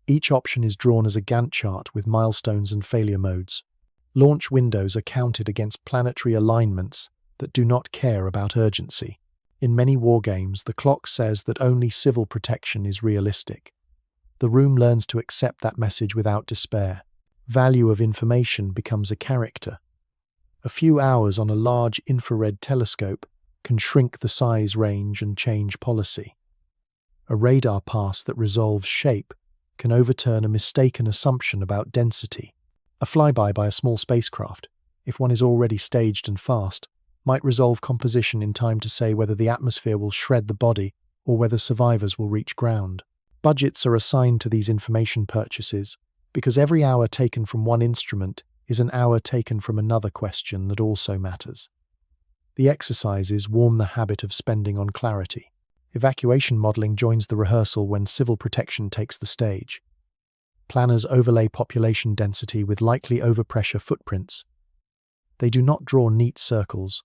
Speaker 1: Each option is drawn as a Gantt chart with milestones and failure modes. Launch windows are counted against planetary alignments that do not care about urgency. In many wargames, the clock says that only civil protection is realistic. The room learns to accept that message without despair. Value of information becomes a character. A few hours on a large infrared telescope can shrink the size range and change policy. A radar pass that resolves shape can overturn a mistaken assumption about density. A flyby by a small spacecraft, if one is already staged and fast, might resolve composition in time to say whether the atmosphere will shred the body or whether survivors will reach ground. Budgets are assigned to these information purchases because every hour taken from one instrument is an hour taken from another question that also matters. The exercises warm the habit of spending on clarity. Evacuation modeling joins the rehearsal when civil protection takes the stage. Planners overlay population density with likely overpressure footprints. They do not draw neat circles.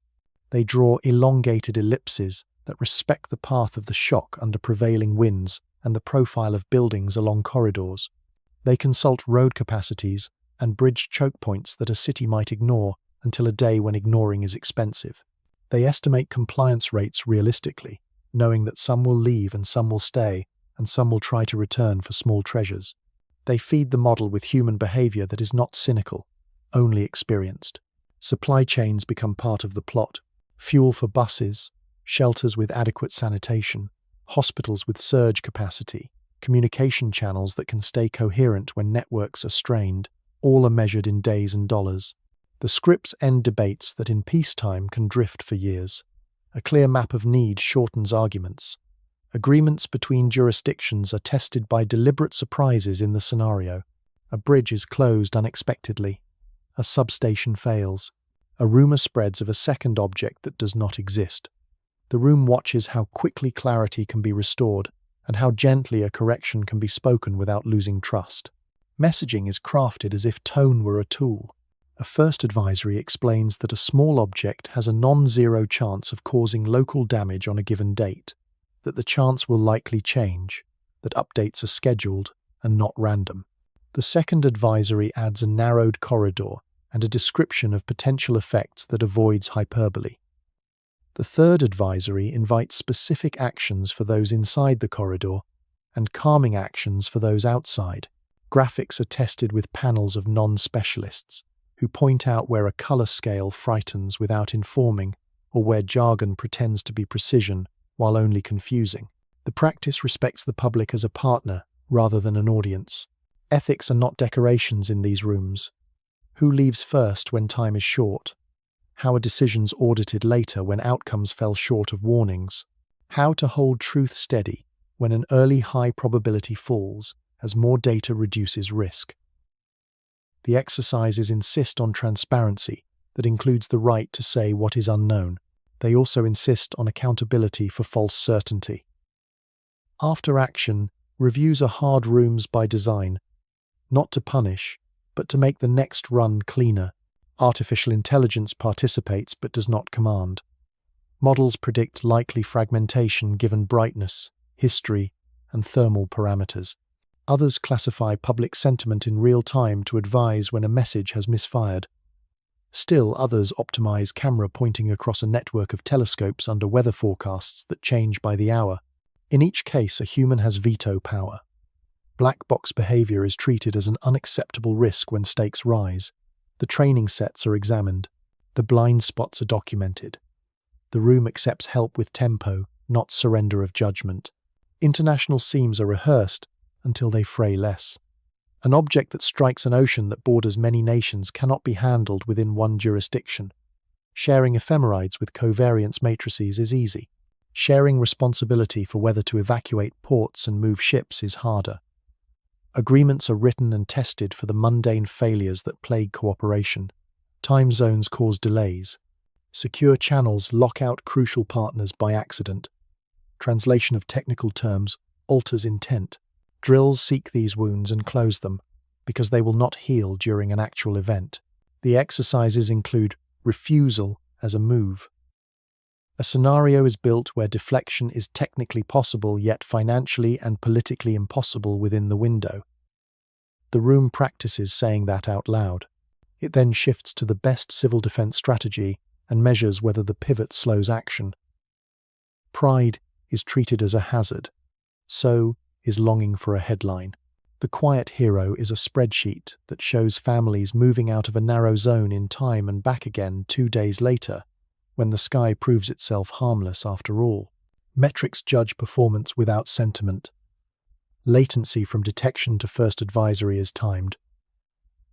Speaker 1: They draw elongated ellipses that respect the path of the shock under prevailing winds and the profile of buildings along corridors. They consult road capacities and bridge choke points that a city might ignore until a day when ignoring is expensive. They estimate compliance rates realistically, knowing that some will leave and some will stay, and some will try to return for small treasures. They feed the model with human behavior that is not cynical, only experienced. Supply chains become part of the plot. Fuel for buses, shelters with adequate sanitation, hospitals with surge capacity, communication channels that can stay coherent when networks are strained, all are measured in days and dollars. The scripts end debates that in peacetime can drift for years. A clear map of need shortens arguments. Agreements between jurisdictions are tested by deliberate surprises in the scenario. A bridge is closed unexpectedly. A substation fails. A rumor spreads of a second object that does not exist. The room watches how quickly clarity can be restored and how gently a correction can be spoken without losing trust. Messaging is crafted as if tone were a tool. A first advisory explains that a small object has a non-zero chance of causing local damage on a given date, that the chance will likely change, that updates are scheduled and not random. The second advisory adds a narrowed corridor and a description of potential effects that avoids hyperbole. The third advisory invites specific actions for those inside the corridor and calming actions for those outside. Graphics are tested with panels of non-specialists who point out where a color scale frightens without informing or where jargon pretends to be precision while only confusing. The practice respects the public as a partner rather than an audience. Ethics are not decorations in these rooms. Who leaves first when time is short? How are decisions audited later when outcomes fell short of warnings? How to hold truth steady when an early high probability falls as more data reduces risk. The exercises insist on transparency that includes the right to say what is unknown. They also insist on accountability for false certainty. After action, reviews are hard rooms by design, not to punish, but to make the next run cleaner. Artificial intelligence participates but does not command. Models predict likely fragmentation given brightness, history, and thermal parameters. Others classify public sentiment in real time to advise when a message has misfired. Still, others optimize camera pointing across a network of telescopes under weather forecasts that change by the hour. In each case, a human has veto power. Black box behavior is treated as an unacceptable risk when stakes rise. The training sets are examined. The blind spots are documented. The room accepts help with tempo, not surrender of judgment. International seams are rehearsed until they fray less. An object that strikes an ocean that borders many nations cannot be handled within one jurisdiction. Sharing ephemerides with covariance matrices is easy. Sharing responsibility for whether to evacuate ports and move ships is harder. Agreements are written and tested for the mundane failures that plague cooperation. Time zones cause delays. Secure channels lock out crucial partners by accident. Translation of technical terms alters intent. Drills seek these wounds and close them, because they will not heal during an actual event. The exercises include refusal as a move. A scenario is built where deflection is technically possible yet financially and politically impossible within the window. The room practices saying that out loud. It then shifts to the best civil defense strategy and measures whether the pivot slows action. Pride is treated as a hazard. So is longing for a headline. The quiet hero is a spreadsheet that shows families moving out of a narrow zone in time and back again 2 days later, when the sky proves itself harmless after all. Metrics judge performance without sentiment. Latency from detection to first advisory is timed.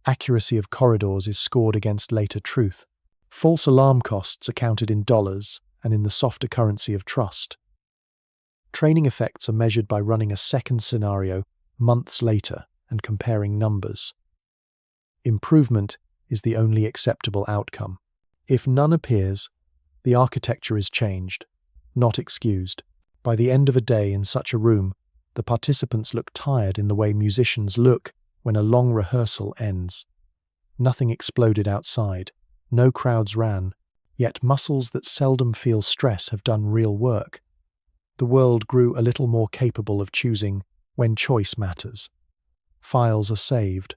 Speaker 1: Accuracy of corridors is scored against later truth. False alarm costs are counted in dollars and in the softer currency of trust. Training effects are measured by running a second scenario months later and comparing numbers. Improvement is the only acceptable outcome. If none appears, the architecture is changed, not excused. By the end of a day in such a room, the participants look tired in the way musicians look when a long rehearsal ends. Nothing exploded outside, no crowds ran, yet muscles that seldom feel stress have done real work. The world grew a little more capable of choosing when choice matters. Files are saved.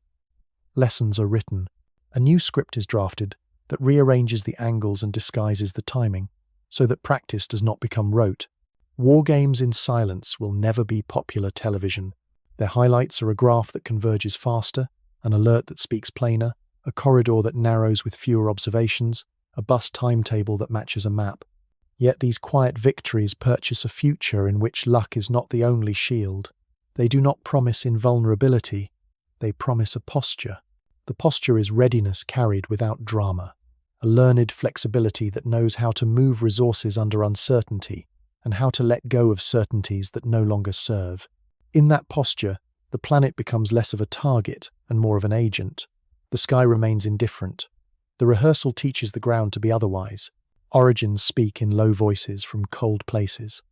Speaker 1: Lessons are written. A new script is drafted that rearranges the angles and disguises the timing, so that practice does not become rote. War games in silence will never be popular television. Their highlights are a graph that converges faster, an alert that speaks plainer, a corridor that narrows with fewer observations, a bus timetable that matches a map. Yet these quiet victories purchase a future in which luck is not the only shield. They do not promise invulnerability, they promise a posture. The posture is readiness carried without drama, a learned flexibility that knows how to move resources under uncertainty and how to let go of certainties that no longer serve. In that posture, the planet becomes less of a target and more of an agent. The sky remains indifferent. The rehearsal teaches the ground to be otherwise. Origins speak in low voices from cold places.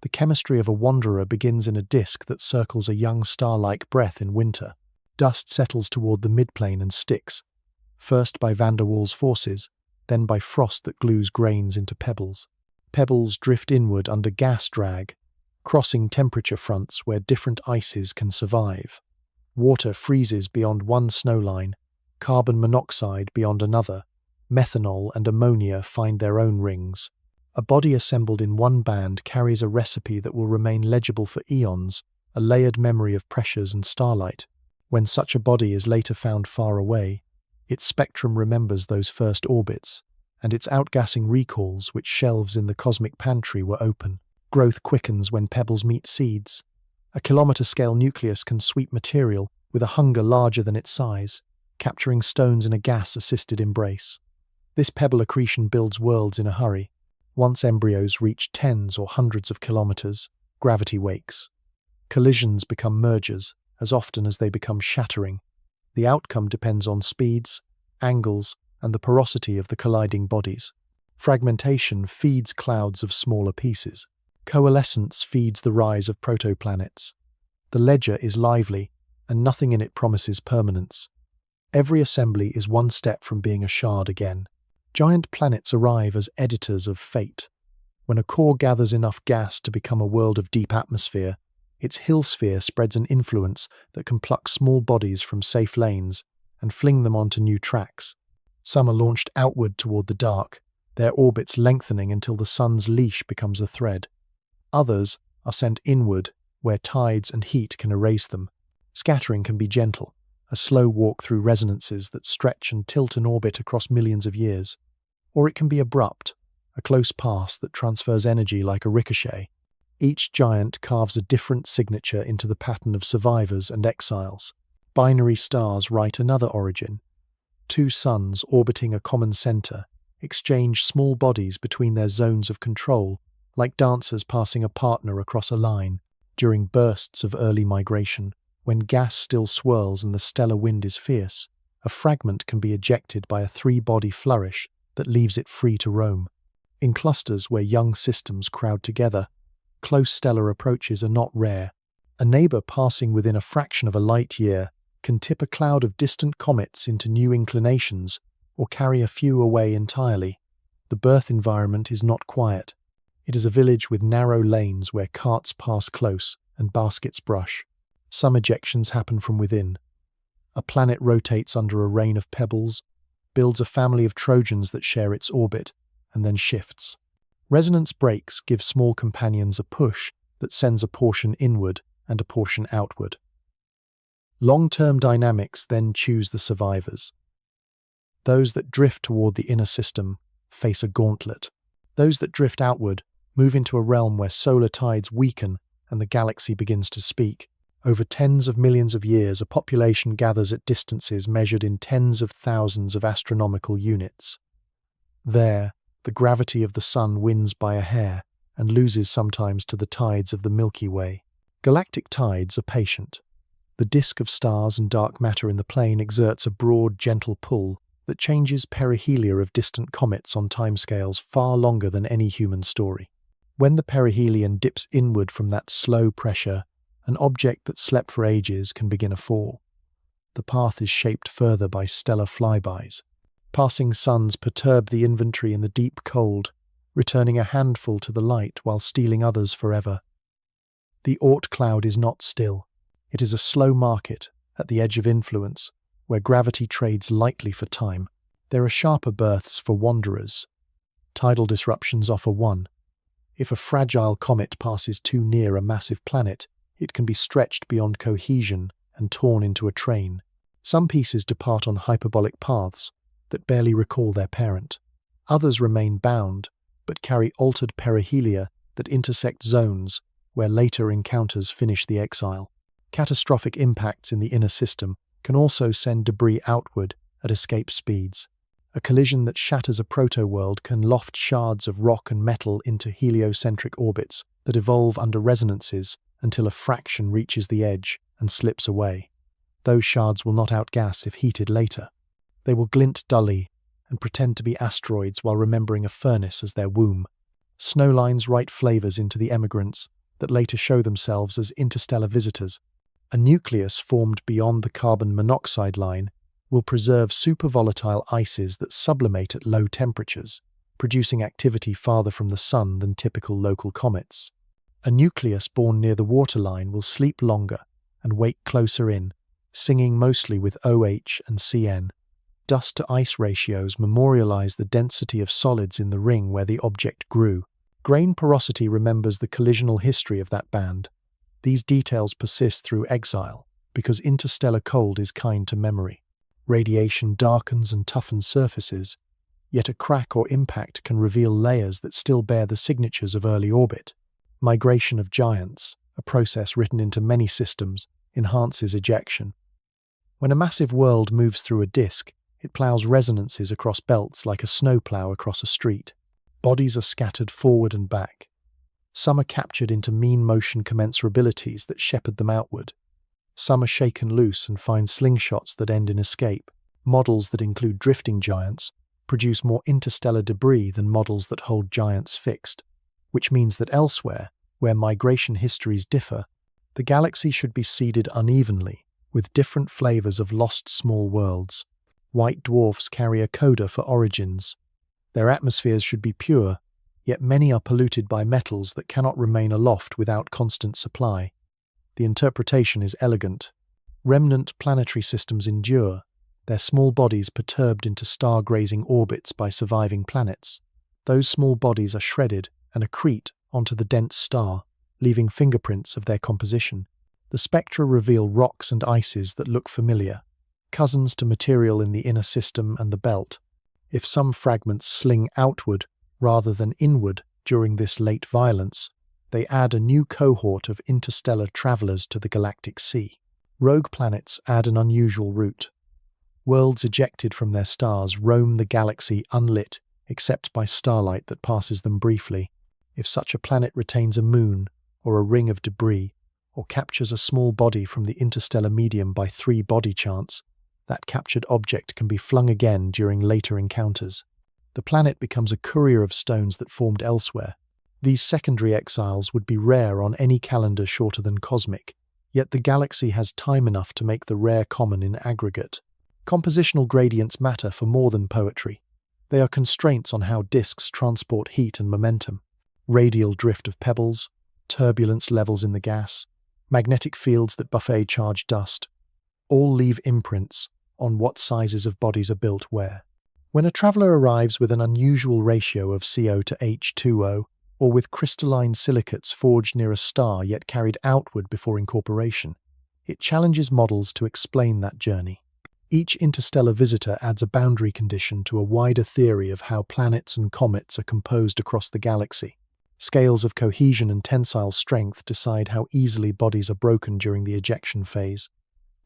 Speaker 1: The chemistry of a wanderer begins in a disk that circles a young star-like breath in winter. Dust settles toward the midplane and sticks, first by van der Waals forces, then by frost that glues grains into pebbles. Pebbles drift inward under gas drag, crossing temperature fronts where different ices can survive. Water freezes beyond one snowline, carbon monoxide beyond another. Methanol and ammonia find their own rings. A body assembled in one band carries a recipe that will remain legible for eons, a layered memory of pressures and starlight. When such a body is later found far away, its spectrum remembers those first orbits, and its outgassing recalls which shelves in the cosmic pantry were open. Growth quickens when pebbles meet seeds. A kilometre-scale nucleus can sweep material with a hunger larger than its size, capturing stones in a gas-assisted embrace. This pebble accretion builds worlds in a hurry. Once embryos reach tens or hundreds of kilometres, gravity wakes. Collisions become mergers, as often as they become shattering. The outcome depends on speeds, angles, and the porosity of the colliding bodies. Fragmentation feeds clouds of smaller pieces. Coalescence feeds the rise of protoplanets. The ledger is lively, and nothing in it promises permanence. Every assembly is one step from being a shard again. Giant planets arrive as editors of fate. When a core gathers enough gas to become a world of deep atmosphere, its hill sphere spreads an influence that can pluck small bodies from safe lanes and fling them onto new tracks. Some are launched outward toward the dark, their orbits lengthening until the sun's leash becomes a thread. Others are sent inward, where tides and heat can erase them. Scattering can be gentle, a slow walk through resonances that stretch and tilt an orbit across millions of years. Or it can be abrupt, a close pass that transfers energy like a ricochet. Each giant carves a different signature into the pattern of survivors and exiles. Binary stars write another origin. Two suns orbiting a common center exchange small bodies between their zones of control, like dancers passing a partner across a line. During bursts of early migration, when gas still swirls and the stellar wind is fierce, a fragment can be ejected by a three-body flourish that leaves it free to roam. In clusters where young systems crowd together, close stellar approaches are not rare. A neighbor passing within a fraction of a light year can tip a cloud of distant comets into new inclinations or carry a few away entirely. The birth environment is not quiet. It is a village with narrow lanes where carts pass close and baskets brush. Some ejections happen from within. A planet rotates under a rain of pebbles, builds a family of Trojans that share its orbit, and then shifts. Resonance breaks give small companions a push that sends a portion inward and a portion outward. Long-term dynamics then choose the survivors. Those that drift toward the inner system face a gauntlet. Those that drift outward move into a realm where solar tides weaken and the galaxy begins to speak. Over tens of millions of years, a population gathers at distances measured in tens of thousands of astronomical units. There, the gravity of the sun wins by a hair and loses sometimes to the tides of the Milky Way. Galactic tides are patient. The disk of stars and dark matter in the plane exerts a broad, gentle pull that changes perihelia of distant comets on timescales far longer than any human story. When the perihelion dips inward from that slow pressure, an object that slept for ages can begin a fall. The path is shaped further by stellar flybys. Passing suns perturb the inventory in the deep cold, returning a handful to the light while stealing others forever. The Oort cloud is not still. It is a slow market at the edge of influence, where gravity trades lightly for time. There are sharper berths for wanderers. Tidal disruptions offer one. If a fragile comet passes too near a massive planet, it can be stretched beyond cohesion and torn into a train. Some pieces depart on hyperbolic paths that barely recall their parent. Others remain bound, but carry altered perihelia that intersect zones where later encounters finish the exile. Catastrophic impacts in the inner system can also send debris outward at escape speeds. A collision that shatters a proto-world can loft shards of rock and metal into heliocentric orbits that evolve under resonances until a fraction reaches the edge and slips away. Those shards will not outgas if heated later. They will glint dully and pretend to be asteroids while remembering a furnace as their womb. Snowlines write flavors into the emigrants that later show themselves as interstellar visitors. A nucleus formed beyond the carbon monoxide line will preserve supervolatile ices that sublimate at low temperatures, producing activity farther from the sun than typical local comets. A nucleus born near the waterline will sleep longer and wake closer in, singing mostly with OH and CN. Dust-to-ice ratios memorialize the density of solids in the ring where the object grew. Grain porosity remembers the collisional history of that band. These details persist through exile, because interstellar cold is kind to memory. Radiation darkens and toughens surfaces, yet a crack or impact can reveal layers that still bear the signatures of early orbit. Migration of giants, a process written into many systems, enhances ejection. When a massive world moves through a disk, it plows resonances across belts like a snowplow across a street. Bodies are scattered forward and back. Some are captured into mean motion commensurabilities that shepherd them outward. Some are shaken loose and find slingshots that end in escape. Models that include drifting giants produce more interstellar debris than models that hold giants fixed, which means that elsewhere, where migration histories differ, the galaxy should be seeded unevenly, with different flavors of lost small worlds. White dwarfs carry a coda for origins. Their atmospheres should be pure, yet many are polluted by metals that cannot remain aloft without constant supply. The interpretation is elegant. Remnant planetary systems endure, their small bodies perturbed into star-grazing orbits by surviving planets. Those small bodies are shredded and accrete onto the dense star, leaving fingerprints of their composition. The spectra reveal rocks and ices that look familiar, cousins to material in the inner system and the belt. If some fragments sling outward rather than inward during this late violence, they add a new cohort of interstellar travelers to the galactic sea. Rogue planets add an unusual route. Worlds ejected from their stars roam the galaxy unlit except by starlight that passes them briefly. If such a planet retains a moon, or a ring of debris, or captures a small body from the interstellar medium by three-body chance, that captured object can be flung again during later encounters. The planet becomes a courier of stones that formed elsewhere. These secondary exiles would be rare on any calendar shorter than cosmic, yet the galaxy has time enough to make the rare common in aggregate. Compositional gradients matter for more than poetry. They are constraints on how disks transport heat and momentum. Radial drift of pebbles, turbulence levels in the gas, magnetic fields that buffet charged dust, all leave imprints on what sizes of bodies are built where. When a traveler arrives with an unusual ratio of CO to H2O, or with crystalline silicates forged near a star yet carried outward before incorporation, It challenges models to explain that journey. Each interstellar visitor adds a boundary condition to a wider theory of how planets and comets are composed across the galaxy. Scales of cohesion and tensile strength decide how easily bodies are broken during the ejection phase.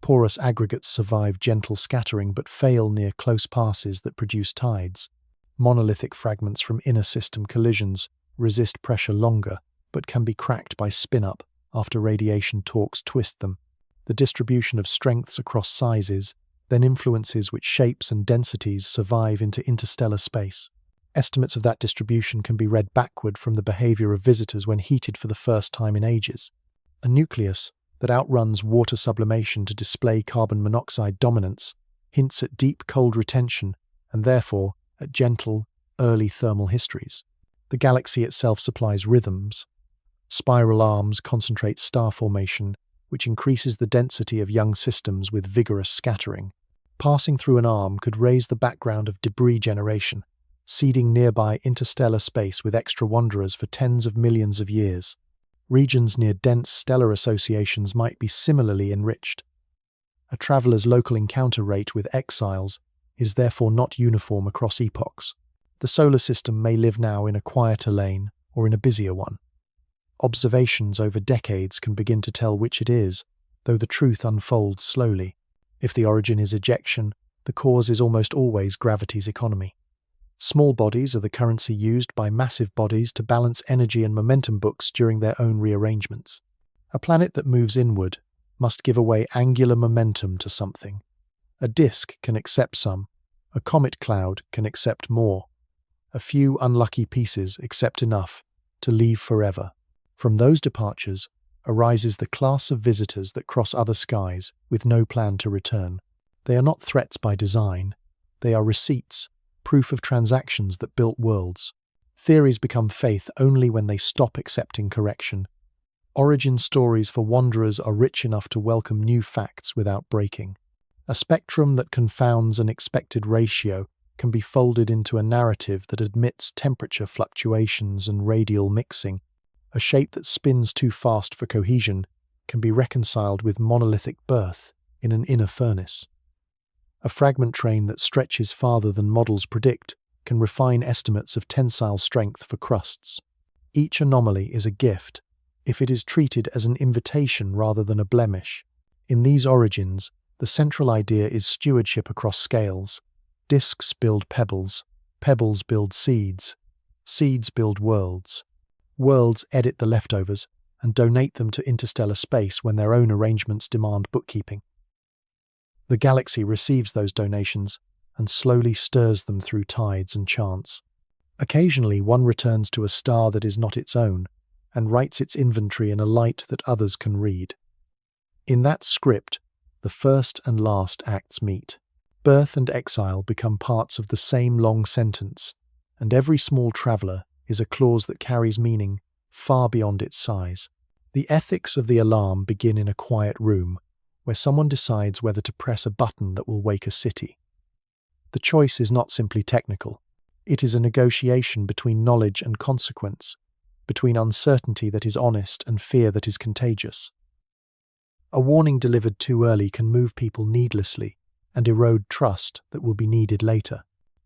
Speaker 1: Porous aggregates survive gentle scattering but fail near close passes that produce tides. Monolithic fragments from inner system collisions resist pressure longer but can be cracked by spin-up after radiation torques twist them. The distribution of strengths across sizes then influences which shapes and densities survive into interstellar space. Estimates of that distribution can be read backward from the behavior of visitors when heated for the first time in ages. A nucleus that outruns water sublimation to display carbon monoxide dominance hints at deep cold retention and therefore at gentle, early thermal histories. The galaxy itself supplies rhythms. Spiral arms concentrate star formation, which increases the density of young systems with vigorous scattering. Passing through an arm could raise the background of debris generation, seeding nearby interstellar space with extra wanderers for tens of millions of years. Regions near dense stellar associations might be similarly enriched. A traveler's local encounter rate with exiles is therefore not uniform across epochs. The solar system may live now in a quieter lane or in a busier one. Observations over decades can begin to tell which it is, though the truth unfolds slowly. If the origin is ejection, the cause is almost always gravity's economy. Small bodies are the currency used by massive bodies to balance energy and momentum books during their own rearrangements. A planet that moves inward must give away angular momentum to something. A disk can accept some. A comet cloud can accept more. A few unlucky pieces accept enough to leave forever. From those departures arises the class of visitors that cross other skies with no plan to return. They are not threats by design. They are receipts, proof of transactions that built worlds. Theories become faith only when they stop accepting correction. Origin stories for wanderers are rich enough to welcome new facts without breaking. A spectrum that confounds an expected ratio can be folded into a narrative that admits temperature fluctuations and radial mixing. A shape that spins too fast for cohesion can be reconciled with monolithic birth in an inner furnace. A fragment train that stretches farther than models predict can refine estimates of tensile strength for crusts. Each anomaly is a gift, if it is treated as an invitation rather than a blemish. In these origins, the central idea is stewardship across scales. Disks build pebbles, pebbles build seeds, seeds build worlds. Worlds edit the leftovers and donate them to interstellar space when their own arrangements demand bookkeeping. The galaxy receives those donations and slowly stirs them through tides and chance. Occasionally one returns to a star that is not its own and writes its inventory in a light that others can read. In that script, the first and last acts meet. Birth and exile become parts of the same long sentence, and every small traveler is a clause that carries meaning far beyond its size. The ethics of the alarm begin in a quiet room, where someone decides whether to press a button that will wake a city. The choice is not simply technical. It is a negotiation between knowledge and consequence, between uncertainty that is honest and fear that is contagious. A warning delivered too early can move people needlessly and erode trust that will be needed later.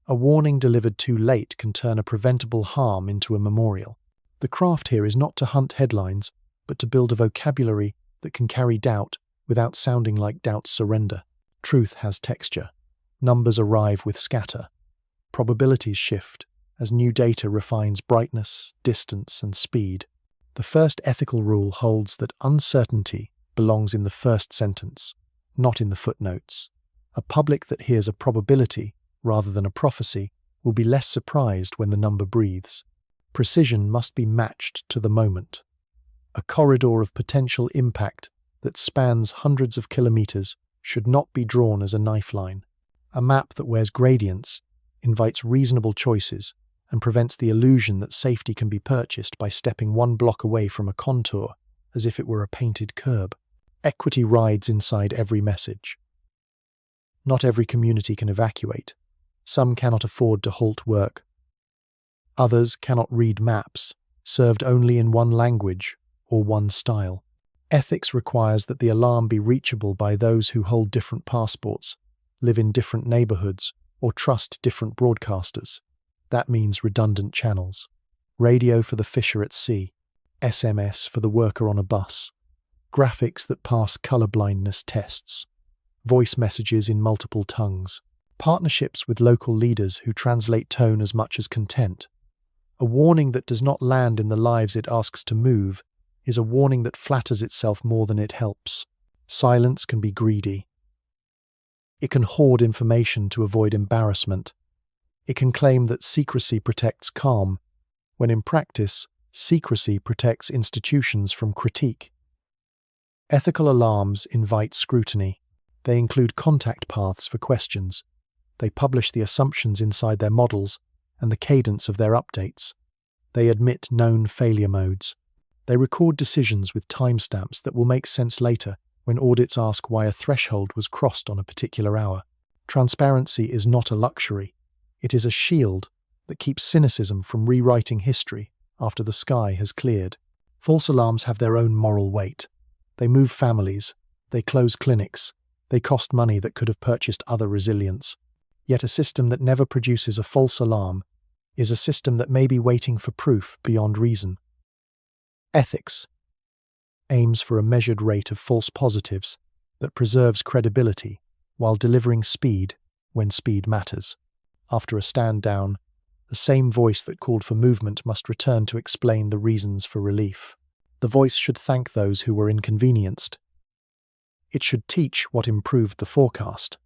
Speaker 1: A warning delivered too late can turn a preventable harm into a memorial. The craft here is not to hunt headlines, but to build a vocabulary that can carry doubt without sounding like doubt's surrender. Truth has texture. Numbers arrive with scatter. Probabilities shift as new data refines brightness, distance, and speed. The first ethical rule holds that uncertainty belongs in the first sentence, not in the footnotes. A public that hears a probability rather than a prophecy will be less surprised when the number breathes. Precision must be matched to the moment. A corridor of potential impact that spans hundreds of kilometers should not be drawn as a knife line. A map that wears gradients invites reasonable choices and prevents the illusion that safety can be purchased by stepping one block away from a contour as if it were a painted curb. Equity rides inside every message. Not every community can evacuate. Some cannot afford to halt work. Others cannot read maps, served only in one language or one style. Ethics requires that the alarm be reachable by those who hold different passports, live in different neighborhoods, or trust different broadcasters. That means redundant channels. Radio for the fisher at sea, SMS for the worker on a bus, graphics that pass colorblindness tests, voice messages in multiple tongues, partnerships with local leaders who translate tone as much as content. A warning that does not land in the lives it asks to move is a warning that flatters itself more than it helps. Silence can be greedy. It can hoard information to avoid embarrassment. It can claim that secrecy protects calm, when in practice, secrecy protects institutions from critique. Ethical alarms invite scrutiny. They include contact paths for questions. They publish the assumptions inside their models and the cadence of their updates. They admit known failure modes. They record decisions with timestamps that will make sense later when audits ask why a threshold was crossed on a particular hour. Transparency is not a luxury. It is a shield that keeps cynicism from rewriting history after the sky has cleared. False alarms have their own moral weight. They move families. They close clinics. They cost money that could have purchased other resilience. Yet a system that never produces a false alarm is a system that may be waiting for proof beyond reason. Ethics aims for a measured rate of false positives that preserves credibility while delivering speed when speed matters. After a stand down, the same voice that called for movement must return to explain the reasons for relief. The voice should thank those who were inconvenienced. It should teach what improved the forecast.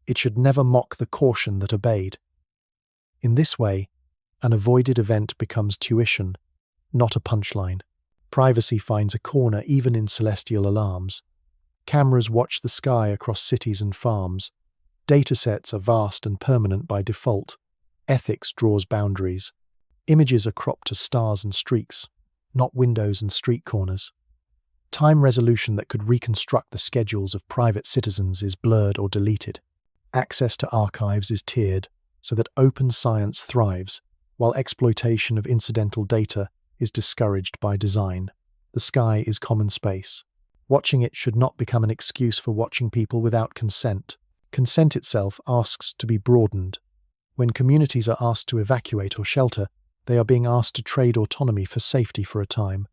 Speaker 1: It should never mock the caution that obeyed. In this way, an avoided event becomes tuition, not a punchline. Privacy finds a corner even in celestial alarms. Cameras watch the sky across cities and farms. Datasets are vast and permanent by default. Ethics draws boundaries. Images are cropped to stars and streaks, not windows and street corners. Time resolution that could reconstruct the schedules of private citizens is blurred or deleted. Access to archives is tiered so that open science thrives, while exploitation of incidental data is discouraged by design. The sky is common space. Watching it should not become an excuse for watching people without consent. Consent itself asks to be broadened. When communities are asked to evacuate or shelter, they are being asked to trade autonomy for safety for a time.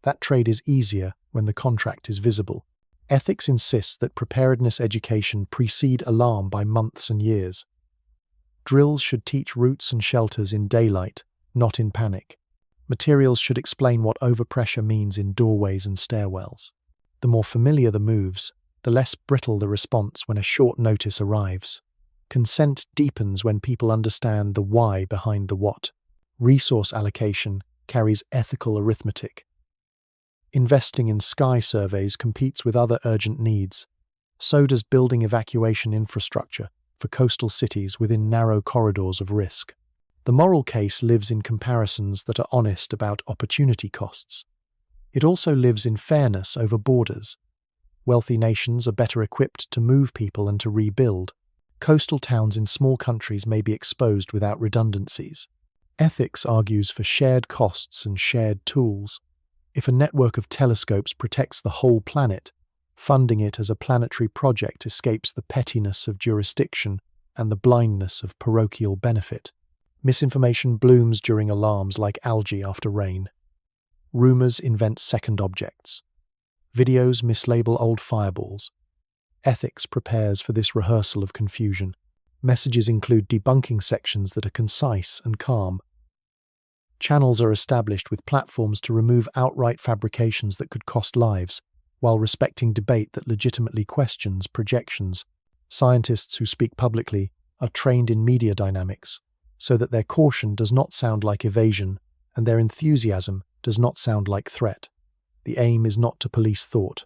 Speaker 1: That trade is easier when the contract is visible. Ethics insists that preparedness education precede alarm by months and years. Drills should teach routes and shelters in daylight, not in panic. Materials should explain what overpressure means in doorways and stairwells. The more familiar the moves, the less brittle the response when a short notice arrives. Consent deepens when people understand the why behind the what. Resource allocation carries ethical arithmetic. Investing in sky surveys competes with other urgent needs. So does building evacuation infrastructure for coastal cities within narrow corridors of risk. The moral case lives in comparisons that are honest about opportunity costs. It also lives in fairness over borders. Wealthy nations are better equipped to move people and to rebuild. Coastal towns in small countries may be exposed without redundancies. Ethics argues for shared costs and shared tools. If a network of telescopes protects the whole planet, funding it as a planetary project escapes the pettiness of jurisdiction and the blindness of parochial benefit. Misinformation blooms during alarms like algae after rain. Rumors invent second objects. Videos mislabel old fireballs. Ethics prepares for this rehearsal of confusion. Messages include debunking sections that are concise and calm. Channels are established with platforms to remove outright fabrications that could cost lives, while respecting debate that legitimately questions projections. Scientists who speak publicly are trained in media dynamics, so that their caution does not sound like evasion and their enthusiasm does not sound like threat. The aim is not to police thought.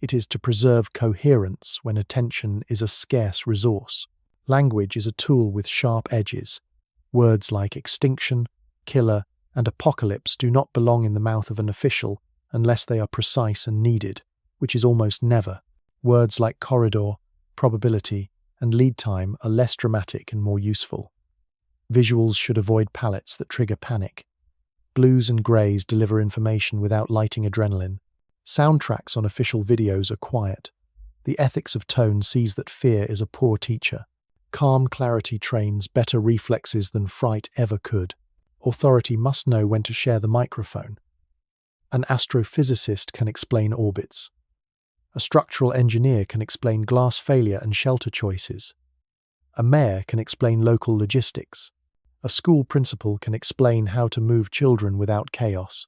Speaker 1: It is to preserve coherence when attention is a scarce resource. Language is a tool with sharp edges. Words like extinction, killer, and apocalypse do not belong in the mouth of an official unless they are precise and needed, which is almost never. Words like corridor, probability, and lead time are less dramatic and more useful. Visuals should avoid palettes that trigger panic. Blues and greys deliver information without lighting adrenaline. Soundtracks on official videos are quiet. The ethics of tone sees that fear is a poor teacher. Calm clarity trains better reflexes than fright ever could. Authority must know when to share the microphone. An astrophysicist can explain orbits. A structural engineer can explain glass failure and shelter choices. A mayor can explain local logistics. A school principal can explain how to move children without chaos.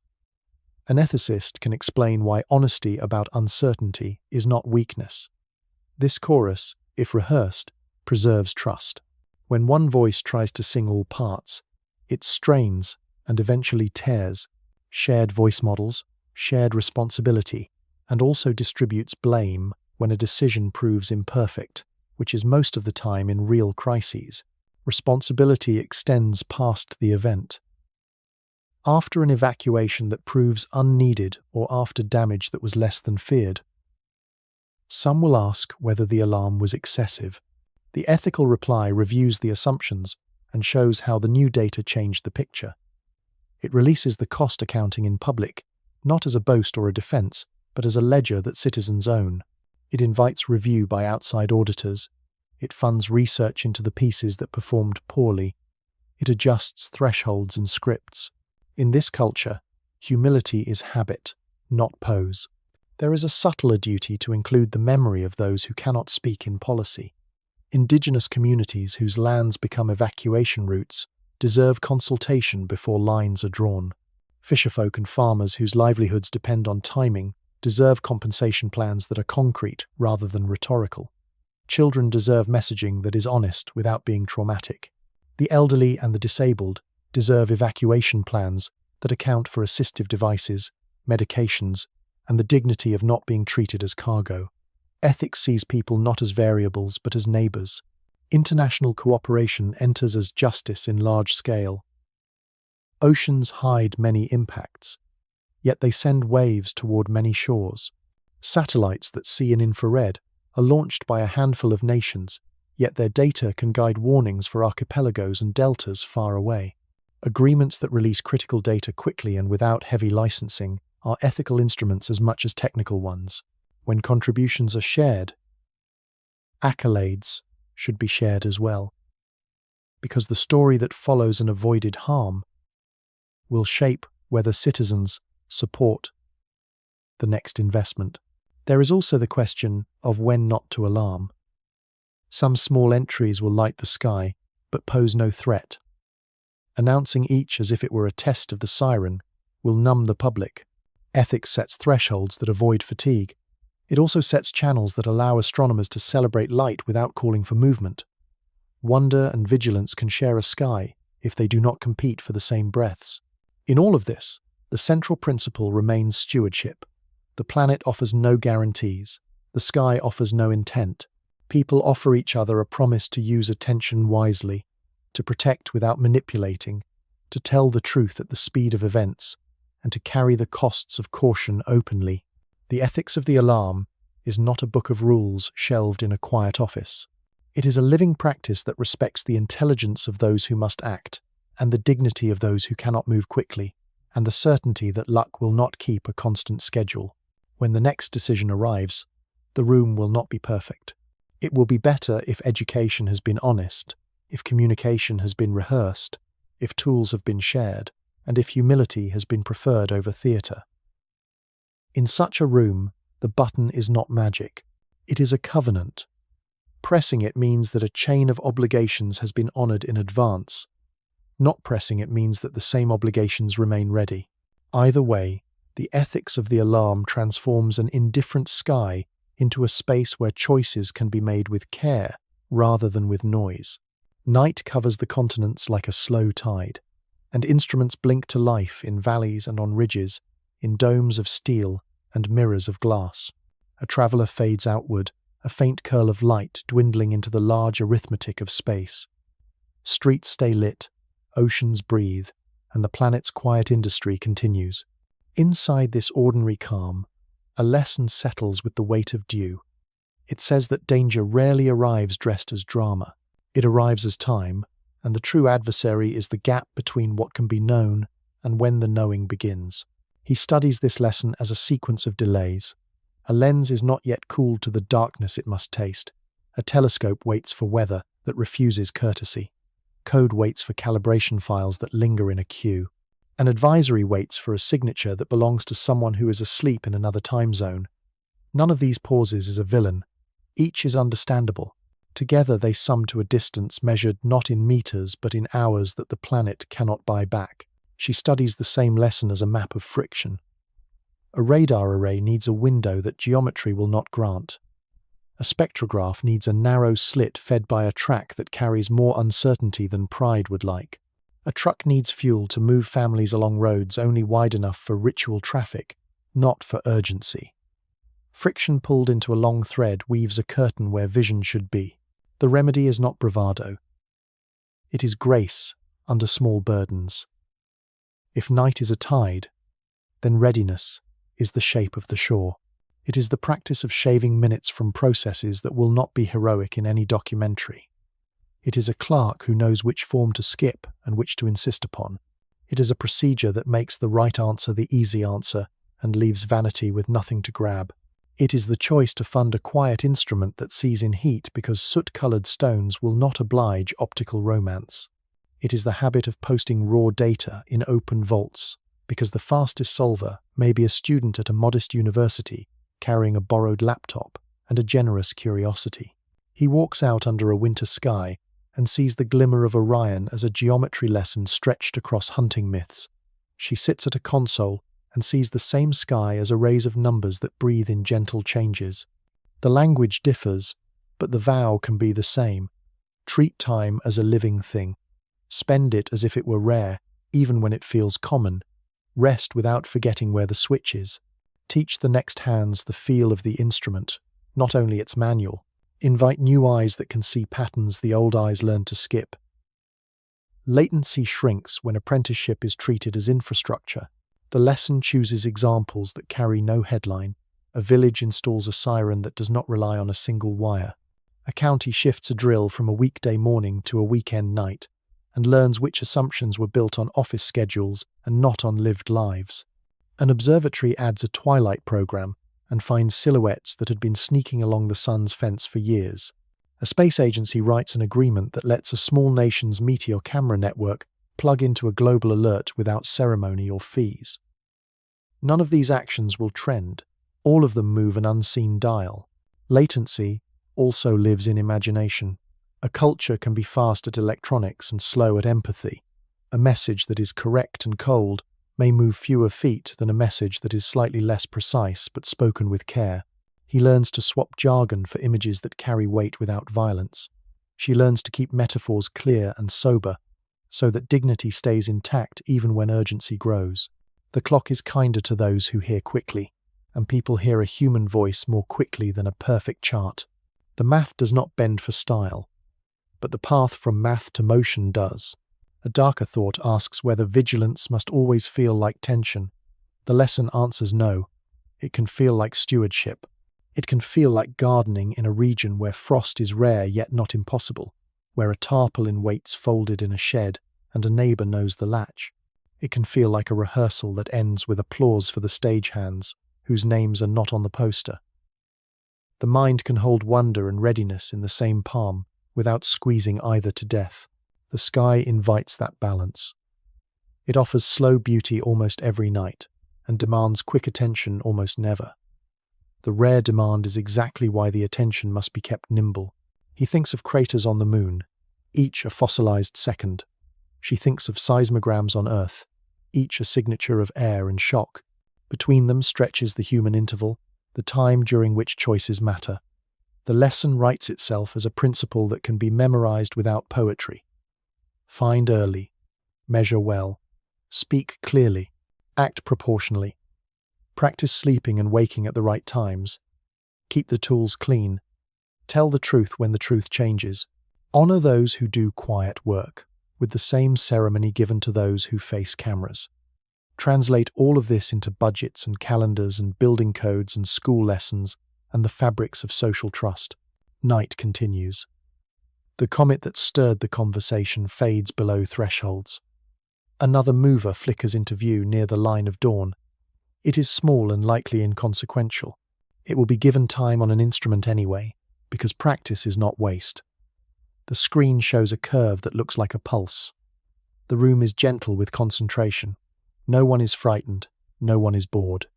Speaker 1: An ethicist can explain why honesty about uncertainty is not weakness. This chorus, if rehearsed, preserves trust. When one voice tries to sing all parts, it strains and eventually tears. Shared voice models, shared responsibility, and also distributes blame when a decision proves imperfect, which is most of the time in real crises. Responsibility extends past the event. After an evacuation that proves unneeded or after damage that was less than feared, some will ask whether the alarm was excessive. The ethical reply reviews the assumptions and shows how the new data changed the picture. It releases the cost accounting in public, not as a boast or a defense, but as a ledger that citizens own. It invites review by outside auditors. It funds research into the pieces that performed poorly. It adjusts thresholds and scripts. In this culture, humility is habit, not pose. There is a subtler duty to include the memory of those who cannot speak in policy. Indigenous communities whose lands become evacuation routes deserve consultation before lines are drawn. Fisherfolk and farmers whose livelihoods depend on timing deserve compensation plans that are concrete rather than rhetorical. Children deserve messaging that is honest without being traumatic. The elderly and the disabled deserve evacuation plans that account for assistive devices, medications, and the dignity of not being treated as cargo. Ethics sees people not as variables but as neighbors. International cooperation enters as justice in large scale. Oceans hide many impacts, yet they send waves toward many shores. Satellites that see in infrared are launched by a handful of nations, yet their data can guide warnings for archipelagos and deltas far away. Agreements that release critical data quickly and without heavy licensing are ethical instruments as much as technical ones. When contributions are shared, accolades should be shared as well, because the story that follows an avoided harm will shape whether citizens support the next investment. There is also the question of when not to alarm. Some small entries will light the sky, but pose no threat. Announcing each as if it were a test of the siren will numb the public. Ethics sets thresholds that avoid fatigue. It also sets channels that allow astronomers to celebrate light without calling for movement. Wonder and vigilance can share a sky if they do not compete for the same breaths. In all of this, the central principle remains stewardship. The planet offers no guarantees. The sky offers no intent. People offer each other a promise to use attention wisely, to protect without manipulating, to tell the truth at the speed of events, and to carry the costs of caution openly. The ethics of the alarm is not a book of rules shelved in a quiet office. It is a living practice that respects the intelligence of those who must act, and the dignity of those who cannot move quickly, and the certainty that luck will not keep a constant schedule. When the next decision arrives, the room will not be perfect. It will be better if education has been honest, if communication has been rehearsed, if tools have been shared, and if humility has been preferred over theatre. In such a room, the button is not magic. It is a covenant. Pressing it means that a chain of obligations has been honoured in advance. Not pressing it means that the same obligations remain ready. Either way, the ethics of the alarm transforms an indifferent sky into a space where choices can be made with care rather than with noise. Night covers the continents like a slow tide, and instruments blink to life in valleys and on ridges, in domes of steel and mirrors of glass. A traveller fades outward, a faint curl of light dwindling into the large arithmetic of space. Streets stay lit, oceans breathe, and the planet's quiet industry continues. Inside this ordinary calm, a lesson settles with the weight of dew. It says that danger rarely arrives dressed as drama. It arrives as time, and the true adversary is the gap between what can be known and when the knowing begins. He studies this lesson as a sequence of delays. A lens is not yet cooled to the darkness it must taste. A telescope waits for weather that refuses courtesy. Code waits for calibration files that linger in a queue. An adversary waits for a signature that belongs to someone who is asleep in another time zone. None of these pauses is a villain. Each is understandable. Together they sum to a distance measured not in meters but in hours that the planet cannot buy back. She studies the same lesson as a map of friction. A radar array needs a window that geometry will not grant. A spectrograph needs a narrow slit fed by a track that carries more uncertainty than pride would like. A truck needs fuel to move families along roads only wide enough for ritual traffic, not for urgency. Friction pulled into a long thread weaves a curtain where vision should be. The remedy is not bravado. It is grace under small burdens. If night is a tide, then readiness is the shape of the shore. It is the practice of shaving minutes from processes that will not be heroic in any documentary. It is a clerk who knows which form to skip and which to insist upon. It is a procedure that makes the right answer the easy answer and leaves vanity with nothing to grab. It is the choice to fund a quiet instrument that sees in heat because soot-colored stones will not oblige optical romance. It is the habit of posting raw data in open vaults because the fastest solver may be a student at a modest university carrying a borrowed laptop and a generous curiosity. He walks out under a winter sky and sees the glimmer of Orion as a geometry lesson stretched across hunting myths. She sits at a console and sees the same sky as arrays of numbers that breathe in gentle changes. The language differs, but the vow can be the same. Treat time as a living thing. Spend it as if it were rare, even when it feels common. Rest without forgetting where the switch is. Teach the next hands the feel of the instrument, not only its manual. Invite new eyes that can see patterns the old eyes learned to skip. Latency shrinks when apprenticeship is treated as infrastructure. The lesson chooses examples that carry no headline. A village installs a siren that does not rely on a single wire. A county shifts a drill from a weekday morning to a weekend night and learns which assumptions were built on office schedules and not on lived lives. An observatory adds a twilight program and finds silhouettes that had been sneaking along the sun's fence for years. A space agency writes an agreement that lets a small nation's meteor camera network plug into a global alert without ceremony or fees. None of these actions will trend. All of them move an unseen dial. Latency also lives in imagination. A culture can be fast at electronics and slow at empathy. A message that is correct and cold may move fewer feet than a message that is slightly less precise but spoken with care. He learns to swap jargon for images that carry weight without violence. She learns to keep metaphors clear and sober, so that dignity stays intact even when urgency grows. The clock is kinder to those who hear quickly, and people hear a human voice more quickly than a perfect chart. The math does not bend for style, but the path from math to motion does. A darker thought asks whether vigilance must always feel like tension. The lesson answers no. It can feel like stewardship. It can feel like gardening in a region where frost is rare yet not impossible, where a tarpaulin waits folded in a shed and a neighbor knows the latch. It can feel like a rehearsal that ends with applause for the stagehands, whose names are not on the poster. The mind can hold wonder and readiness in the same palm, without squeezing either to death. The sky invites that balance. It offers slow beauty almost every night, and demands quick attention almost never. The rare demand is exactly why the attention must be kept nimble. He thinks of craters on the moon, each a fossilized second. She thinks of seismograms on Earth, each a signature of air and shock. Between them stretches the human interval, the time during which choices matter. The lesson writes itself as a principle that can be memorized without poetry. Find early, measure well, speak clearly, act proportionally. Practice sleeping and waking at the right times. Keep the tools clean. Tell the truth when the truth changes. Honor those who do quiet work, with the same ceremony given to those who face cameras. Translate all of this into budgets and calendars and building codes and school lessons and the fabrics of social trust. Night continues. The comet that stirred the conversation fades below thresholds. Another mover flickers into view near the line of dawn. It is small and likely inconsequential. It will be given time on an instrument anyway, because practice is not waste. The screen shows a curve that looks like a pulse. The room is gentle with concentration. No one is frightened. No one is bored.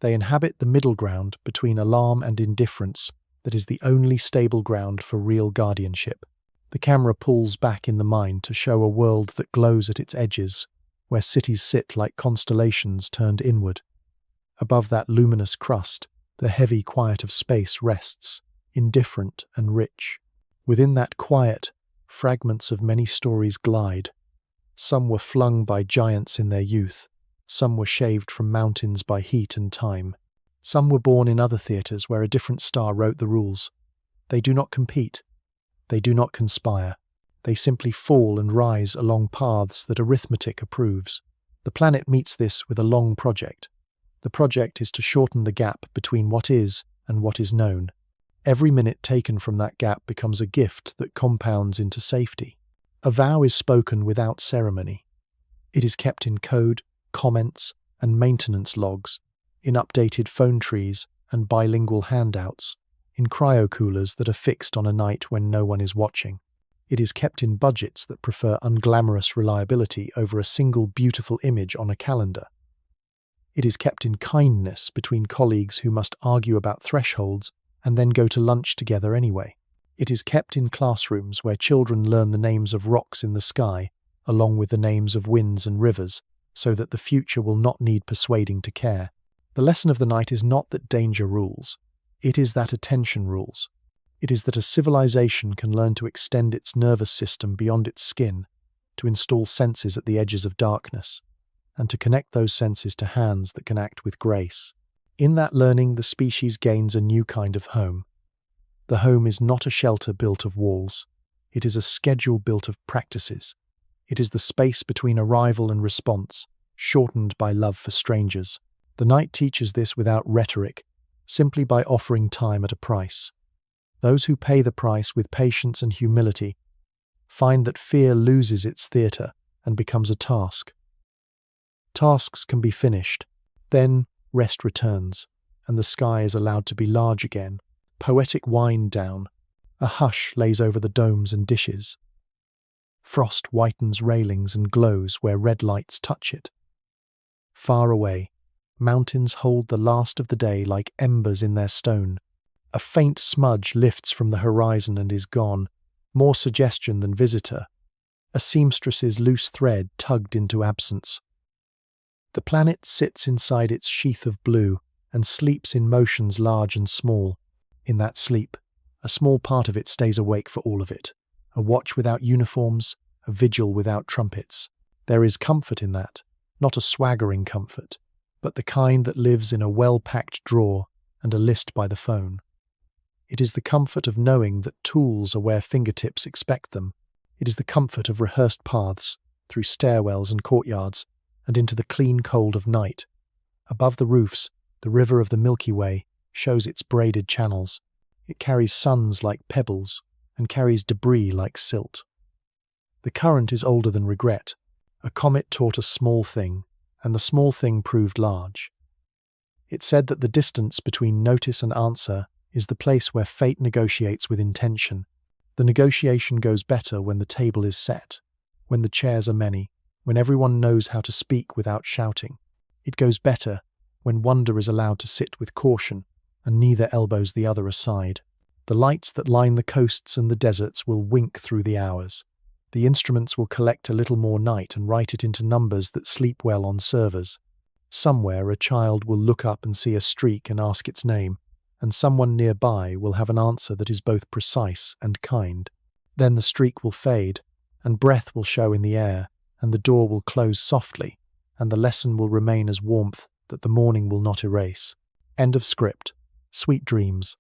Speaker 1: They inhabit the middle ground between alarm and indifference that is the only stable ground for real guardianship. The camera pulls back in the mind to show a world that glows at its edges, where cities sit like constellations turned inward. Above that luminous crust, the heavy quiet of space rests, indifferent and rich. Within that quiet, fragments of many stories glide. Some were flung by giants in their youth. Some were shaved from mountains by heat and time. Some were born in other theatres where a different star wrote the rules. They do not compete. They do not conspire. They simply fall and rise along paths that arithmetic approves. The planet meets this with a long project. The project is to shorten the gap between what is and what is known. Every minute taken from that gap becomes a gift that compounds into safety. A vow is spoken without ceremony. It is kept in code, comments, and maintenance logs, in updated phone trees and bilingual handouts, in cryocoolers that are fixed on a night when no one is watching. It is kept in budgets that prefer unglamorous reliability over a single beautiful image on a calendar. It is kept in kindness between colleagues who must argue about thresholds and then go to lunch together anyway. It is kept in classrooms where children learn the names of rocks in the sky, along with the names of winds and rivers, so that the future will not need persuading to care. The lesson of the night is not that danger rules. It is that attention rules. It is that a civilization can learn to extend its nervous system beyond its skin, to install senses at the edges of darkness, and to connect those senses to hands that can act with grace. In that learning, the species gains a new kind of home. The home is not a shelter built of walls. It is a schedule built of practices. It is the space between arrival and response, shortened by love for strangers. The night teaches this without rhetoric, simply by offering time at a price. Those who pay the price with patience and humility find that fear loses its theatre and becomes a task. Tasks can be finished. Then rest returns, and the sky is allowed to be large again. Poetic wind down. A hush lays over the domes and dishes. Frost whitens railings and glows where red lights touch it. Far away, mountains hold the last of the day like embers in their stone. A faint smudge lifts from the horizon and is gone, more suggestion than visitor. A seamstress's loose thread tugged into absence. The planet sits inside its sheath of blue and sleeps in motions large and small. In that sleep, a small part of it stays awake for all of it. A watch without uniforms, a vigil without trumpets. There is comfort in that, not a swaggering comfort, but the kind that lives in a well-packed drawer and a list by the phone. It is the comfort of knowing that tools are where fingertips expect them. It is the comfort of rehearsed paths, through stairwells and courtyards, and into the clean cold of night. Above the roofs, the river of the Milky Way shows its braided channels. It carries suns like pebbles, and carries debris like silt. The current is older than regret. A comet taught a small thing, and the small thing proved large. It said that the distance between notice and answer is the place where fate negotiates with intention. The negotiation goes better when the table is set, when the chairs are many, when everyone knows how to speak without shouting. It goes better when wonder is allowed to sit with caution, and neither elbows the other aside. The lights that line the coasts and the deserts will wink through the hours. The instruments will collect a little more night and write it into numbers that sleep well on servers. Somewhere a child will look up and see a streak and ask its name, and someone nearby will have an answer that is both precise and kind. Then the streak will fade, and breath will show in the air, and the door will close softly, and the lesson will remain as warmth that the morning will not erase. End of script. Sweet dreams.